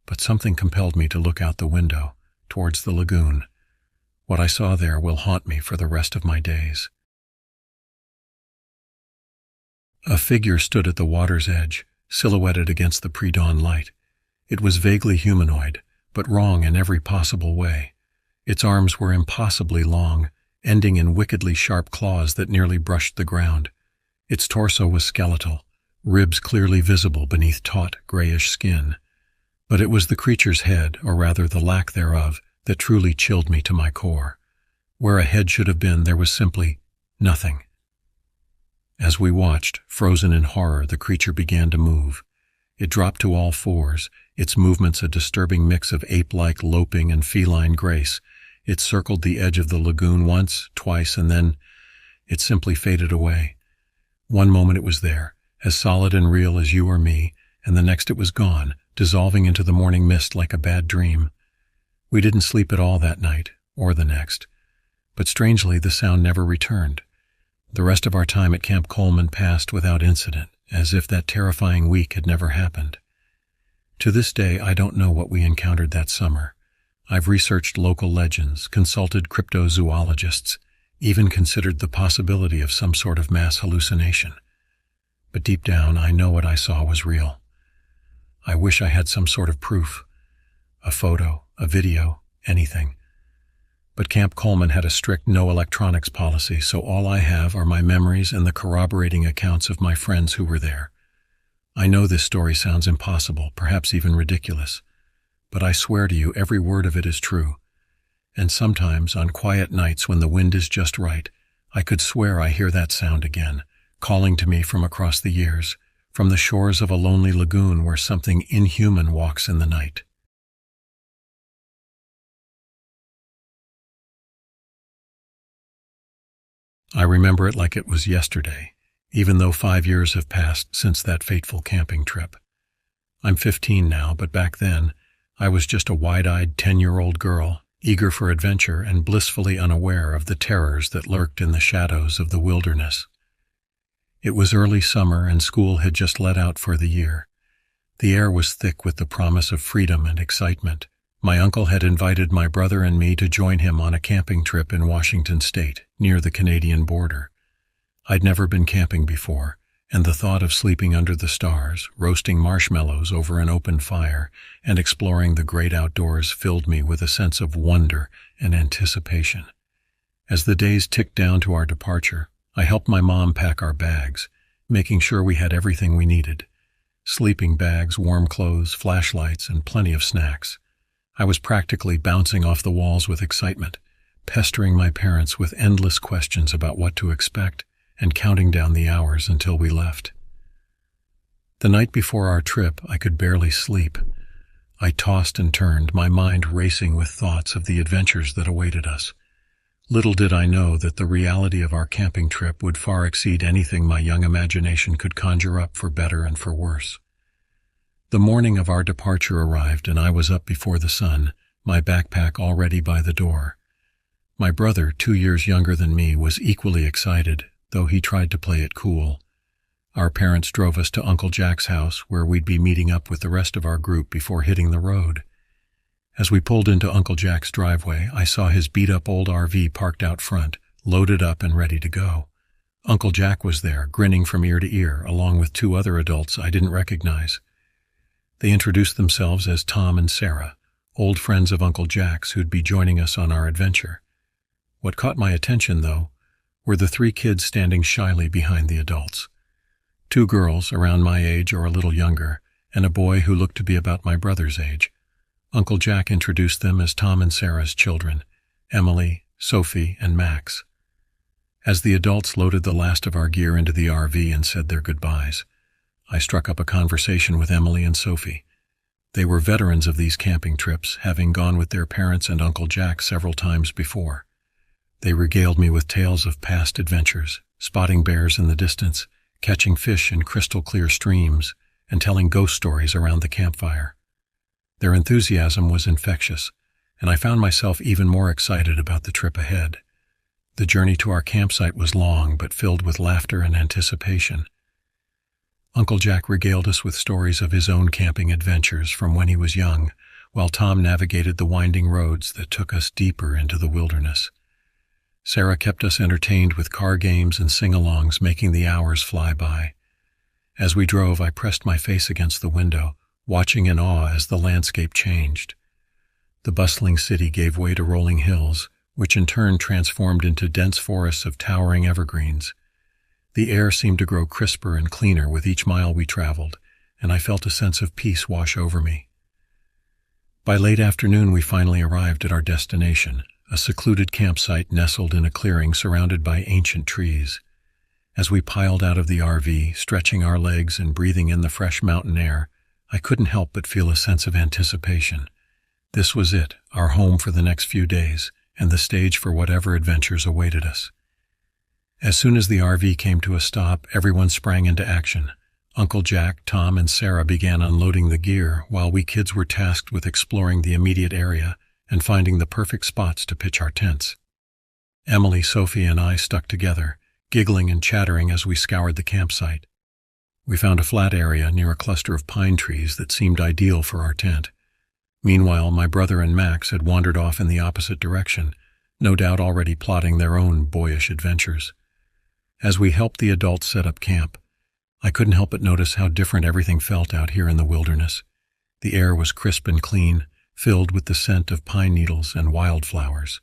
But something compelled me to look out the window, towards the lagoon. What I saw there will haunt me for the rest of my days. A figure stood at the water's edge, silhouetted against the pre-dawn light. It was vaguely humanoid, but wrong in every possible way. Its arms were impossibly long, ending in wickedly sharp claws that nearly brushed the ground. Its torso was skeletal, ribs clearly visible beneath taut, grayish skin. But it was the creature's head, or rather the lack thereof, that truly chilled me to my core. Where a head should have been, there was simply nothing. As we watched, frozen in horror, the creature began to move. It dropped to all fours, its movements a disturbing mix of ape-like loping and feline grace. It circled the edge of the lagoon once, twice, and then it simply faded away. One moment it was there, as solid and real as you or me, and the next it was gone, dissolving into the morning mist like a bad dream. We didn't sleep at all that night, or the next. But strangely, the sound never returned. The rest of our time at Camp Coleman passed without incident, as if that terrifying week had never happened. To this day, I don't know what we encountered that summer. I've researched local legends, consulted cryptozoologists, even considered the possibility of some sort of mass hallucination. But deep down, I know what I saw was real. I wish I had some sort of proof. A photo, a video, anything. But Camp Coleman had a strict no electronics policy, so all I have are my memories and the corroborating accounts of my friends who were there. I know this story sounds impossible, perhaps even ridiculous, but I swear to you every word of it is true. And sometimes, on quiet nights when the wind is just right, I could swear I hear that sound again, calling to me from across the years, from the shores of a lonely lagoon where something inhuman walks in the night. I remember it like it was yesterday, even though 5 years have passed since that fateful camping trip. I'm 15 now, but back then, I was just a wide-eyed 10-year-old girl, eager for adventure and blissfully unaware of the terrors that lurked in the shadows of the wilderness. It was early summer and school had just let out for the year. The air was thick with the promise of freedom and excitement. My uncle had invited my brother and me to join him on a camping trip in Washington State, near the Canadian border. I'd never been camping before, and the thought of sleeping under the stars, roasting marshmallows over an open fire, and exploring the great outdoors filled me with a sense of wonder and anticipation. As the days ticked down to our departure, I helped my mom pack our bags, making sure we had everything we needed. Sleeping bags, warm clothes, flashlights, and plenty of snacks. I was practically bouncing off the walls with excitement, pestering my parents with endless questions about what to expect and counting down the hours until we left. The night before our trip, I could barely sleep. I tossed and turned, my mind racing with thoughts of the adventures that awaited us. Little did I know that the reality of our camping trip would far exceed anything my young imagination could conjure up, for better and for worse. The morning of our departure arrived, and I was up before the sun, my backpack already by the door. My brother, 2 years younger than me, was equally excited, though he tried to play it cool. Our parents drove us to Uncle Jack's house, where we'd be meeting up with the rest of our group before hitting the road. As we pulled into Uncle Jack's driveway, I saw his beat-up old RV parked out front, loaded up and ready to go. Uncle Jack was there, grinning from ear to ear, along with 2 other adults I didn't recognize. They introduced themselves as Tom and Sarah, old friends of Uncle Jack's who'd be joining us on our adventure. What caught my attention, though, were the 3 kids standing shyly behind the adults. 2 girls around my age or a little younger, and a boy who looked to be about my brother's age. Uncle Jack introduced them as Tom and Sarah's children, Emily, Sophie, and Max. As the adults loaded the last of our gear into the RV and said their goodbyes, I struck up a conversation with Emily and Sophie. They were veterans of these camping trips, having gone with their parents and Uncle Jack several times before. They regaled me with tales of past adventures, spotting bears in the distance, catching fish in crystal-clear streams, and telling ghost stories around the campfire. Their enthusiasm was infectious, and I found myself even more excited about the trip ahead. The journey to our campsite was long, but filled with laughter and anticipation. Uncle Jack regaled us with stories of his own camping adventures from when he was young, while Tom navigated the winding roads that took us deeper into the wilderness. Sarah kept us entertained with car games and sing-alongs, making the hours fly by. As we drove, I pressed my face against the window, watching in awe as the landscape changed. The bustling city gave way to rolling hills, which in turn transformed into dense forests of towering evergreens. The air seemed to grow crisper and cleaner with each mile we traveled, and I felt a sense of peace wash over me. By late afternoon, we finally arrived at our destination, a secluded campsite nestled in a clearing surrounded by ancient trees. As we piled out of the RV, stretching our legs and breathing in the fresh mountain air, I couldn't help but feel a sense of anticipation. This was it, our home for the next few days, and the stage for whatever adventures awaited us. As soon as the RV came to a stop, everyone sprang into action. Uncle Jack, Tom, and Sarah began unloading the gear, while we kids were tasked with exploring the immediate area and finding the perfect spots to pitch our tents. Emily, Sophie, and I stuck together, giggling and chattering as we scoured the campsite. We found a flat area near a cluster of pine trees that seemed ideal for our tent. Meanwhile, my brother and Max had wandered off in the opposite direction, no doubt already plotting their own boyish adventures. As we helped the adults set up camp, I couldn't help but notice how different everything felt out here in the wilderness. The air was crisp and clean, filled with the scent of pine needles and wildflowers.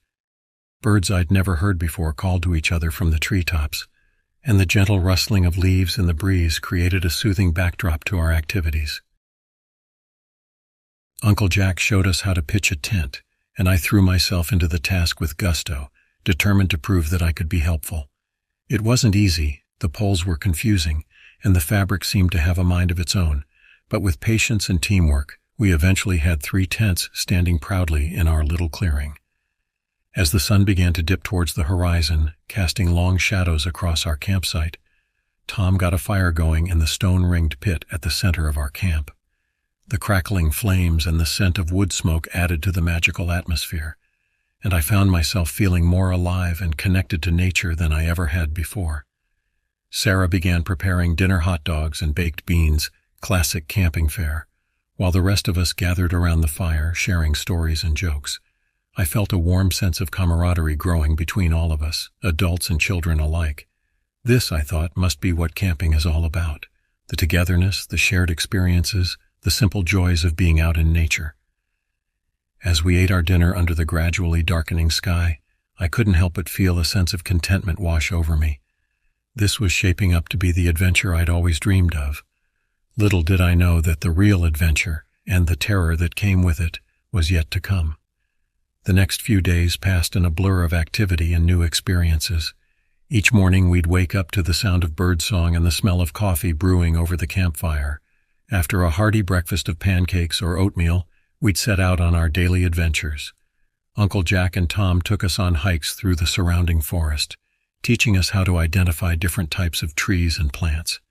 Birds I'd never heard before called to each other from the treetops, and the gentle rustling of leaves in the breeze created a soothing backdrop to our activities. Uncle Jack showed us how to pitch a tent, and I threw myself into the task with gusto, determined to prove that I could be helpful. It wasn't easy, the poles were confusing, and the fabric seemed to have a mind of its own, but with patience and teamwork, we eventually had 3 tents standing proudly in our little clearing. As the sun began to dip towards the horizon, casting long shadows across our campsite, Tom got a fire going in the stone-ringed pit at the center of our camp. The crackling flames and the scent of wood smoke added to the magical atmosphere, and I found myself feeling more alive and connected to nature than I ever had before. Sarah began preparing dinner hot dogs and baked beans, classic camping fare, while the rest of us gathered around the fire, sharing stories and jokes. I felt a warm sense of camaraderie growing between all of us, adults and children alike. This, I thought, must be what camping is all about: the togetherness, the shared experiences, the simple joys of being out in nature. As we ate our dinner under the gradually darkening sky, I couldn't help but feel a sense of contentment wash over me. This was shaping up to be the adventure I'd always dreamed of. Little did I know that the real adventure, and the terror that came with it, was yet to come. The next few days passed in a blur of activity and new experiences. Each morning we'd wake up to the sound of birdsong and the smell of coffee brewing over the campfire. After a hearty breakfast of pancakes or oatmeal, We'd set out on our daily adventures. Uncle Jack and Tom took us on hikes through the surrounding forest, teaching us how to identify different types of trees and plants.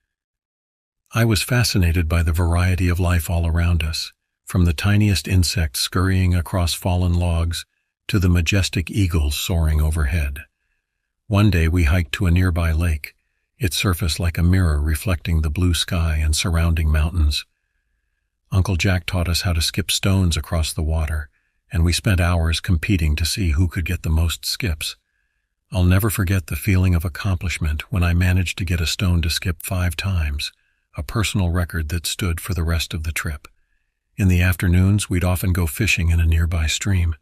I was fascinated by the variety of life all around us, from the tiniest insects scurrying across fallen logs to the majestic eagles soaring overhead. One day we hiked to a nearby lake, its surface like a mirror reflecting the blue sky and surrounding mountains. Uncle Jack taught us how to skip stones across the water, and we spent hours competing to see who could get the most skips. I'll never forget the feeling of accomplishment when I managed to get a stone to skip 5 times, a personal record that stood for the rest of the trip. In the afternoons, we'd often go fishing in a nearby stream.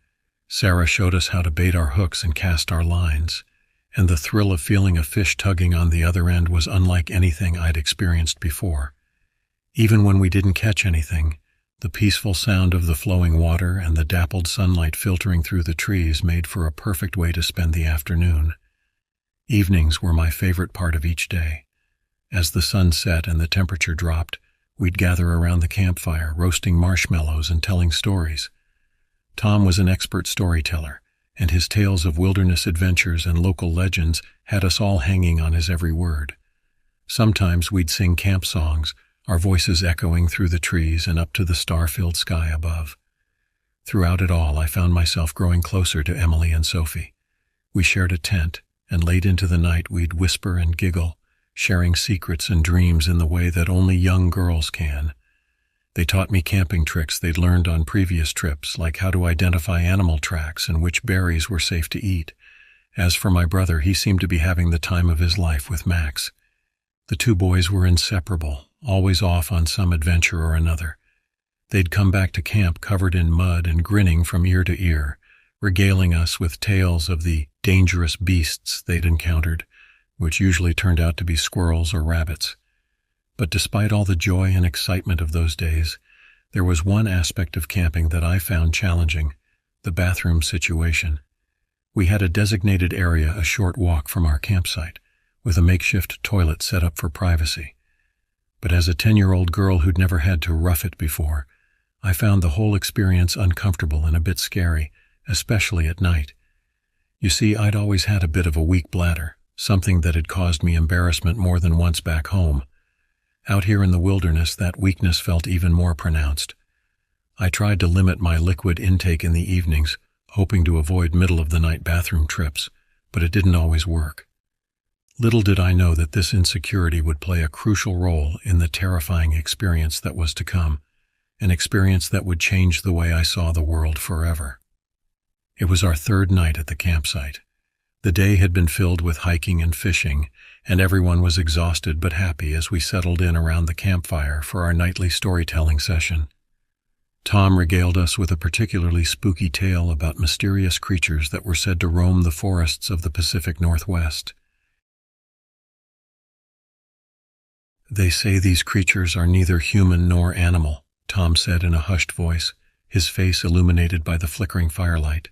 Sarah showed us how to bait our hooks and cast our lines, and the thrill of feeling a fish tugging on the other end was unlike anything I'd experienced before. Even when we didn't catch anything, the peaceful sound of the flowing water and the dappled sunlight filtering through the trees made for a perfect way to spend the afternoon. Evenings were my favorite part of each day. As the sun set and the temperature dropped, we'd gather around the campfire, roasting marshmallows and telling stories. Tom was an expert storyteller, and his tales of wilderness adventures and local legends had us all hanging on his every word. Sometimes we'd sing camp songs, our voices echoing through the trees and up to the star-filled sky above. Throughout it all, I found myself growing closer to Emily and Sophie. We shared a tent, and late into the night we'd whisper and giggle, sharing secrets and dreams in the way that only young girls can. They taught me camping tricks they'd learned on previous trips, like how to identify animal tracks and which berries were safe to eat. As for my brother, he seemed to be having the time of his life with Max. The 2 boys were inseparable, always off on some adventure or another. They'd come back to camp covered in mud and grinning from ear to ear, regaling us with tales of the dangerous beasts they'd encountered, which usually turned out to be squirrels or rabbits. But despite all the joy and excitement of those days, there was one aspect of camping that I found challenging: the bathroom situation. We had a designated area a short walk from our campsite, with a makeshift toilet set up for privacy. But as a 10-year-old girl who'd never had to rough it before, I found the whole experience uncomfortable and a bit scary, especially at night. You see, I'd always had a bit of a weak bladder, something that had caused me embarrassment more than once back home. Out here in the wilderness, that weakness felt even more pronounced. I tried to limit my liquid intake in the evenings, hoping to avoid middle-of-the-night bathroom trips, but it didn't always work. Little did I know that this insecurity would play a crucial role in the terrifying experience that was to come, an experience that would change the way I saw the world forever. It was our 3rd night at the campsite. The day had been filled with hiking and fishing, and everyone was exhausted but happy as we settled in around the campfire for our nightly storytelling session. Tom regaled us with a particularly spooky tale about mysterious creatures that were said to roam the forests of the Pacific Northwest. "They say these creatures are neither human nor animal," Tom said in a hushed voice, his face illuminated by the flickering firelight.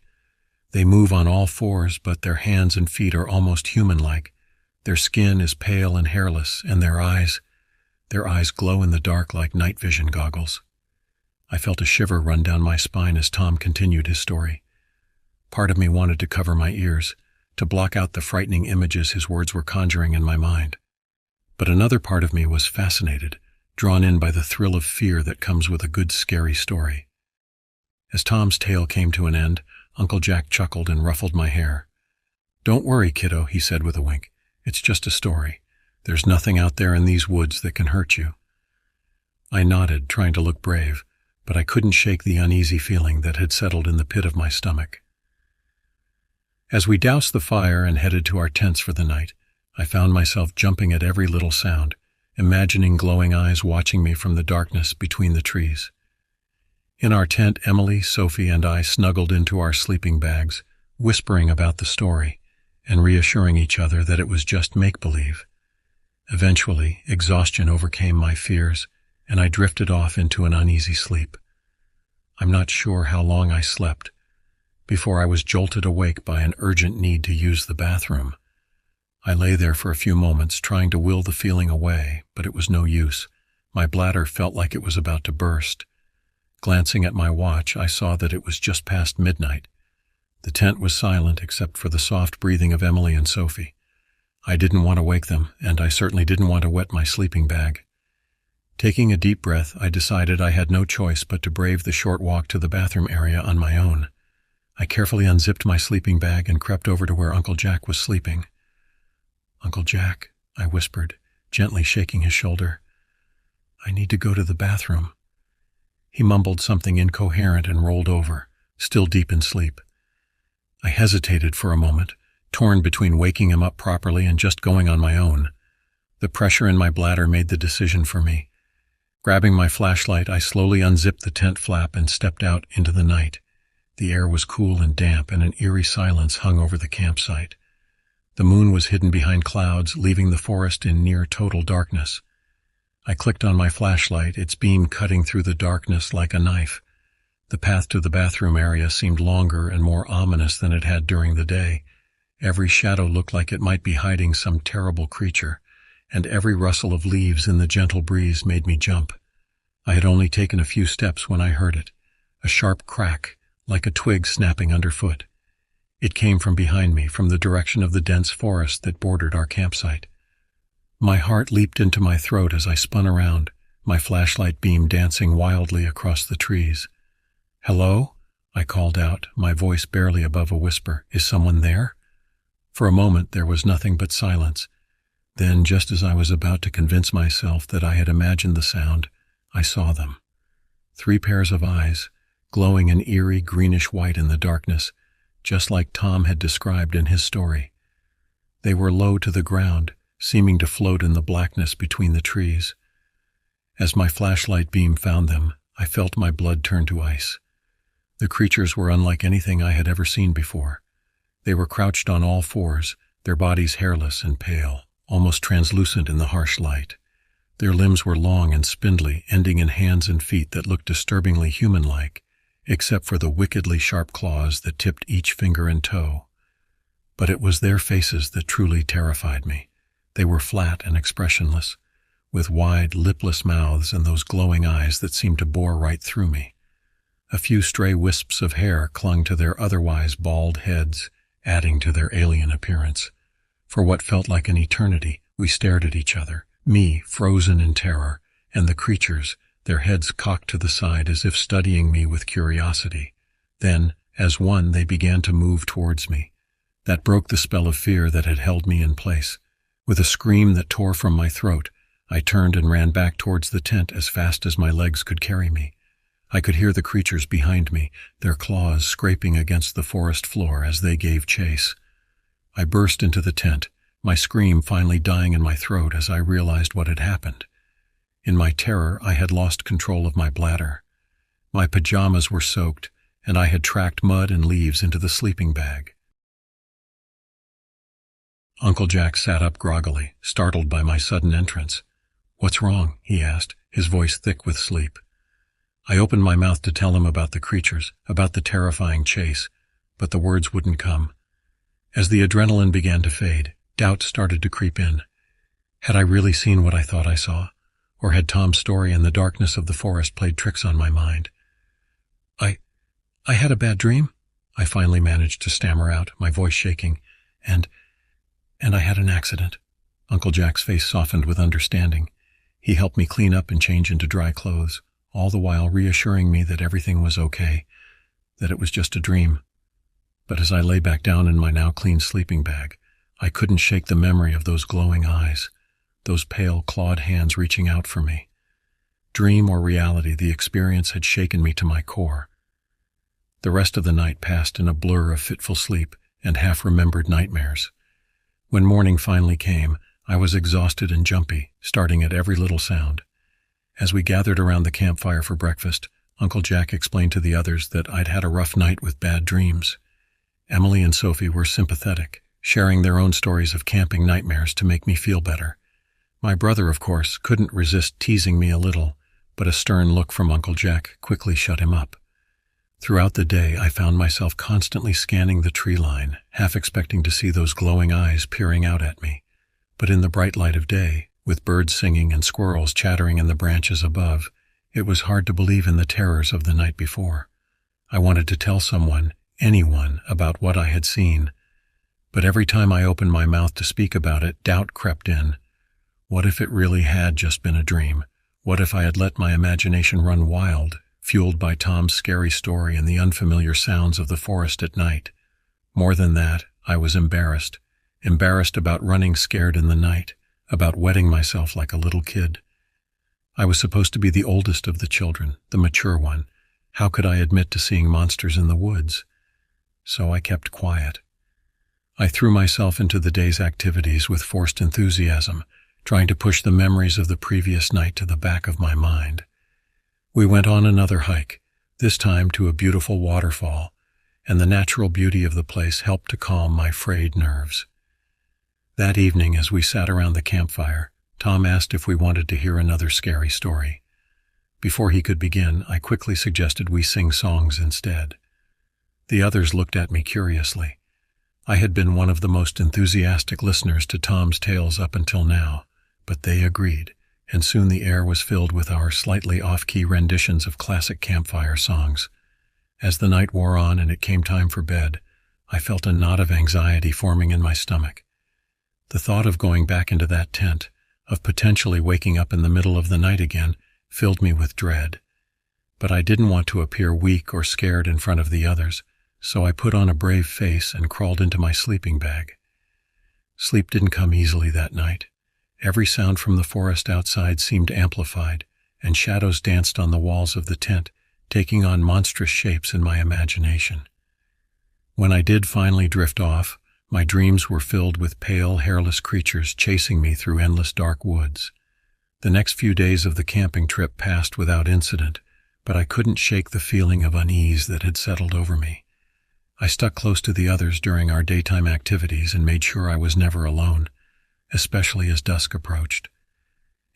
"They move on all 4s, but their hands and feet are almost human-like. Their skin is pale and hairless, and their eyes glow in the dark like night vision goggles." I felt a shiver run down my spine as Tom continued his story. Part of me wanted to cover my ears, to block out the frightening images his words were conjuring in my mind. But another part of me was fascinated, drawn in by the thrill of fear that comes with a good scary story. As Tom's tale came to an end, Uncle Jack chuckled and ruffled my hair. "Don't worry, kiddo," he said with a wink. "It's just a story. There's nothing out there in these woods that can hurt you." I nodded, trying to look brave, but I couldn't shake the uneasy feeling that had settled in the pit of my stomach. As we doused the fire and headed to our tents for the night, I found myself jumping at every little sound, imagining glowing eyes watching me from the darkness between the trees. In our tent, Emily, Sophie, and I snuggled into our sleeping bags, whispering about the story and reassuring each other that it was just make-believe. Eventually, exhaustion overcame my fears, and I drifted off into an uneasy sleep. I'm not sure how long I slept before I was jolted awake by an urgent need to use the bathroom. I lay there for a few moments, trying to will the feeling away, but it was no use. My bladder felt like it was about to burst. Glancing at my watch, I saw that it was just past midnight. The tent was silent except for the soft breathing of Emily and Sophie. I didn't want to wake them, and I certainly didn't want to wet my sleeping bag. Taking a deep breath, I decided I had no choice but to brave the short walk to the bathroom area on my own. I carefully unzipped my sleeping bag and crept over to where Uncle Jack was sleeping. "Uncle Jack," I whispered, gently shaking his shoulder. "I need to go to the bathroom." He mumbled something incoherent and rolled over, still deep in sleep. I hesitated for a moment, torn between waking him up properly and just going on my own. The pressure in my bladder made the decision for me. Grabbing my flashlight, I slowly unzipped the tent flap and stepped out into the night. The air was cool and damp, and an eerie silence hung over the campsite. The moon was hidden behind clouds, leaving the forest in near total darkness. I clicked on my flashlight, its beam cutting through the darkness like a knife. The path to the bathroom area seemed longer and more ominous than it had during the day. Every shadow looked like it might be hiding some terrible creature, and every rustle of leaves in the gentle breeze made me jump. I had only taken a few steps when I heard it, a sharp crack, like a twig snapping underfoot. It came from behind me, from the direction of the dense forest that bordered our campsite. My heart leaped into my throat as I spun around, my flashlight beam dancing wildly across the trees. "Hello?" I called out, my voice barely above a whisper. "Is someone there?" For a moment there was nothing but silence. Then, just as I was about to convince myself that I had imagined the sound, I saw them. 3 pairs of eyes, glowing an eerie greenish-white in the darkness, just like Tom had described in his story. They were low to the ground, seeming to float in the blackness between the trees. As my flashlight beam found them, I felt my blood turn to ice. The creatures were unlike anything I had ever seen before. They were crouched on all fours, their bodies hairless and pale, almost translucent in the harsh light. Their limbs were long and spindly, ending in hands and feet that looked disturbingly human-like, except for the wickedly sharp claws that tipped each finger and toe. But it was their faces that truly terrified me. They were flat and expressionless, with wide, lipless mouths and those glowing eyes that seemed to bore right through me. A few stray wisps of hair clung to their otherwise bald heads, adding to their alien appearance. For what felt like an eternity, we stared at each other, me frozen in terror, and the creatures, their heads cocked to the side as if studying me with curiosity. Then, as one, they began to move towards me. That broke the spell of fear that had held me in place. With a scream that tore from my throat, I turned and ran back towards the tent as fast as my legs could carry me. I could hear the creatures behind me, their claws scraping against the forest floor as they gave chase. I burst into the tent, my scream finally dying in my throat as I realized what had happened. In my terror, I had lost control of my bladder. My pajamas were soaked, and I had tracked mud and leaves into the sleeping bag. Uncle Jack sat up groggily, startled by my sudden entrance. "What's wrong?" he asked, his voice thick with sleep. I opened my mouth to tell him about the creatures, about the terrifying chase, but the words wouldn't come. As the adrenaline began to fade, doubt started to creep in. Had I really seen what I thought I saw? Or had Tom's story and the darkness of the forest played tricks on my mind? I had a bad dream, I finally managed to stammer out, my voice shaking, and I had an accident. Uncle Jack's face softened with understanding. He helped me clean up and change into dry clothes, all the while reassuring me that everything was okay, that it was just a dream. But as I lay back down in my now clean sleeping bag, I couldn't shake the memory of those glowing eyes, those pale, clawed hands reaching out for me. Dream or reality, the experience had shaken me to my core. The rest of the night passed in a blur of fitful sleep and half-remembered nightmares. When morning finally came, I was exhausted and jumpy, starting at every little sound. As we gathered around the campfire for breakfast, Uncle Jack explained to the others that I'd had a rough night with bad dreams. Emily and Sophie were sympathetic, sharing their own stories of camping nightmares to make me feel better. My brother, of course, couldn't resist teasing me a little, but a stern look from Uncle Jack quickly shut him up. Throughout the day, I found myself constantly scanning the tree line, half expecting to see those glowing eyes peering out at me. But in the bright light of day, with birds singing and squirrels chattering in the branches above, It was hard to believe in the terrors of the night before. I wanted to tell someone, anyone, about what I had seen. But every time I opened my mouth to speak about it, doubt crept in. What if it really had just been a dream? What if I had let my imagination run wild, fueled by Tom's scary story and the unfamiliar sounds of the forest at night? More than that, I was embarrassed. Embarrassed about running scared in the night, about wetting myself like a little kid. I was supposed to be the oldest of the children, the mature one. How could I admit to seeing monsters in the woods? So I kept quiet. I threw myself into the day's activities with forced enthusiasm, trying to push the memories of the previous night to the back of my mind. We went on another hike, this time to a beautiful waterfall, and the natural beauty of the place helped to calm my frayed nerves. That evening, as we sat around the campfire, Tom asked if we wanted to hear another scary story. Before he could begin, I quickly suggested we sing songs instead. The others looked at me curiously. I had been one of the most enthusiastic listeners to Tom's tales up until now, but they agreed, and soon the air was filled with our slightly off-key renditions of classic campfire songs. As the night wore on and it came time for bed, I felt a knot of anxiety forming in my stomach. The thought of going back into that tent, of potentially waking up in the middle of the night again, filled me with dread. But I didn't want to appear weak or scared in front of the others, so I put on a brave face and crawled into my sleeping bag. Sleep didn't come easily that night. Every sound from the forest outside seemed amplified, and shadows danced on the walls of the tent, taking on monstrous shapes in my imagination. When I did finally drift off, my dreams were filled with pale, hairless creatures chasing me through endless dark woods. The next few days of the camping trip passed without incident, but I couldn't shake the feeling of unease that had settled over me. I stuck close to the others during our daytime activities and made sure I was never alone, especially as dusk approached.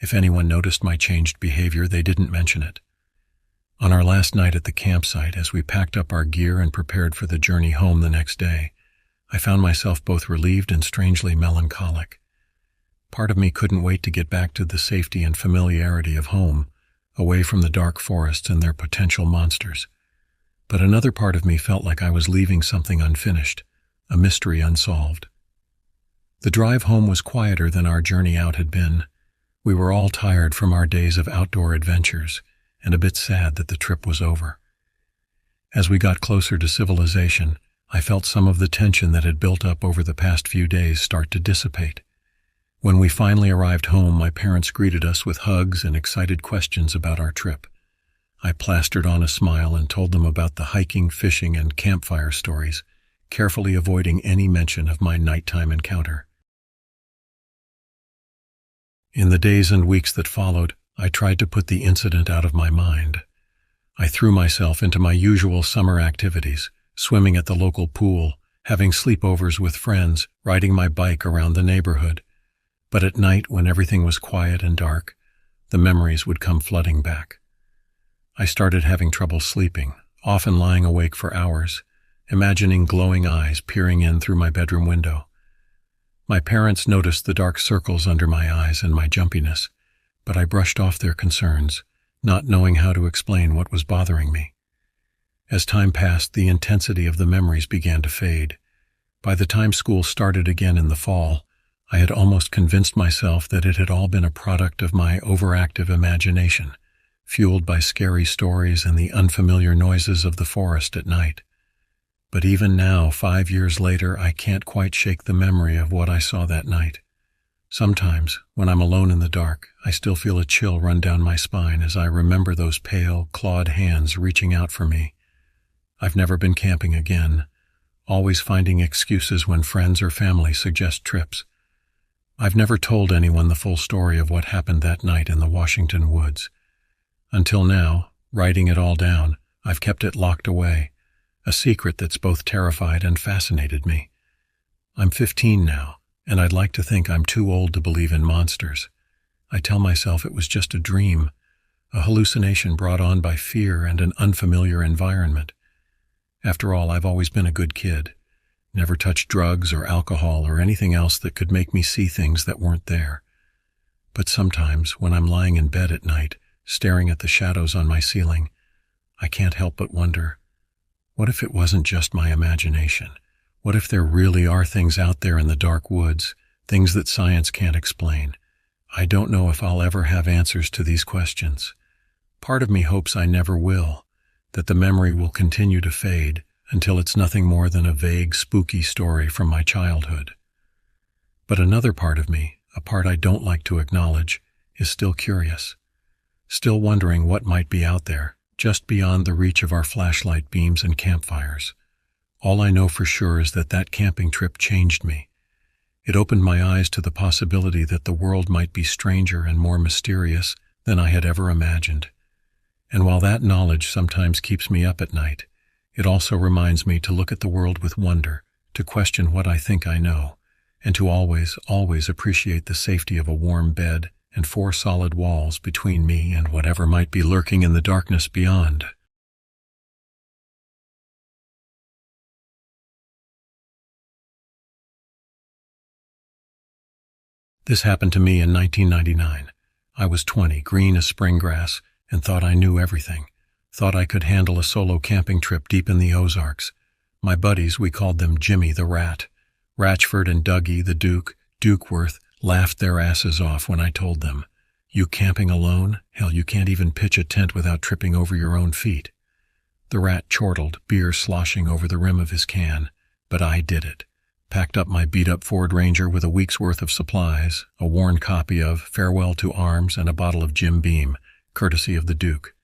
If anyone noticed my changed behavior, they didn't mention it. On our last night at the campsite, as we packed up our gear and prepared for the journey home the next day, I found myself both relieved and strangely melancholic. Part of me couldn't wait to get back to the safety and familiarity of home, away from the dark forests and their potential monsters. But another part of me felt like I was leaving something unfinished, a mystery unsolved. The drive home was quieter than our journey out had been. We were all tired from our days of outdoor adventures, and a bit sad that the trip was over. As we got closer to civilization, I felt some of the tension that had built up over the past few days start to dissipate. When we finally arrived home, my parents greeted us with hugs and excited questions about our trip. I plastered on a smile and told them about the hiking, fishing, and campfire stories, carefully avoiding any mention of my nighttime encounter. In the days and weeks that followed, I tried to put the incident out of my mind. I threw myself into my usual summer activities, swimming at the local pool, having sleepovers with friends, riding my bike around the neighborhood. But at night, when everything was quiet and dark, the memories would come flooding back. I started having trouble sleeping, often lying awake for hours, imagining glowing eyes peering in through my bedroom window. My parents noticed the dark circles under my eyes and my jumpiness, but I brushed off their concerns, not knowing how to explain what was bothering me. As time passed, the intensity of the memories began to fade. By the time school started again in the fall, I had almost convinced myself that it had all been a product of my overactive imagination, fueled by scary stories and the unfamiliar noises of the forest at night. But even now, 5 years later, I can't quite shake the memory of what I saw that night. Sometimes, when I'm alone in the dark, I still feel a chill run down my spine as I remember those pale, clawed hands reaching out for me. I've never been camping again, always finding excuses when friends or family suggest trips. I've never told anyone the full story of what happened that night in the Washington woods. Until now, writing it all down, I've kept it locked away, a secret that's both terrified and fascinated me. I'm 15 now, and I'd like to think I'm too old to believe in monsters. I tell myself it was just a dream, a hallucination brought on by fear and an unfamiliar environment. After all, I've always been a good kid, never touched drugs or alcohol or anything else that could make me see things that weren't there. But sometimes, when I'm lying in bed at night, staring at the shadows on my ceiling. I can't help but wonder, what if it wasn't just my imagination? What if there really are things out there in the dark woods, things that science can't explain? I don't know if I'll ever have answers to these questions. Part of me hopes I never will, that the memory will continue to fade until it's nothing more than a vague, spooky story from my childhood. But another part of me, a part I don't like to acknowledge, is still curious, still wondering what might be out there, just beyond the reach of our flashlight beams and campfires. All I know for sure is that that camping trip changed me. It opened my eyes to the possibility that the world might be stranger and more mysterious than I had ever imagined. And while that knowledge sometimes keeps me up at night, it also reminds me to look at the world with wonder, to question what I think I know, and to always, always appreciate the safety of a warm bed and 4 solid walls between me and whatever might be lurking in the darkness beyond. This happened to me in 1999. I was 20, green as spring grass, and thought I knew everything. Thought I could handle a solo camping trip deep in the Ozarks. My buddies, we called them Jimmy the Rat. Ratchford and Dougie the Dukeworth, laughed their asses off when I told them, "You camping alone? Hell, you can't even pitch a tent without tripping over your own feet." The Rat chortled, beer sloshing over the rim of his can, but I did it. Packed up my beat-up Ford Ranger with a week's worth of supplies, a worn copy of Farewell to Arms, and a bottle of Jim Beam, courtesy of the Duke.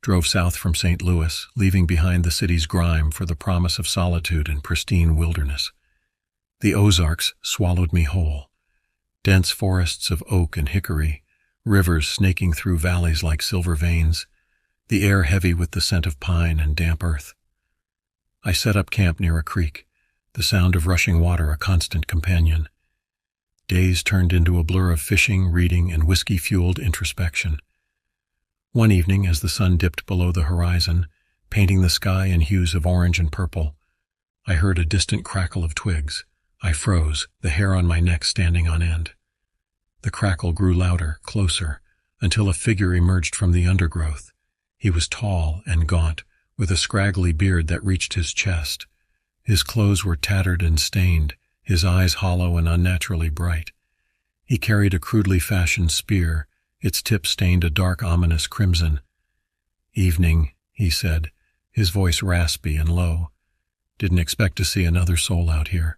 Drove south from St. Louis, leaving behind the city's grime for the promise of solitude and pristine wilderness. The Ozarks swallowed me whole. Dense forests of oak and hickory, rivers snaking through valleys like silver veins, the air heavy with the scent of pine and damp earth. I set up camp near a creek, the sound of rushing water a constant companion. Days turned into a blur of fishing, reading, and whiskey-fueled introspection. One evening, as the sun dipped below the horizon, painting the sky in hues of orange and purple, I heard a distant crackle of twigs. I froze, the hair on my neck standing on end. The crackle grew louder, closer, until a figure emerged from the undergrowth. He was tall and gaunt, with a scraggly beard that reached his chest. His clothes were tattered and stained, his eyes hollow and unnaturally bright. He carried a crudely fashioned spear, its tip stained a dark, ominous crimson. "Evening," he said, his voice raspy and low. "Didn't expect to see another soul out here."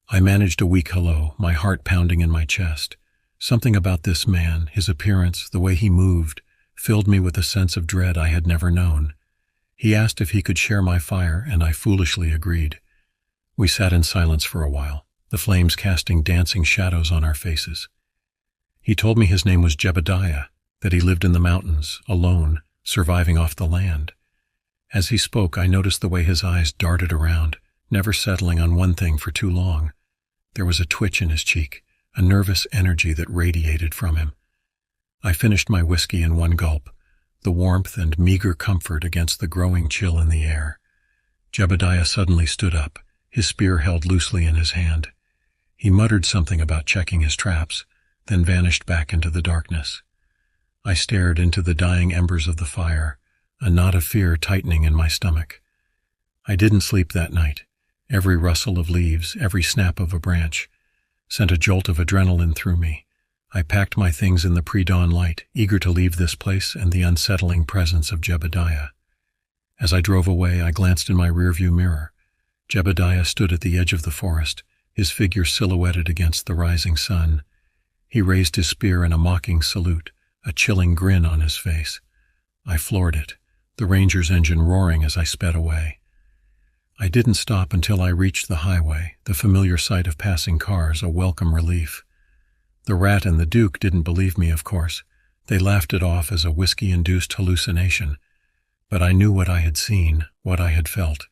I managed a weak hello, my heart pounding in my chest. Something about this man, his appearance, the way he moved, filled me with a sense of dread I had never known. He asked if he could share my fire, and I foolishly agreed. We sat in silence for a while, the flames casting dancing shadows on our faces. He told me his name was Jebediah, that he lived in the mountains, alone, surviving off the land. As he spoke, I noticed the way his eyes darted around, never settling on one thing for too long. There was a twitch in his cheek, a nervous energy that radiated from him. I finished my whiskey in one gulp, the warmth and meager comfort against the growing chill in the air. Jebediah suddenly stood up, his spear held loosely in his hand. He muttered something about checking his traps, then vanished back into the darkness. I stared into the dying embers of the fire, a knot of fear tightening in my stomach. I didn't sleep that night. Every rustle of leaves, every snap of a branch, sent a jolt of adrenaline through me. I packed my things in the pre-dawn light, eager to leave this place and the unsettling presence of Jebediah. As I drove away, I glanced in my rearview mirror. Jebediah stood at the edge of the forest, his figure silhouetted against the rising sun. He raised his spear in a mocking salute, a chilling grin on his face. I floored it, the Ranger's engine roaring as I sped away. I didn't stop until I reached the highway, the familiar sight of passing cars, a welcome relief. The Rat and the Duke didn't believe me, of course. They laughed it off as a whiskey-induced hallucination. But I knew what I had seen, what I had felt.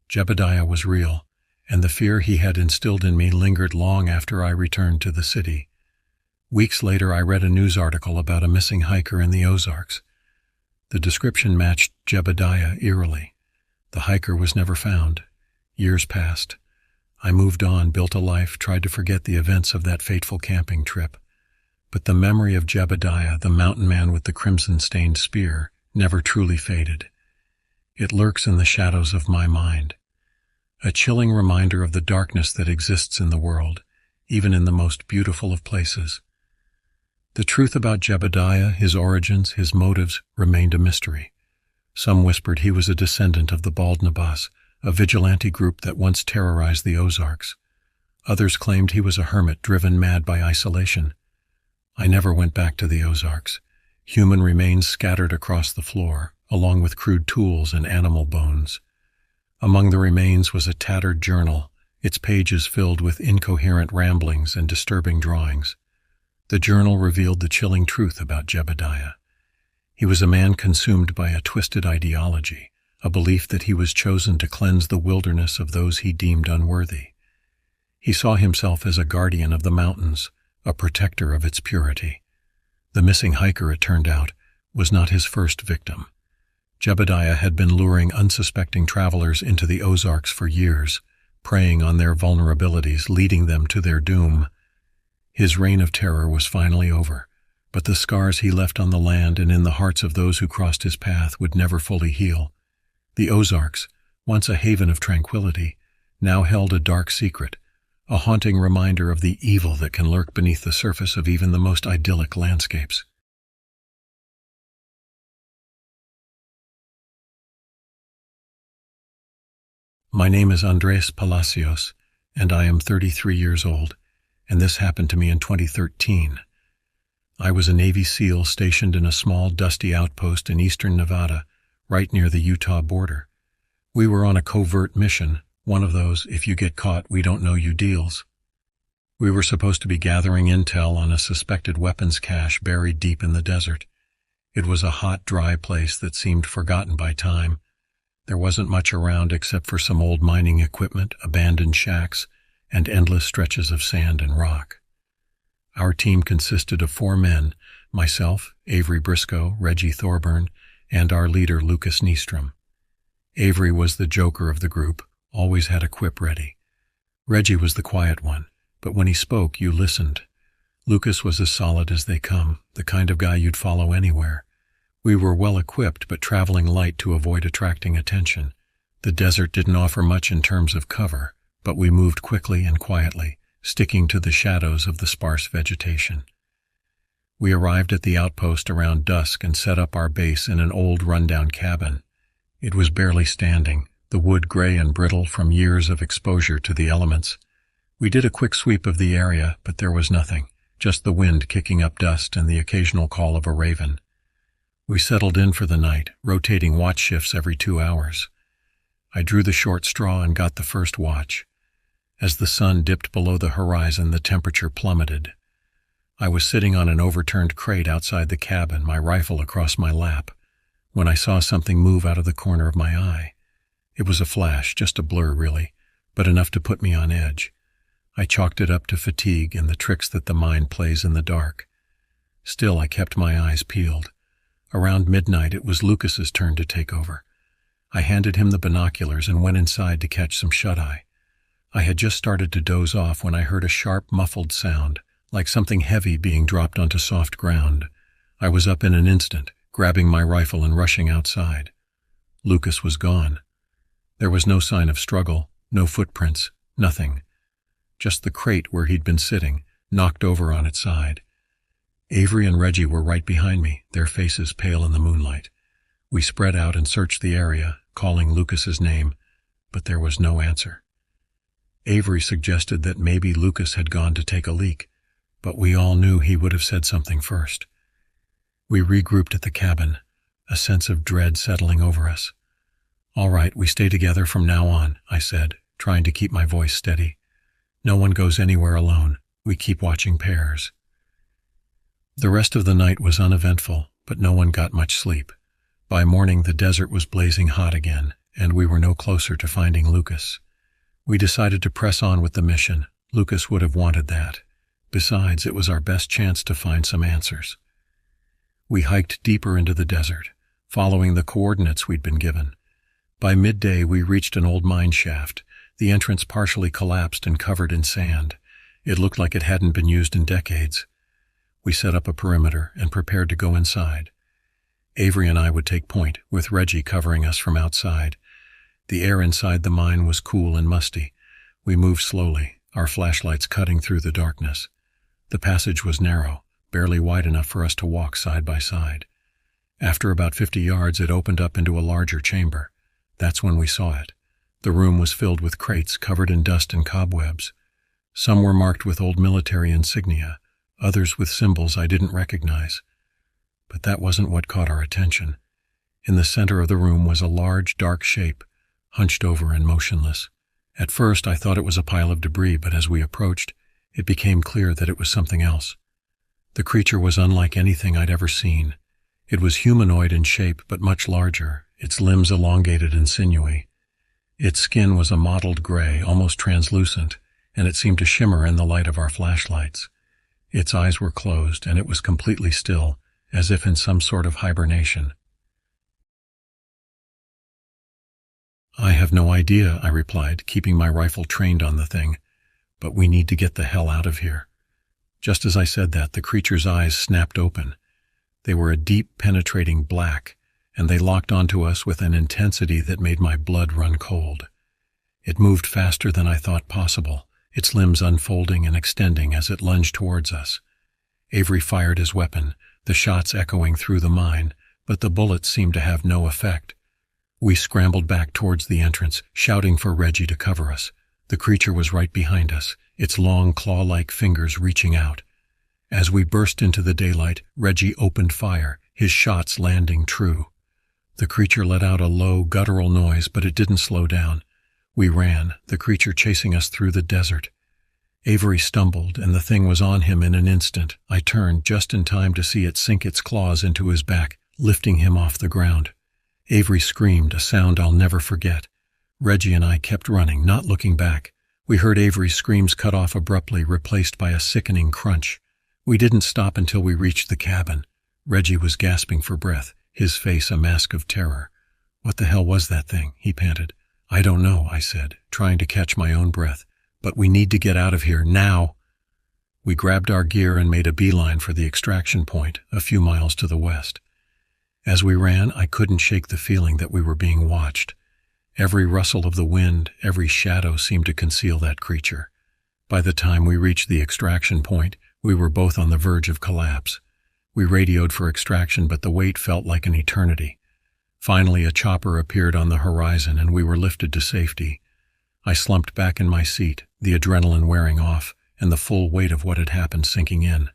Jebediah was real, and the fear he had instilled in me lingered long after I returned to the city. Weeks later, I read a news article about a missing hiker in the Ozarks. The description matched Jebediah eerily. The hiker was never found. Years passed. I moved on, built a life, tried to forget the events of that fateful camping trip. But the memory of Jebediah, the mountain man with the crimson-stained spear, never truly faded. It lurks in the shadows of my mind, a chilling reminder of the darkness that exists in the world, even in the most beautiful of places. The truth about Jebediah, his origins, his motives, remained a mystery. Some whispered he was a descendant of the Bald Nabas, a vigilante group that once terrorized the Ozarks. Others claimed he was a hermit driven mad by isolation. I never went back to the Ozarks. Human remains scattered across the floor, along with crude tools and animal bones. Among the remains was a tattered journal, its pages filled with incoherent ramblings and disturbing drawings. The journal revealed the chilling truth about Jebediah. He was a man consumed by a twisted ideology, a belief that he was chosen to cleanse the wilderness of those he deemed unworthy. He saw himself as a guardian of the mountains, a protector of its purity. The missing hiker, it turned out, was not his first victim. Jebediah had been luring unsuspecting travelers into the Ozarks for years, preying on their vulnerabilities, leading them to their doom. His reign of terror was finally over, but the scars he left on the land and in the hearts of those who crossed his path would never fully heal. The Ozarks, once a haven of tranquility, now held a dark secret, a haunting reminder of the evil that can lurk beneath the surface of even the most idyllic landscapes. My name is Andres Palacios, and I am 33 years old, and this happened to me in 2013. I was a Navy SEAL stationed in a small, dusty outpost in eastern Nevada, right near the Utah border. We were on a covert mission, one of those, if you get caught, we don't know you deals. We were supposed to be gathering intel on a suspected weapons cache buried deep in the desert. It was a hot, dry place that seemed forgotten by time. There wasn't much around except for some old mining equipment, abandoned shacks, and endless stretches of sand and rock. Our team consisted of 4 men, myself, Avery Briscoe, Reggie Thorburn, and our leader Lucas Nystrom. Avery was the joker of the group, always had a quip ready. Reggie was the quiet one, but when he spoke, you listened. Lucas was as solid as they come, the kind of guy you'd follow anywhere. We were well equipped, but traveling light to avoid attracting attention. The desert didn't offer much in terms of cover, but we moved quickly and quietly, sticking to the shadows of the sparse vegetation. We arrived at the outpost around dusk and set up our base in an old rundown cabin. It was barely standing, the wood gray and brittle from years of exposure to the elements. We did a quick sweep of the area, but there was nothing, just the wind kicking up dust and the occasional call of a raven. We settled in for the night, rotating watch shifts every 2 hours. I drew the short straw and got the first watch. As the sun dipped below the horizon, the temperature plummeted. I was sitting on an overturned crate outside the cabin, my rifle across my lap, when I saw something move out of the corner of my eye. It was a flash, just a blur really, but enough to put me on edge. I chalked it up to fatigue and the tricks that the mind plays in the dark. Still, I kept my eyes peeled. Around midnight, it was Lucas's turn to take over. I handed him the binoculars and went inside to catch some shut-eye. I had just started to doze off when I heard a sharp, muffled sound, like something heavy being dropped onto soft ground. I was up in an instant, grabbing my rifle and rushing outside. Lucas was gone. There was no sign of struggle, no footprints, nothing. Just the crate where he'd been sitting, knocked over on its side. Avery and Reggie were right behind me, their faces pale in the moonlight. We spread out and searched the area, calling Lucas's name, but there was no answer. Avery suggested that maybe Lucas had gone to take a leak, but we all knew he would have said something first. We regrouped at the cabin, a sense of dread settling over us. "All right, we stay together from now on," I said, trying to keep my voice steady. "No one goes anywhere alone. We keep watching pairs." The rest of the night was uneventful, but no one got much sleep. By morning, the desert was blazing hot again, and we were no closer to finding Lucas. We decided to press on with the mission. Lucas would have wanted that. Besides, it was our best chance to find some answers. We hiked deeper into the desert, following the coordinates we'd been given. By midday, we reached an old mine shaft, the entrance partially collapsed and covered in sand. It looked like it hadn't been used in decades. We set up a perimeter and prepared to go inside. Avery and I would take point, with Reggie covering us from outside. The air inside the mine was cool and musty. We moved slowly, our flashlights cutting through the darkness. The passage was narrow, barely wide enough for us to walk side by side. After about 50 yards, it opened up into a larger chamber. That's when we saw it. The room was filled with crates covered in dust and cobwebs. Some were marked with old military insignia, others with symbols I didn't recognize. But that wasn't what caught our attention. In the center of the room was a large, dark shape, hunched over and motionless. At first, I thought it was a pile of debris, but as we approached, it became clear that it was something else. The creature was unlike anything I'd ever seen. It was humanoid in shape, but much larger, its limbs elongated and sinewy. Its skin was a mottled gray, almost translucent, and it seemed to shimmer in the light of our flashlights. Its eyes were closed, and it was completely still, as if in some sort of hibernation. "I have no idea," I replied, keeping my rifle trained on the thing. "But we need to get the hell out of here." Just as I said that, the creature's eyes snapped open. They were a deep, penetrating black, and they locked onto us with an intensity that made my blood run cold. It moved faster than I thought possible, its limbs unfolding and extending as it lunged towards us. Avery fired his weapon, the shots echoing through the mine, but the bullets seemed to have no effect. We scrambled back towards the entrance, shouting for Reggie to cover us. The creature was right behind us, its long claw-like fingers reaching out. As we burst into the daylight, Reggie opened fire, his shots landing true. The creature let out a low, guttural noise, but it didn't slow down. We ran, the creature chasing us through the desert. Avery stumbled, and the thing was on him in an instant. I turned just in time to see it sink its claws into his back, lifting him off the ground. Avery screamed, a sound I'll never forget. Reggie and I kept running, not looking back. We heard Avery's screams cut off abruptly, replaced by a sickening crunch. We didn't stop until we reached the cabin. Reggie was gasping for breath, his face a mask of terror. "What the hell was that thing?" he panted. "I don't know," I said, trying to catch my own breath. "But we need to get out of here, now!" We grabbed our gear and made a beeline for the extraction point, a few miles to the west. As we ran, I couldn't shake the feeling that we were being watched. Every rustle of the wind, every shadow seemed to conceal that creature. By the time we reached the extraction point, we were both on the verge of collapse. We radioed for extraction, but the wait felt like an eternity. Finally, a chopper appeared on the horizon, and we were lifted to safety. I slumped back in my seat, the adrenaline wearing off, and the full weight of what had happened sinking in.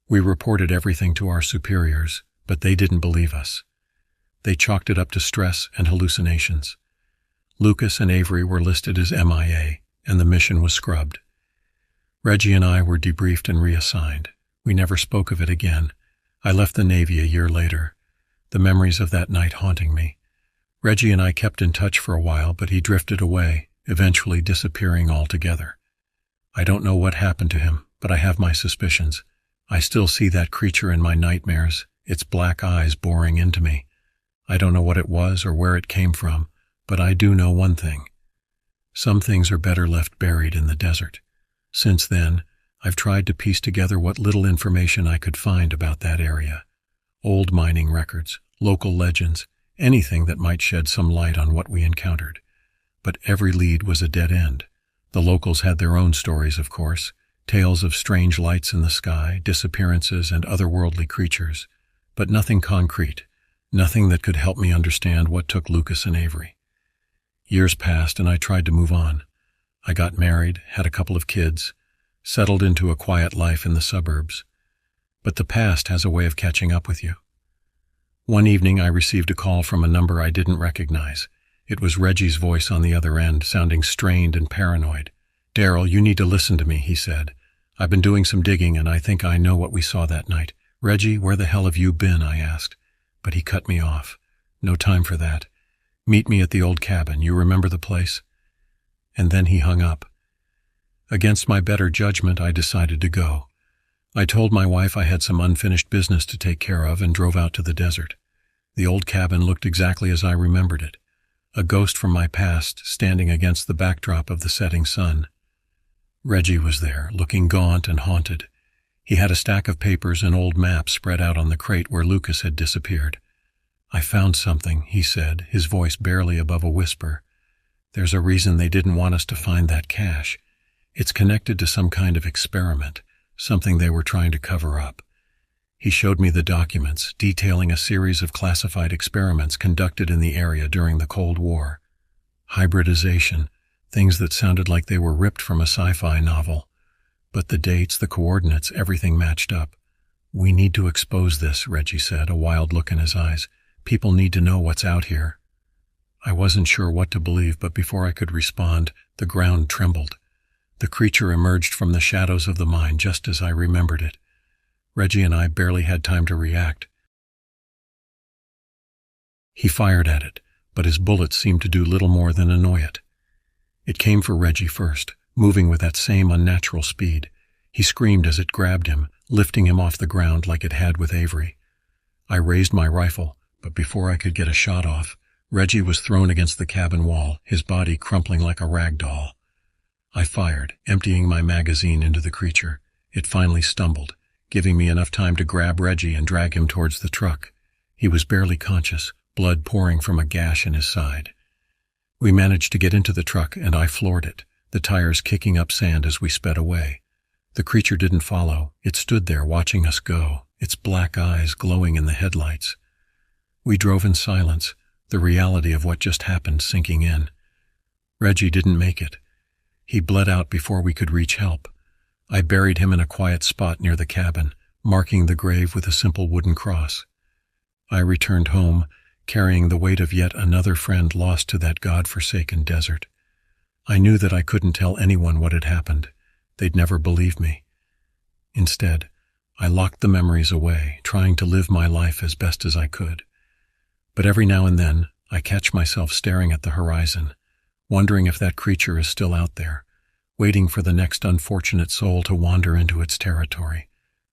We reported everything to our superiors, but they didn't believe us. They chalked it up to stress and hallucinations. Lucas and Avery were listed as MIA, and the mission was scrubbed. Reggie and I were debriefed and reassigned. We never spoke of it again. I left the Navy a year later, the memories of that night haunting me. Reggie and I kept in touch for a while, but he drifted away, eventually disappearing altogether. I don't know what happened to him, but I have my suspicions. I still see that creature in my nightmares, its black eyes boring into me. I don't know what it was or where it came from, but I do know one thing. Some things are better left buried in the desert. Since then, I've tried to piece together what little information I could find about that area. Old mining records, local legends, anything that might shed some light on what we encountered. But every lead was a dead end. The locals had their own stories, of course, tales of strange lights in the sky, disappearances, and otherworldly creatures, but nothing concrete, nothing that could help me understand what took Lucas and Avery. Years passed, and I tried to move on. I got married, had a couple of kids, settled into a quiet life in the suburbs. But the past has a way of catching up with you. One evening I received a call from a number I didn't recognize. It was Reggie's voice on the other end, sounding strained and paranoid. "Daryl, you need to listen to me," he said. "I've been doing some digging, and I think I know what we saw that night." "Reggie, where the hell have you been?" I asked. But he cut me off. "No time for that. Meet me at the old cabin. You remember the place?" And then he hung up. Against my better judgment, I decided to go. I told my wife I had some unfinished business to take care of and drove out to the desert. The old cabin looked exactly as I remembered it, a ghost from my past standing against the backdrop of the setting sun. Reggie was there, looking gaunt and haunted. He had a stack of papers and old maps spread out on the crate where Lucas had disappeared. "I found something," he said, his voice barely above a whisper. "There's a reason they didn't want us to find that cache. It's connected to some kind of experiment, something they were trying to cover up." He showed me the documents, detailing a series of classified experiments conducted in the area during the Cold War. Hybridization, things that sounded like they were ripped from a sci-fi novel. But the dates, the coordinates, everything matched up. "We need to expose this," Reggie said, a wild look in his eyes. "People need to know what's out here." I wasn't sure what to believe, but before I could respond, the ground trembled. The creature emerged from the shadows of the mine just as I remembered it. Reggie and I barely had time to react. He fired at it, but his bullets seemed to do little more than annoy it. It came for Reggie first, moving with that same unnatural speed. He screamed as it grabbed him, lifting him off the ground like it had with Avery. I raised my rifle, but before I could get a shot off, Reggie was thrown against the cabin wall, his body crumpling like a rag doll. I fired, emptying my magazine into the creature. It finally stumbled, giving me enough time to grab Reggie and drag him towards the truck. He was barely conscious, blood pouring from a gash in his side. We managed to get into the truck, and I floored it, the tires kicking up sand as we sped away. The creature didn't follow. It stood there watching us go, its black eyes glowing in the headlights. We drove in silence, the reality of what just happened sinking in. Reggie didn't make it. He bled out before we could reach help. I buried him in a quiet spot near the cabin, marking the grave with a simple wooden cross. I returned home, carrying the weight of yet another friend lost to that God-forsaken desert. I knew that I couldn't tell anyone what had happened. They'd never believe me. Instead, I locked the memories away, trying to live my life as best as I could. But every now and then, I catch myself staring at the horizon, wondering if that creature is still out there, waiting for the next unfortunate soul to wander into its territory.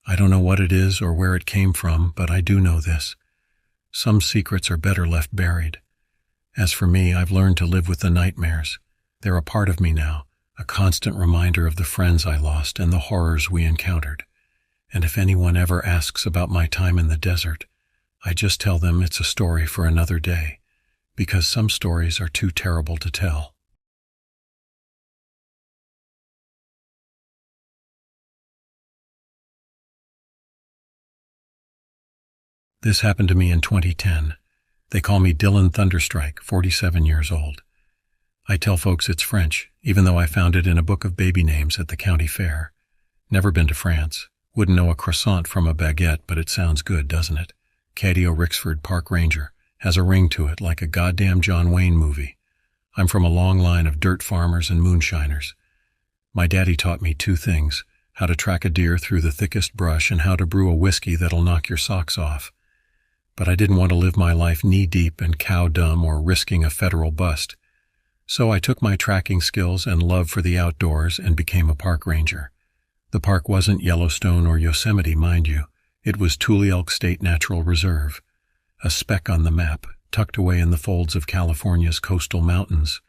I don't know what it is or where it came from, but I do know this. Some secrets are better left buried. As for me, I've learned to live with the nightmares. They're a part of me now, a constant reminder of the friends I lost and the horrors we encountered. And if anyone ever asks about my time in the desert, I just tell them it's a story for another day, because some stories are too terrible to tell. This happened to me in 2010. They call me Dylan Thunderstrike, 47 years old. I tell folks it's French, even though I found it in a book of baby names at the county fair. Never been to France. Wouldn't know a croissant from a baguette, but it sounds good, doesn't it? Cadio Rixford Park Ranger. Has a ring to it like a goddamn John Wayne movie. I'm from a long line of dirt farmers and moonshiners. My daddy taught me two things: how to track a deer through the thickest brush and how to brew a whiskey that'll knock your socks off. But I didn't want to live my life knee-deep in cow-dumb or risking a federal bust. So I took my tracking skills and love for the outdoors and became a park ranger. The park wasn't Yellowstone or Yosemite, mind you. It was Tule Elk State Natural Reserve, a speck on the map, tucked away in the folds of California's coastal mountains.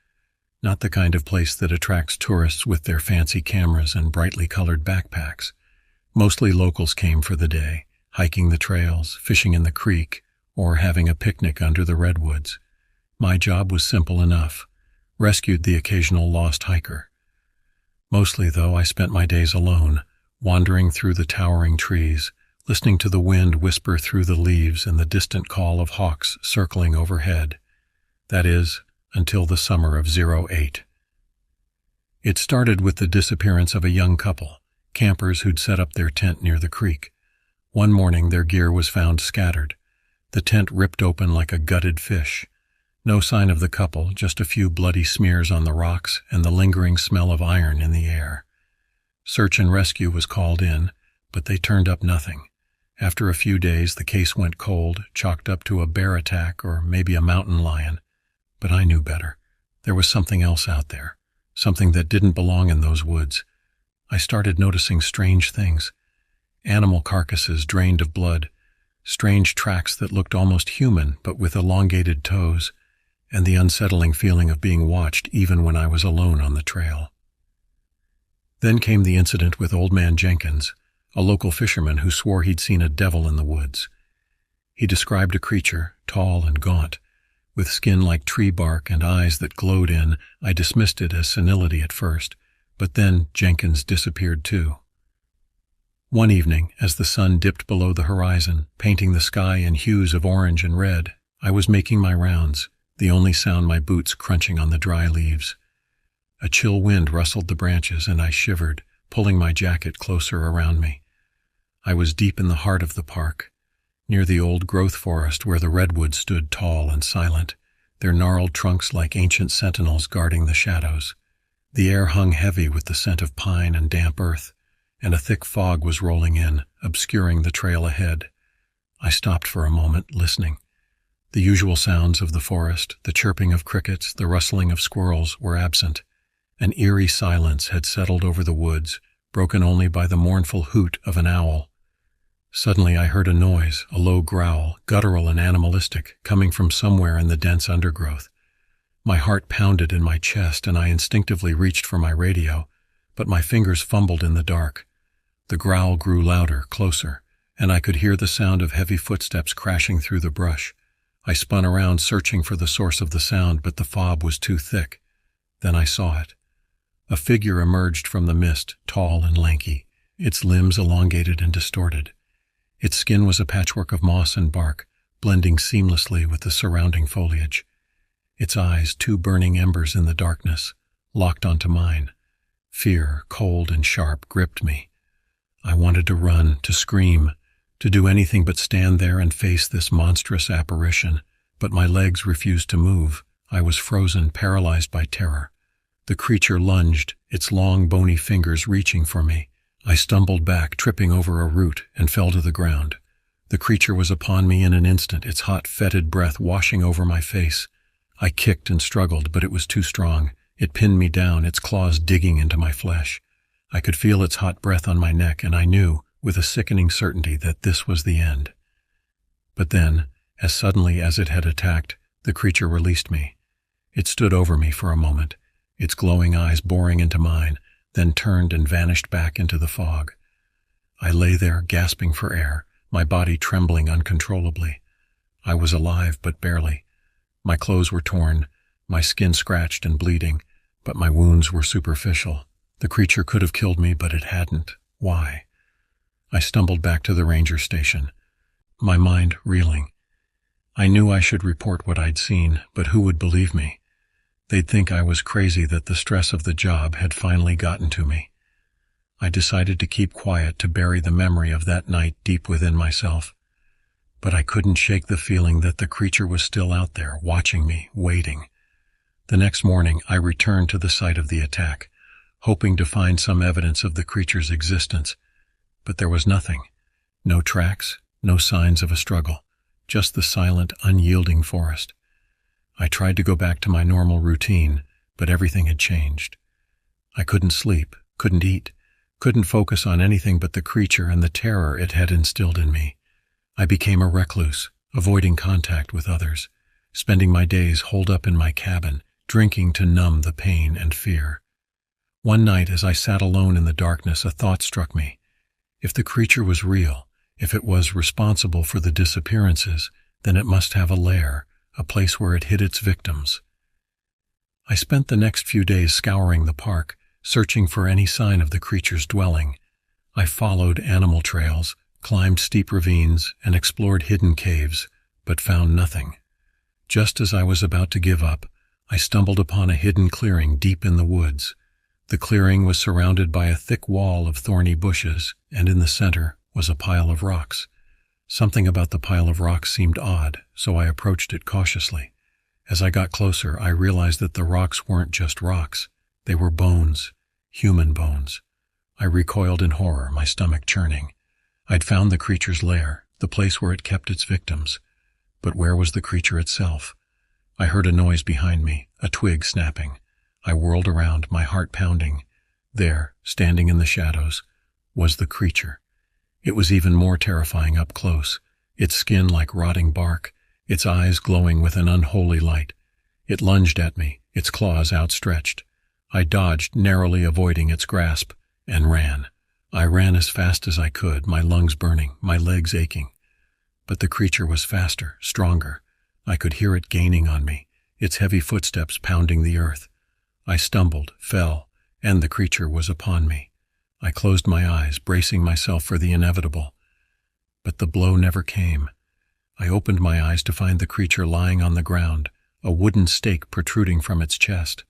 Not the kind of place that attracts tourists with their fancy cameras and brightly colored backpacks. Mostly locals came for the day, hiking the trails, fishing in the creek, or having a picnic under the redwoods. My job was simple enough: rescued the occasional lost hiker. Mostly, though, I spent my days alone, wandering through the towering trees, listening to the wind whisper through the leaves and the distant call of hawks circling overhead. That is, until the summer of '08. It started with the disappearance of a young couple, campers who'd set up their tent near the creek. One morning their gear was found scattered, the tent ripped open like a gutted fish. No sign of the couple, just a few bloody smears on the rocks and the lingering smell of iron in the air. Search and rescue was called in, but they turned up nothing. After a few days, the case went cold, chalked up to a bear attack or maybe a mountain lion. But I knew better. There was something else out there, something that didn't belong in those woods. I started noticing strange things. Animal carcasses drained of blood, strange tracks that looked almost human but with elongated toes, and the unsettling feeling of being watched even when I was alone on the trail. Then came the incident with Old Man Jenkins, a local fisherman who swore he'd seen a devil in the woods. He described a creature, tall and gaunt, with skin like tree bark and eyes that glowed in. I dismissed it as senility at first, but then Jenkins disappeared too. One evening, as the sun dipped below the horizon, painting the sky in hues of orange and red, I was making my rounds, the only sound my boots crunching on the dry leaves. A chill wind rustled the branches and I shivered, pulling my jacket closer around me. I was deep in the heart of the park, near the old growth forest where the redwoods stood tall and silent, their gnarled trunks like ancient sentinels guarding the shadows. The air hung heavy with the scent of pine and damp earth, and a thick fog was rolling in, obscuring the trail ahead. I stopped for a moment, listening. The usual sounds of the forest, the chirping of crickets, the rustling of squirrels, were absent. An eerie silence had settled over the woods, broken only by the mournful hoot of an owl. Suddenly I heard a noise, a low growl, guttural and animalistic, coming from somewhere in the dense undergrowth. My heart pounded in my chest and I instinctively reached for my radio, but my fingers fumbled in the dark. The growl grew louder, closer, and I could hear the sound of heavy footsteps crashing through the brush. I spun around searching for the source of the sound, but the fog was too thick. Then I saw it. A figure emerged from the mist, tall and lanky, its limbs elongated and distorted. Its skin was a patchwork of moss and bark, blending seamlessly with the surrounding foliage. Its eyes, two burning embers in the darkness, locked onto mine. Fear, cold and sharp, gripped me. I wanted to run, to scream, to do anything but stand there and face this monstrous apparition, but my legs refused to move. I was frozen, paralyzed by terror. The creature lunged, its long, bony fingers reaching for me. I stumbled back, tripping over a root, and fell to the ground. The creature was upon me in an instant, its hot, fetid breath washing over my face. I kicked and struggled, but it was too strong. It pinned me down, its claws digging into my flesh. I could feel its hot breath on my neck, and I knew, with a sickening certainty, that this was the end. But then, as suddenly as it had attacked, the creature released me. It stood over me for a moment, its glowing eyes boring into mine, then turned and vanished back into the fog. I lay there, gasping for air, my body trembling uncontrollably. I was alive, but barely. My clothes were torn, my skin scratched and bleeding, but my wounds were superficial. The creature could have killed me, but it hadn't. Why? I stumbled back to the ranger station, my mind reeling. I knew I should report what I'd seen, but who would believe me? They'd think I was crazy, that the stress of the job had finally gotten to me. I decided to keep quiet, to bury the memory of that night deep within myself. But I couldn't shake the feeling that the creature was still out there, watching me, waiting. The next morning, I returned to the site of the attack, hoping to find some evidence of the creature's existence. But there was nothing. No tracks, no signs of a struggle, just the silent, unyielding forest. I tried to go back to my normal routine, but everything had changed. I couldn't sleep, couldn't eat, couldn't focus on anything but the creature and the terror it had instilled in me. I became a recluse, avoiding contact with others, spending my days holed up in my cabin, drinking to numb the pain and fear. One night, as I sat alone in the darkness, a thought struck me. If the creature was real, if it was responsible for the disappearances, then it must have a lair, a place where it hid its victims. I spent the next few days scouring the park, searching for any sign of the creature's dwelling. I followed animal trails, climbed steep ravines, and explored hidden caves, but found nothing. Just as I was about to give up, I stumbled upon a hidden clearing deep in the woods. The clearing was surrounded by a thick wall of thorny bushes, and in the center was a pile of rocks. Something about the pile of rocks seemed odd, so I approached it cautiously. As I got closer, I realized that the rocks weren't just rocks. They were bones, human bones. I recoiled in horror, my stomach churning. I'd found the creature's lair, the place where it kept its victims. But where was the creature itself? I heard a noise behind me, a twig snapping. I whirled around, my heart pounding. There, standing in the shadows, was the creature. It was even more terrifying up close, its skin like rotting bark, its eyes glowing with an unholy light. It lunged at me, its claws outstretched. I dodged, narrowly avoiding its grasp, and ran. I ran as fast as I could, my lungs burning, my legs aching. But the creature was faster, stronger. I could hear it gaining on me, its heavy footsteps pounding the earth. I stumbled, fell, and the creature was upon me. I closed my eyes, bracing myself for the inevitable. But the blow never came. I opened my eyes to find the creature lying on the ground, a wooden stake protruding from its chest.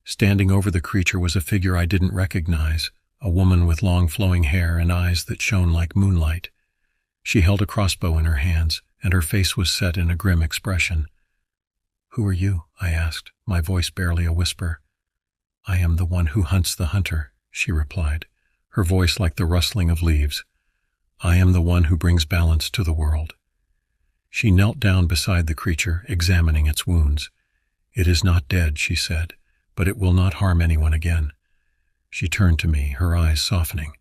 Standing over the creature was a figure I didn't recognize, a woman with long flowing hair and eyes that shone like moonlight. She held a crossbow in her hands, and her face was set in a grim expression. "Who are you?" I asked, my voice barely a whisper. "I am the one who hunts the hunter," she replied, her voice like the rustling of leaves. "I am the one who brings balance to the world." She knelt down beside the creature, examining its wounds. "It is not dead," she said, "but it will not harm anyone again." She turned to me, her eyes softening.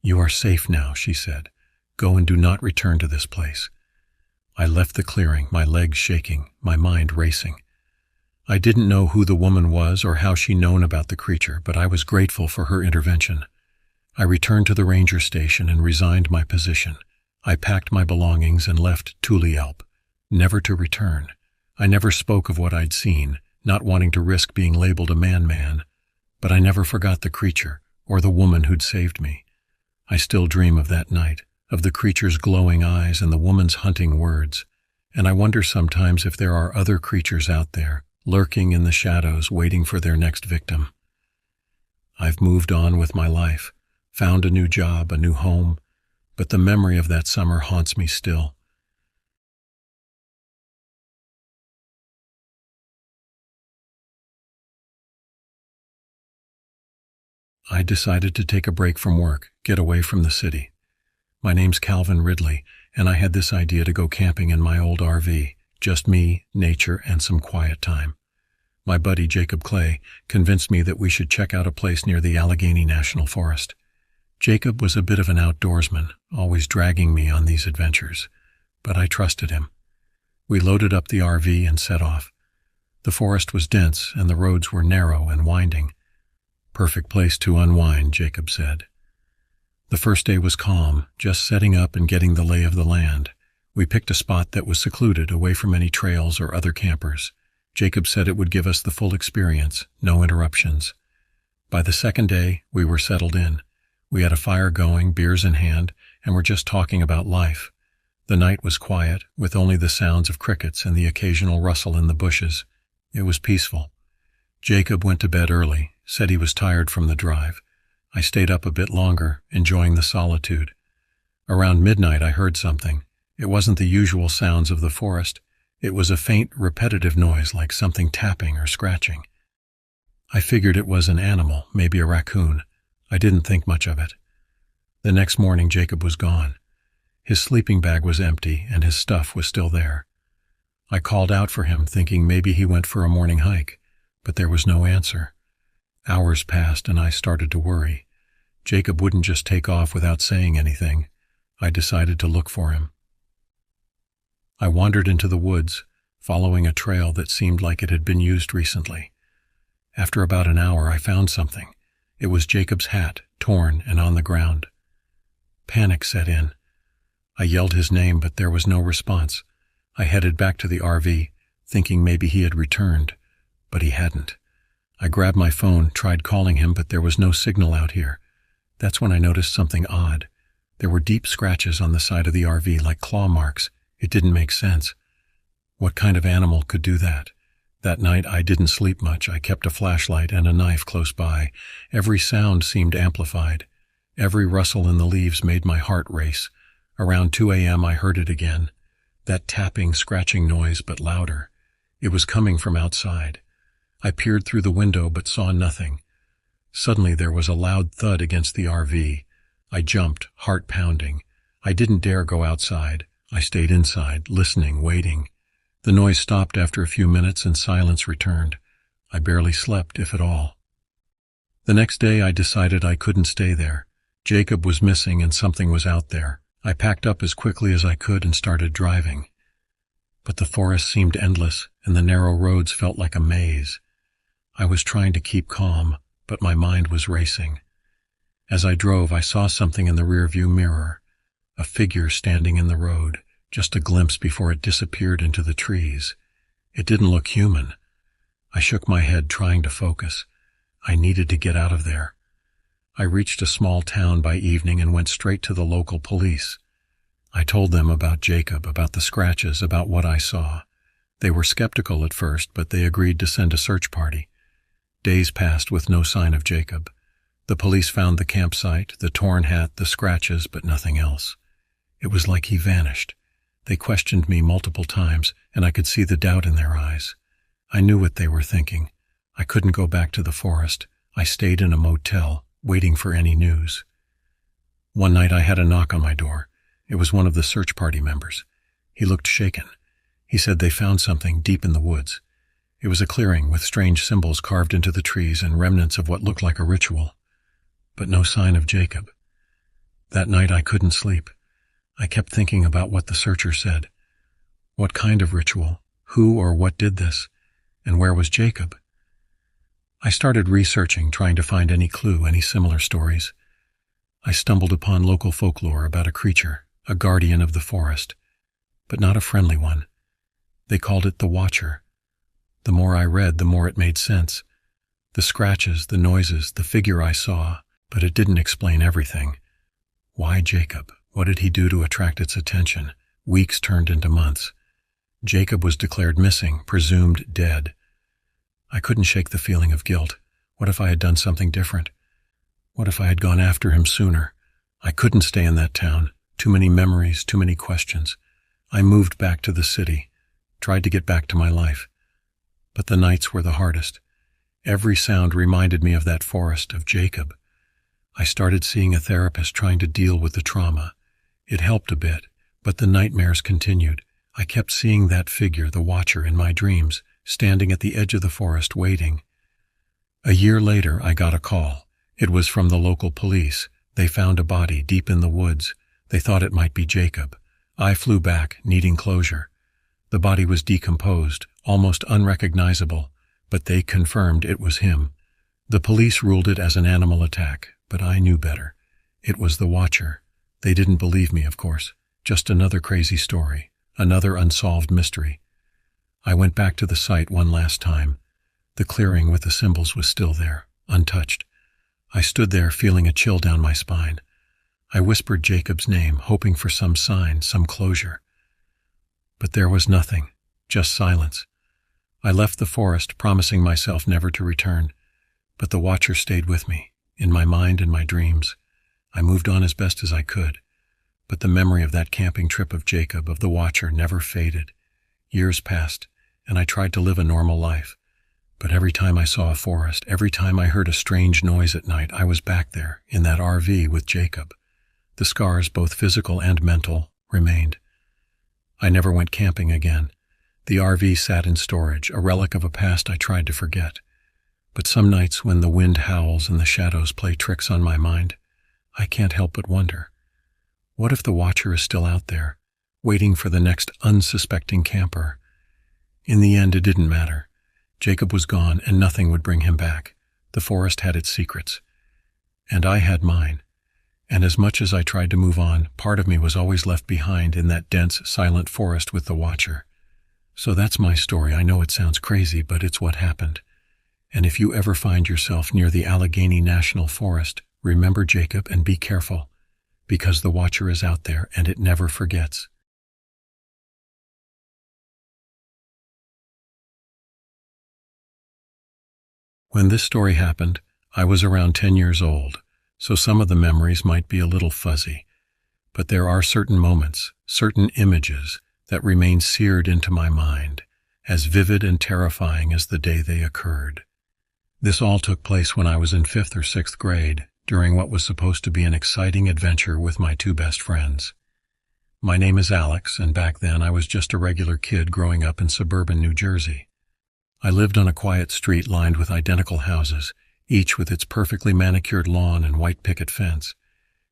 "You are safe now," she said. "Go and do not return to this place." I left the clearing, my legs shaking, my mind racing. I didn't know who the woman was or how she'd known about the creature, but I was grateful for her intervention. I returned to the ranger station and resigned my position. I packed my belongings and left Tulielp, never to return. I never spoke of what I'd seen, not wanting to risk being labeled a man-man. But I never forgot the creature or the woman who'd saved me. I still dream of that night, of the creature's glowing eyes and the woman's hunting words, and I wonder sometimes if there are other creatures out there, lurking in the shadows, waiting for their next victim. I've moved on with my life, found a new job, a new home, but the memory of that summer haunts me still. I decided to take a break from work, get away from the city. My name's Calvin Ridley, and I had this idea to go camping in my old RV, just me, nature, and some quiet time. My buddy Jacob Clay convinced me that we should check out a place near the Allegheny National Forest. Jacob was a bit of an outdoorsman, always dragging me on these adventures, but I trusted him. We loaded up the RV and set off. The forest was dense and the roads were narrow and winding. "Perfect place to unwind," Jacob said. The first day was calm, just setting up and getting the lay of the land. We picked a spot that was secluded, away from any trails or other campers. Jacob said it would give us the full experience, no interruptions. By the second day, we were settled in. We had a fire going, beers in hand, and were just talking about life. The night was quiet, with only the sounds of crickets and the occasional rustle in the bushes. It was peaceful. Jacob went to bed early, said he was tired from the drive. I stayed up a bit longer, enjoying the solitude. Around midnight I heard something. It wasn't the usual sounds of the forest. It was a faint, repetitive noise like something tapping or scratching. I figured it was an animal, maybe a raccoon. I didn't think much of it. The next morning Jacob was gone. His sleeping bag was empty and his stuff was still there. I called out for him, thinking maybe he went for a morning hike, but there was no answer. Hours passed and I started to worry. Jacob wouldn't just take off without saying anything. I decided to look for him. I wandered into the woods, following a trail that seemed like it had been used recently. After about an hour, I found something. It was Jacob's hat, torn and on the ground. Panic set in. I yelled his name, but there was no response. I headed back to the RV, thinking maybe he had returned, but he hadn't. I grabbed my phone, tried calling him, but there was no signal out here. That's when I noticed something odd. There were deep scratches on the side of the RV, like claw marks. It didn't make sense. What kind of animal could do that? That night I didn't sleep much. I kept a flashlight and a knife close by. Every sound seemed amplified. Every rustle in the leaves made my heart race. Around 2 a.m. I heard it again. That tapping, scratching noise, but louder. It was coming from outside. I peered through the window but saw nothing. Suddenly there was a loud thud against the RV. I jumped, heart pounding. I didn't dare go outside. I stayed inside, listening, waiting. The noise stopped after a few minutes and silence returned. I barely slept, if at all. The next day I decided I couldn't stay there. Jacob was missing and something was out there. I packed up as quickly as I could and started driving. But the forest seemed endless and the narrow roads felt like a maze. I was trying to keep calm, but my mind was racing. As I drove, I saw something in the rearview mirror, a figure standing in the road, just a glimpse before it disappeared into the trees. It didn't look human. I shook my head, trying to focus. I needed to get out of there. I reached a small town by evening and went straight to the local police. I told them about Jacob, about the scratches, about what I saw. They were skeptical at first, but they agreed to send a search party. Days passed with no sign of Jacob. The police found the campsite, the torn hat, the scratches, but nothing else. It was like he vanished. They questioned me multiple times, and I could see the doubt in their eyes. I knew what they were thinking. I couldn't go back to the forest. I stayed in a motel, waiting for any news. One night I had a knock on my door. It was one of the search party members. He looked shaken. He said they found something deep in the woods. It was a clearing with strange symbols carved into the trees and remnants of what looked like a ritual. But no sign of Jacob. That night I couldn't sleep. I kept thinking about what the searcher said. What kind of ritual? Who or what did this? And where was Jacob? I started researching, trying to find any clue, any similar stories. I stumbled upon local folklore about a creature, a guardian of the forest, but not a friendly one. They called it the Watcher. The more I read, the more it made sense. The scratches, the noises, the figure I saw, but it didn't explain everything. Why Jacob? What did he do to attract its attention? Weeks turned into months. Jacob was declared missing, presumed dead. I couldn't shake the feeling of guilt. What if I had done something different? What if I had gone after him sooner? I couldn't stay in that town. Too many memories, too many questions. I moved back to the city, tried to get back to my life. But the nights were the hardest. Every sound reminded me of that forest, of Jacob. I started seeing a therapist, trying to deal with the trauma. It helped a bit, but the nightmares continued. I kept seeing that figure, the Watcher, in my dreams, standing at the edge of the forest waiting. A year later, I got a call. It was from the local police. They found a body deep in the woods. They thought it might be Jacob. I flew back, needing closure. The body was decomposed, almost unrecognizable, but they confirmed it was him. The police ruled it as an animal attack, but I knew better. It was the Watcher. They didn't believe me, of course. Just another crazy story, another unsolved mystery. I went back to the site one last time. The clearing with the symbols was still there, untouched. I stood there, feeling a chill down my spine. I whispered Jacob's name, hoping for some sign, some closure. But there was nothing, just silence. I left the forest, promising myself never to return. But the Watcher stayed with me, in my mind and my dreams. I moved on as best as I could. But the memory of that camping trip of Jacob, of the Watcher, never faded. Years passed, and I tried to live a normal life. But every time I saw a forest, every time I heard a strange noise at night, I was back there, in that RV with Jacob. The scars, both physical and mental, remained. I never went camping again. The RV sat in storage, a relic of a past I tried to forget. But some nights when the wind howls and the shadows play tricks on my mind, I can't help but wonder. What if the Watcher is still out there, waiting for the next unsuspecting camper? In the end, it didn't matter. Jacob was gone, and nothing would bring him back. The forest had its secrets. And I had mine. And as much as I tried to move on, part of me was always left behind in that dense, silent forest with the Watcher. So that's my story. I know it sounds crazy, but it's what happened. And if you ever find yourself near the Allegheny National Forest, remember Jacob and be careful, because the Watcher is out there and it never forgets. When this story happened, I was around 10 years old, so some of the memories might be a little fuzzy. But there are certain moments, certain images that remain seared into my mind, as vivid and terrifying as the day they occurred. This all took place when I was in 5th or 6th grade, during what was supposed to be an exciting adventure with my two best friends. My name is Alex, and back then I was just a regular kid growing up in suburban New Jersey. I lived on a quiet street lined with identical houses, each with its perfectly manicured lawn and white picket fence.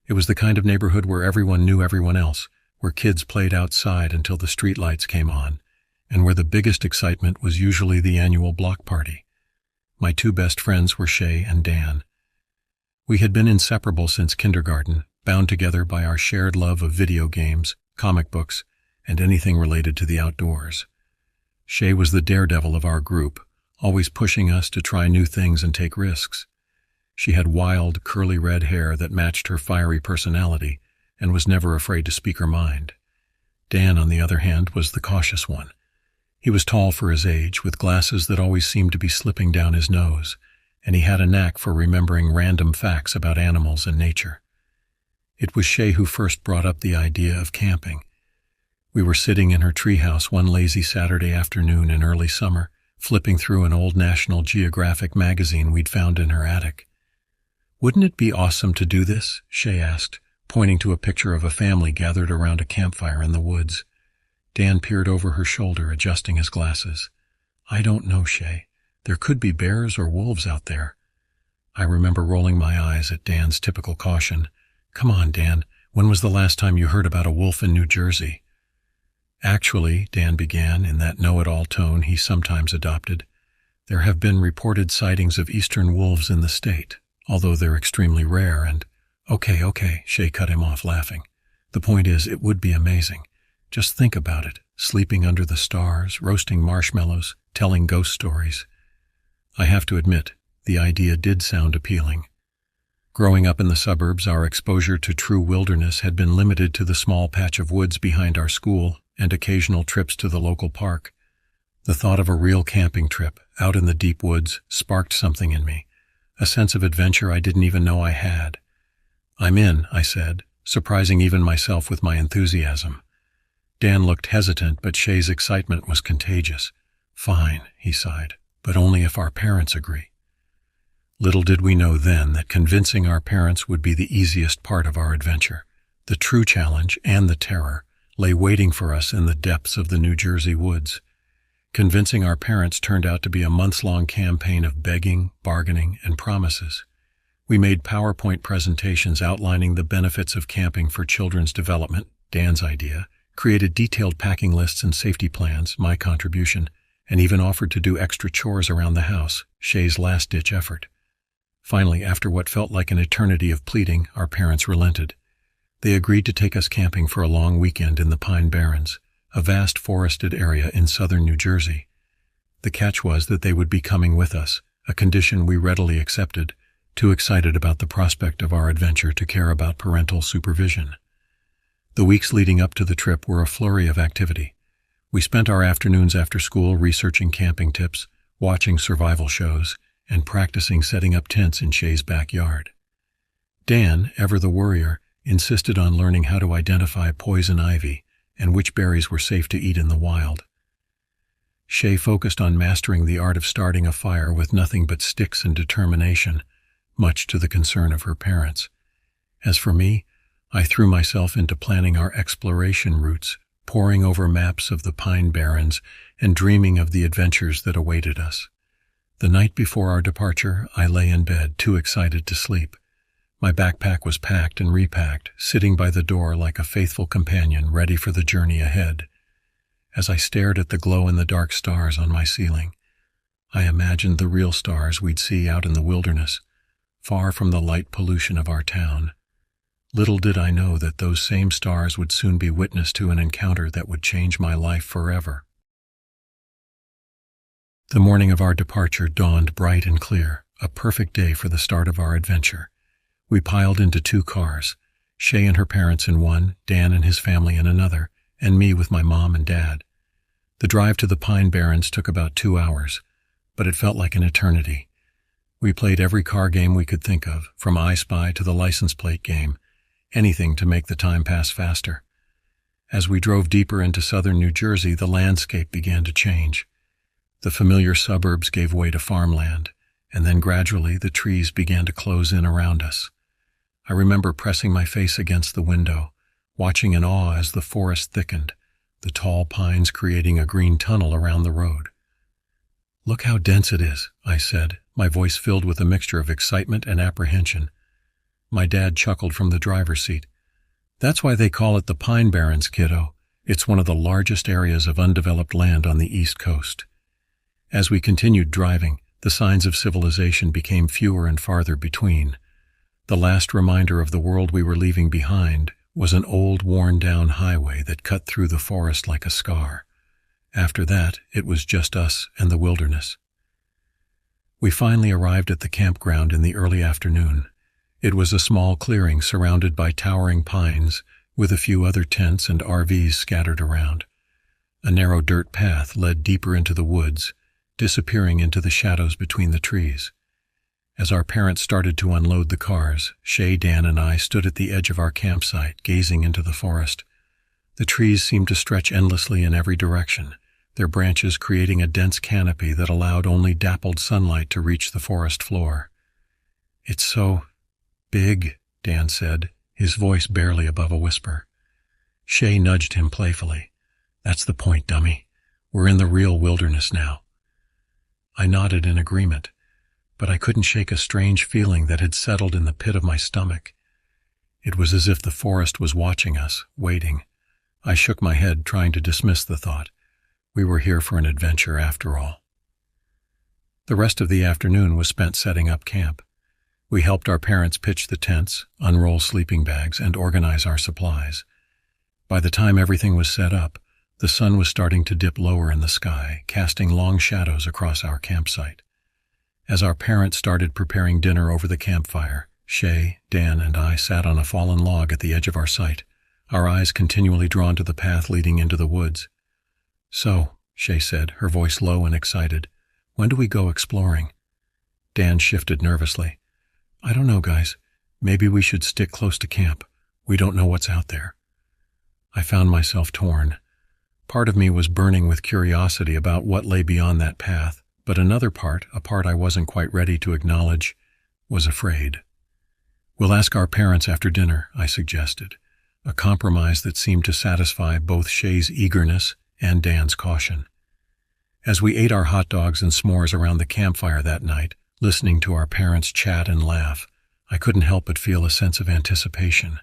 It was the kind of neighborhood where everyone knew everyone else, where kids played outside until the streetlights came on, and where the biggest excitement was usually the annual block party. My two best friends were Shay and Dan. We had been inseparable since kindergarten, bound together by our shared love of video games, comic books, and anything related to the outdoors. Shay was the daredevil of our group, always pushing us to try new things and take risks. She had wild, curly red hair that matched her fiery personality and was never afraid to speak her mind. Dan, on the other hand, was the cautious one. He was tall for his age, with glasses that always seemed to be slipping down his nose, and he had a knack for remembering random facts about animals and nature. It was Shay who first brought up the idea of camping. We were sitting in her treehouse one lazy Saturday afternoon in early summer, flipping through an old National Geographic magazine we'd found in her attic. "Wouldn't it be awesome to do this?" Shay asked, pointing to a picture of a family gathered around a campfire in the woods. Dan peered over her shoulder, adjusting his glasses. "I don't know, Shay. There could be bears or wolves out there." I remember rolling my eyes at Dan's typical caution. "Come on, Dan. When was the last time you heard about a wolf in New Jersey?" "Actually," Dan began in that know-it-all tone he sometimes adopted, "there have been reported sightings of eastern wolves in the state, although they're extremely rare and—" Okay, Shay cut him off, laughing. "The point is, it would be amazing. Just think about it, sleeping under the stars, roasting marshmallows, telling ghost stories." I have to admit, the idea did sound appealing. Growing up in the suburbs, our exposure to true wilderness had been limited to the small patch of woods behind our school and occasional trips to the local park. The thought of a real camping trip, out in the deep woods, sparked something in me, a sense of adventure I didn't even know I had. "I'm in," I said, surprising even myself with my enthusiasm. Dan looked hesitant, but Shay's excitement was contagious. "Fine," he sighed, "but only if our parents agree." Little did we know then that convincing our parents would be the easiest part of our adventure. The true challenge and the terror lay waiting for us in the depths of the New Jersey woods. Convincing our parents turned out to be a months-long campaign of begging, bargaining, and promises. We made PowerPoint presentations outlining the benefits of camping for children's development, Dan's idea, created detailed packing lists and safety plans, my contribution, and even offered to do extra chores around the house, Shay's last-ditch effort. Finally, after what felt like an eternity of pleading, our parents relented. They agreed to take us camping for a long weekend in the Pine Barrens, a vast forested area in southern New Jersey. The catch was that they would be coming with us, a condition we readily accepted, too excited about the prospect of our adventure to care about parental supervision. The weeks leading up to the trip were a flurry of activity. We spent our afternoons after school researching camping tips, watching survival shows, and practicing setting up tents in Shay's backyard. Dan, ever the worrier, insisted on learning how to identify poison ivy and which berries were safe to eat in the wild. Shay focused on mastering the art of starting a fire with nothing but sticks and determination, much to the concern of her parents. As for me, I threw myself into planning our exploration routes, poring over maps of the Pine Barrens and dreaming of the adventures that awaited us. The night before our departure, I lay in bed, too excited to sleep. My backpack was packed and repacked, sitting by the door like a faithful companion ready for the journey ahead. As I stared at the glow-in-the-dark stars on my ceiling, I imagined the real stars we'd see out in the wilderness, far from the light pollution of our town. Little did I know that those same stars would soon be witness to an encounter that would change my life forever. The morning of our departure dawned bright and clear, a perfect day for the start of our adventure. We piled into 2 cars, Shay and her parents in one, Dan and his family in another, and me with my mom and dad. The drive to the Pine Barrens took about 2 hours, but it felt like an eternity. We played every car game we could think of, from I Spy to the license plate game, anything to make the time pass faster. As we drove deeper into southern New Jersey, the landscape began to change. The familiar suburbs gave way to farmland, and then gradually the trees began to close in around us. I remember pressing my face against the window, watching in awe as the forest thickened, the tall pines creating a green tunnel around the road. "Look how dense it is," I said, my voice filled with a mixture of excitement and apprehension. My dad chuckled from the driver's seat. "That's why they call it the Pine Barrens, kiddo. It's one of the largest areas of undeveloped land on the East Coast." As we continued driving, the signs of civilization became fewer and farther between. The last reminder of the world we were leaving behind was an old, worn-down highway that cut through the forest like a scar. After that, it was just us and the wilderness. We finally arrived at the campground in the early afternoon. It was a small clearing surrounded by towering pines, with a few other tents and RVs scattered around. A narrow dirt path led deeper into the woods, disappearing into the shadows between the trees. As our parents started to unload the cars, Shay, Dan, and I stood at the edge of our campsite, gazing into the forest. The trees seemed to stretch endlessly in every direction, their branches creating a dense canopy that allowed only dappled sunlight to reach the forest floor. "It's so big," Dan said, his voice barely above a whisper. Shay nudged him playfully. "That's the point, dummy. We're in the real wilderness now." I nodded in agreement, but I couldn't shake a strange feeling that had settled in the pit of my stomach. It was as if the forest was watching us, waiting. I shook my head, trying to dismiss the thought. We were here for an adventure after all. The rest of the afternoon was spent setting up camp. We helped our parents pitch the tents, unroll sleeping bags, and organize our supplies. By the time everything was set up, the sun was starting to dip lower in the sky, casting long shadows across our campsite. As our parents started preparing dinner over the campfire, Shay, Dan, and I sat on a fallen log at the edge of our site, our eyes continually drawn to the path leading into the woods. "So," Shay said, her voice low and excited, "when do we go exploring?" Dan shifted nervously. "I don't know, guys. Maybe we should stick close to camp. We don't know what's out there." I found myself torn. Part of me was burning with curiosity about what lay beyond that path, but another part, a part I wasn't quite ready to acknowledge, was afraid. "We'll ask our parents after dinner," I suggested, a compromise that seemed to satisfy both Shay's eagerness and Dan's caution. As we ate our hot dogs and s'mores around the campfire that night, listening to our parents chat and laugh, I couldn't help but feel a sense of anticipation.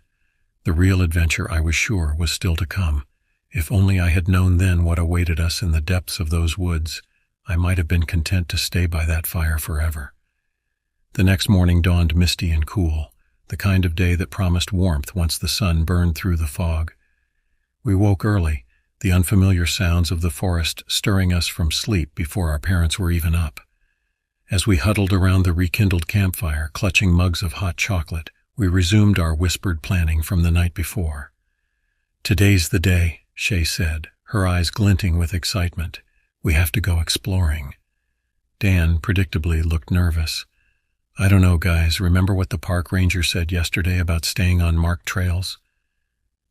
The real adventure, I was sure, was still to come. If only I had known then what awaited us in the depths of those woods, I might have been content to stay by that fire forever. The next morning dawned misty and cool, the kind of day that promised warmth once the sun burned through the fog. We woke early, the unfamiliar sounds of the forest stirring us from sleep before our parents were even up. As we huddled around the rekindled campfire, clutching mugs of hot chocolate, we resumed our whispered planning from the night before. "Today's the day," Shay said, her eyes glinting with excitement. "We have to go exploring." Dan, predictably, looked nervous. "I don't know, guys. Remember what the park ranger said yesterday about staying on marked trails?"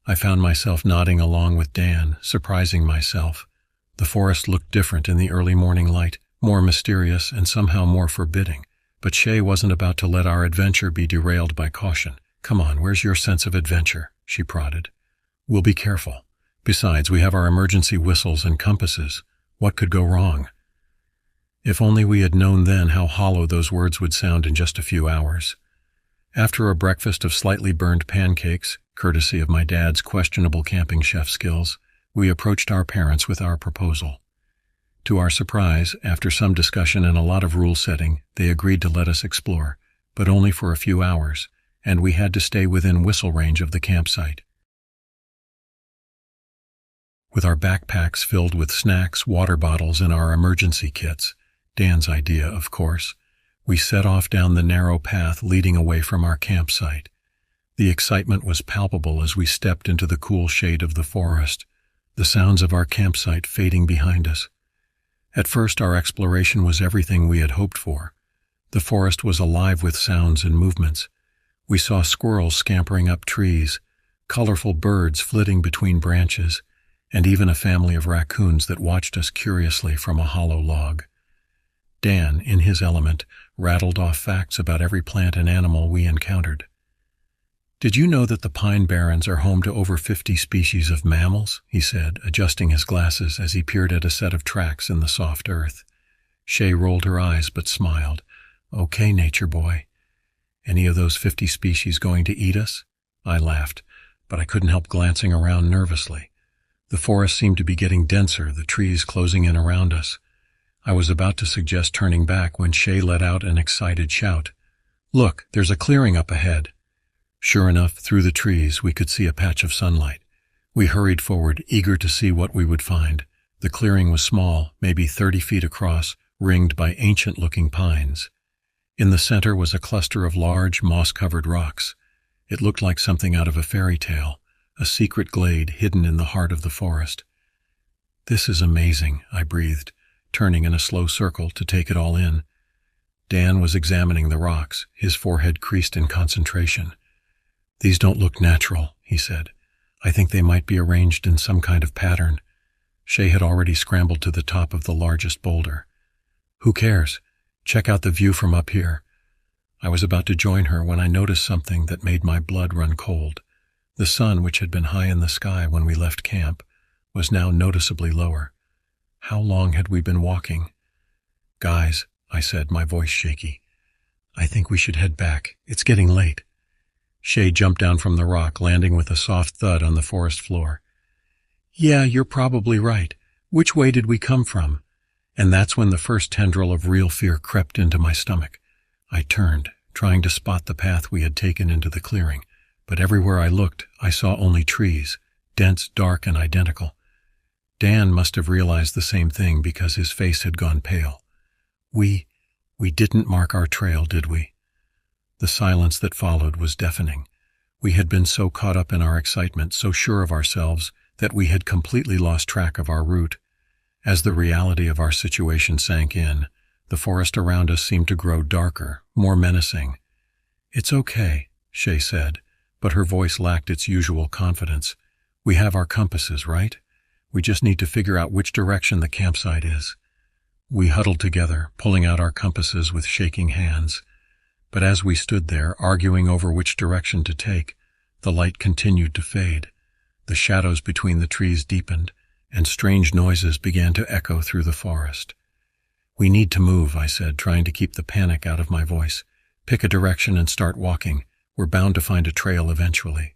I found myself nodding along with Dan, surprising myself. The forest looked different in the early morning light, more mysterious and somehow more forbidding. But Shay wasn't about to let our adventure be derailed by caution. "Come on, where's your sense of adventure?" she prodded. "We'll be careful. Besides, we have our emergency whistles and compasses. What could go wrong?" If only we had known then how hollow those words would sound in just a few hours. After a breakfast of slightly burned pancakes, courtesy of my dad's questionable camping chef skills, we approached our parents with our proposal. To our surprise, after some discussion and a lot of rule-setting, they agreed to let us explore, but only for a few hours, and we had to stay within whistle range of the campsite. With our backpacks filled with snacks, water bottles, and our emergency kits, Dan's idea, of course, we set off down the narrow path leading away from our campsite. The excitement was palpable as we stepped into the cool shade of the forest, the sounds of our campsite fading behind us. At first, our exploration was everything we had hoped for. The forest was alive with sounds and movements. We saw squirrels scampering up trees, colorful birds flitting between branches, and even a family of raccoons that watched us curiously from a hollow log. Dan, in his element, rattled off facts about every plant and animal we encountered. "Did you know that the Pine Barrens are home to over 50 species of mammals?" he said, adjusting his glasses as he peered at a set of tracks in the soft earth. Shay rolled her eyes but smiled. "Okay, nature boy. Any of those 50 species going to eat us?" I laughed, but I couldn't help glancing around nervously. The forest seemed to be getting denser, the trees closing in around us. I was about to suggest turning back when Shay let out an excited shout. Look, there's a clearing up ahead. Sure enough, through the trees, we could see a patch of sunlight. We hurried forward, eager to see what we would find. The clearing was small, maybe 30 feet across, ringed by ancient-looking pines. In the center was a cluster of large, moss-covered rocks. It looked like something out of a fairy tale, a secret glade hidden in the heart of the forest. "This is amazing," I breathed, turning in a slow circle to take it all in. Dan was examining the rocks, his forehead creased in concentration. "These don't look natural," he said. "I think they might be arranged in some kind of pattern." Shay had already scrambled to the top of the largest boulder. "Who cares? Check out the view from up here." I was about to join her when I noticed something that made my blood run cold. The sun, which had been high in the sky when we left camp, was now noticeably lower. How long had we been walking? "Guys," I said, my voice shaky, "I think we should head back. It's getting late." Shay jumped down from the rock, landing with a soft thud on the forest floor. "Yeah, you're probably right. Which way did we come from?" And that's when the first tendril of real fear crept into my stomach. I turned, trying to spot the path we had taken into the clearing, but everywhere I looked, I saw only trees, dense, dark, and identical. Dan must have realized the same thing because his face had gone pale. We didn't mark our trail, did we?" The silence that followed was deafening. We had been so caught up in our excitement, so sure of ourselves, that we had completely lost track of our route. As the reality of our situation sank in, the forest around us seemed to grow darker, more menacing. "It's okay," Shay said, but her voice lacked its usual confidence. "We have our compasses, right? We just need to figure out which direction the campsite is." We huddled together, pulling out our compasses with shaking hands. But as we stood there, arguing over which direction to take, the light continued to fade. The shadows between the trees deepened, and strange noises began to echo through the forest. "We need to move," I said, trying to keep the panic out of my voice. "Pick a direction and start walking. We're bound to find a trail eventually."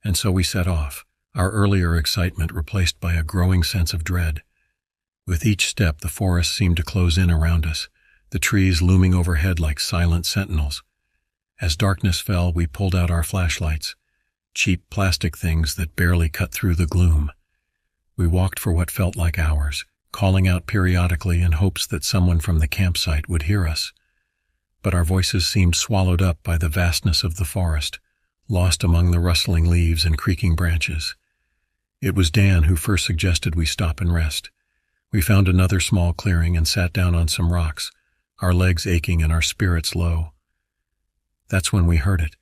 And so we set off, our earlier excitement replaced by a growing sense of dread. With each step, the forest seemed to close in around us, the trees looming overhead like silent sentinels. As darkness fell, we pulled out our flashlights, cheap plastic things that barely cut through the gloom. We walked for what felt like hours, calling out periodically in hopes that someone from the campsite would hear us. But our voices seemed swallowed up by the vastness of the forest, lost among the rustling leaves and creaking branches. It was Dan who first suggested we stop and rest. We found another small clearing and sat down on some rocks, our legs aching and our spirits low. That's when we heard it,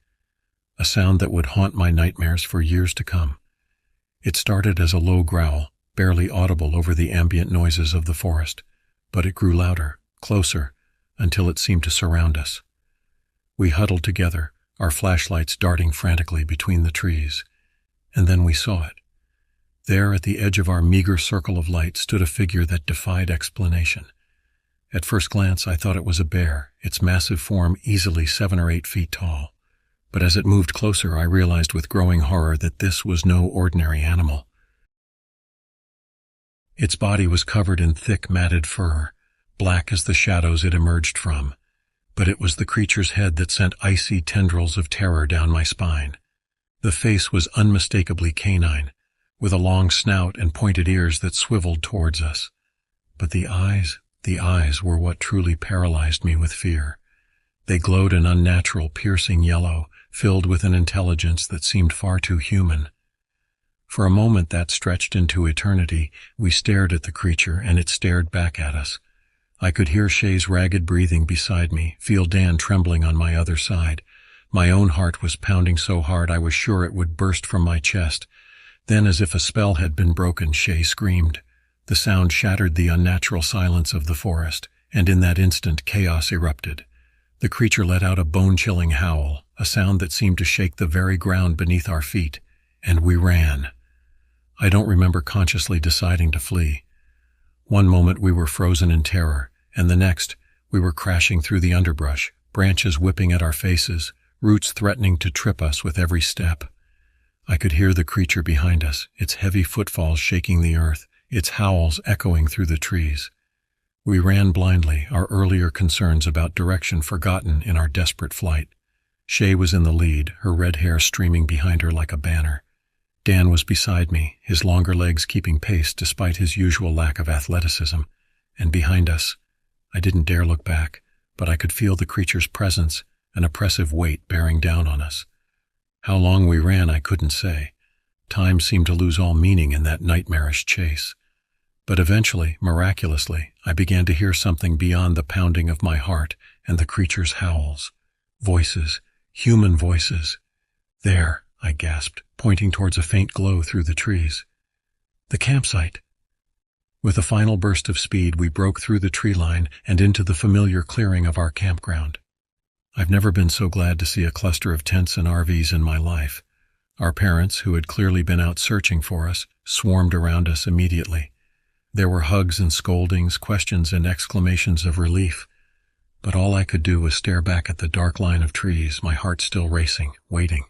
a sound that would haunt my nightmares for years to come. It started as a low growl, barely audible over the ambient noises of the forest, but it grew louder, closer, until it seemed to surround us. We huddled together, our flashlights darting frantically between the trees, and then we saw it. There, at the edge of our meager circle of light, stood a figure that defied explanation. At first glance, I thought it was a bear, its massive form easily 7 or 8 feet tall. But as it moved closer, I realized with growing horror that this was no ordinary animal. Its body was covered in thick, matted fur, black as the shadows it emerged from. But it was the creature's head that sent icy tendrils of terror down my spine. The face was unmistakably canine, with a long snout and pointed ears that swiveled towards us. But the eyes were what truly paralyzed me with fear. They glowed an unnatural, piercing yellow, filled with an intelligence that seemed far too human. For a moment that stretched into eternity, we stared at the creature and it stared back at us. I could hear Shay's ragged breathing beside me, feel Dan trembling on my other side. My own heart was pounding so hard I was sure it would burst from my chest. Then, as if a spell had been broken, Shay screamed. The sound shattered the unnatural silence of the forest, and in that instant chaos erupted. The creature let out a bone-chilling howl, a sound that seemed to shake the very ground beneath our feet, and we ran. I don't remember consciously deciding to flee. One moment we were frozen in terror, and the next we were crashing through the underbrush, branches whipping at our faces, roots threatening to trip us with every step. I could hear the creature behind us, its heavy footfalls shaking the earth, its howls echoing through the trees. We ran blindly, our earlier concerns about direction forgotten in our desperate flight. Shay was in the lead, her red hair streaming behind her like a banner. Dan was beside me, his longer legs keeping pace despite his usual lack of athleticism. And behind us, I didn't dare look back, but I could feel the creature's presence, an oppressive weight bearing down on us. How long we ran I couldn't say. Time seemed to lose all meaning in that nightmarish chase. But eventually, miraculously, I began to hear something beyond the pounding of my heart and the creature's howls. Voices, human voices. There, I gasped, pointing towards a faint glow through the trees. The campsite. With a final burst of speed, we broke through the tree line and into the familiar clearing of our campground. I've never been so glad to see a cluster of tents and RVs in my life. Our parents, who had clearly been out searching for us, swarmed around us immediately. There were hugs and scoldings, questions and exclamations of relief. But all I could do was stare back at the dark line of trees, my heart still racing, waiting.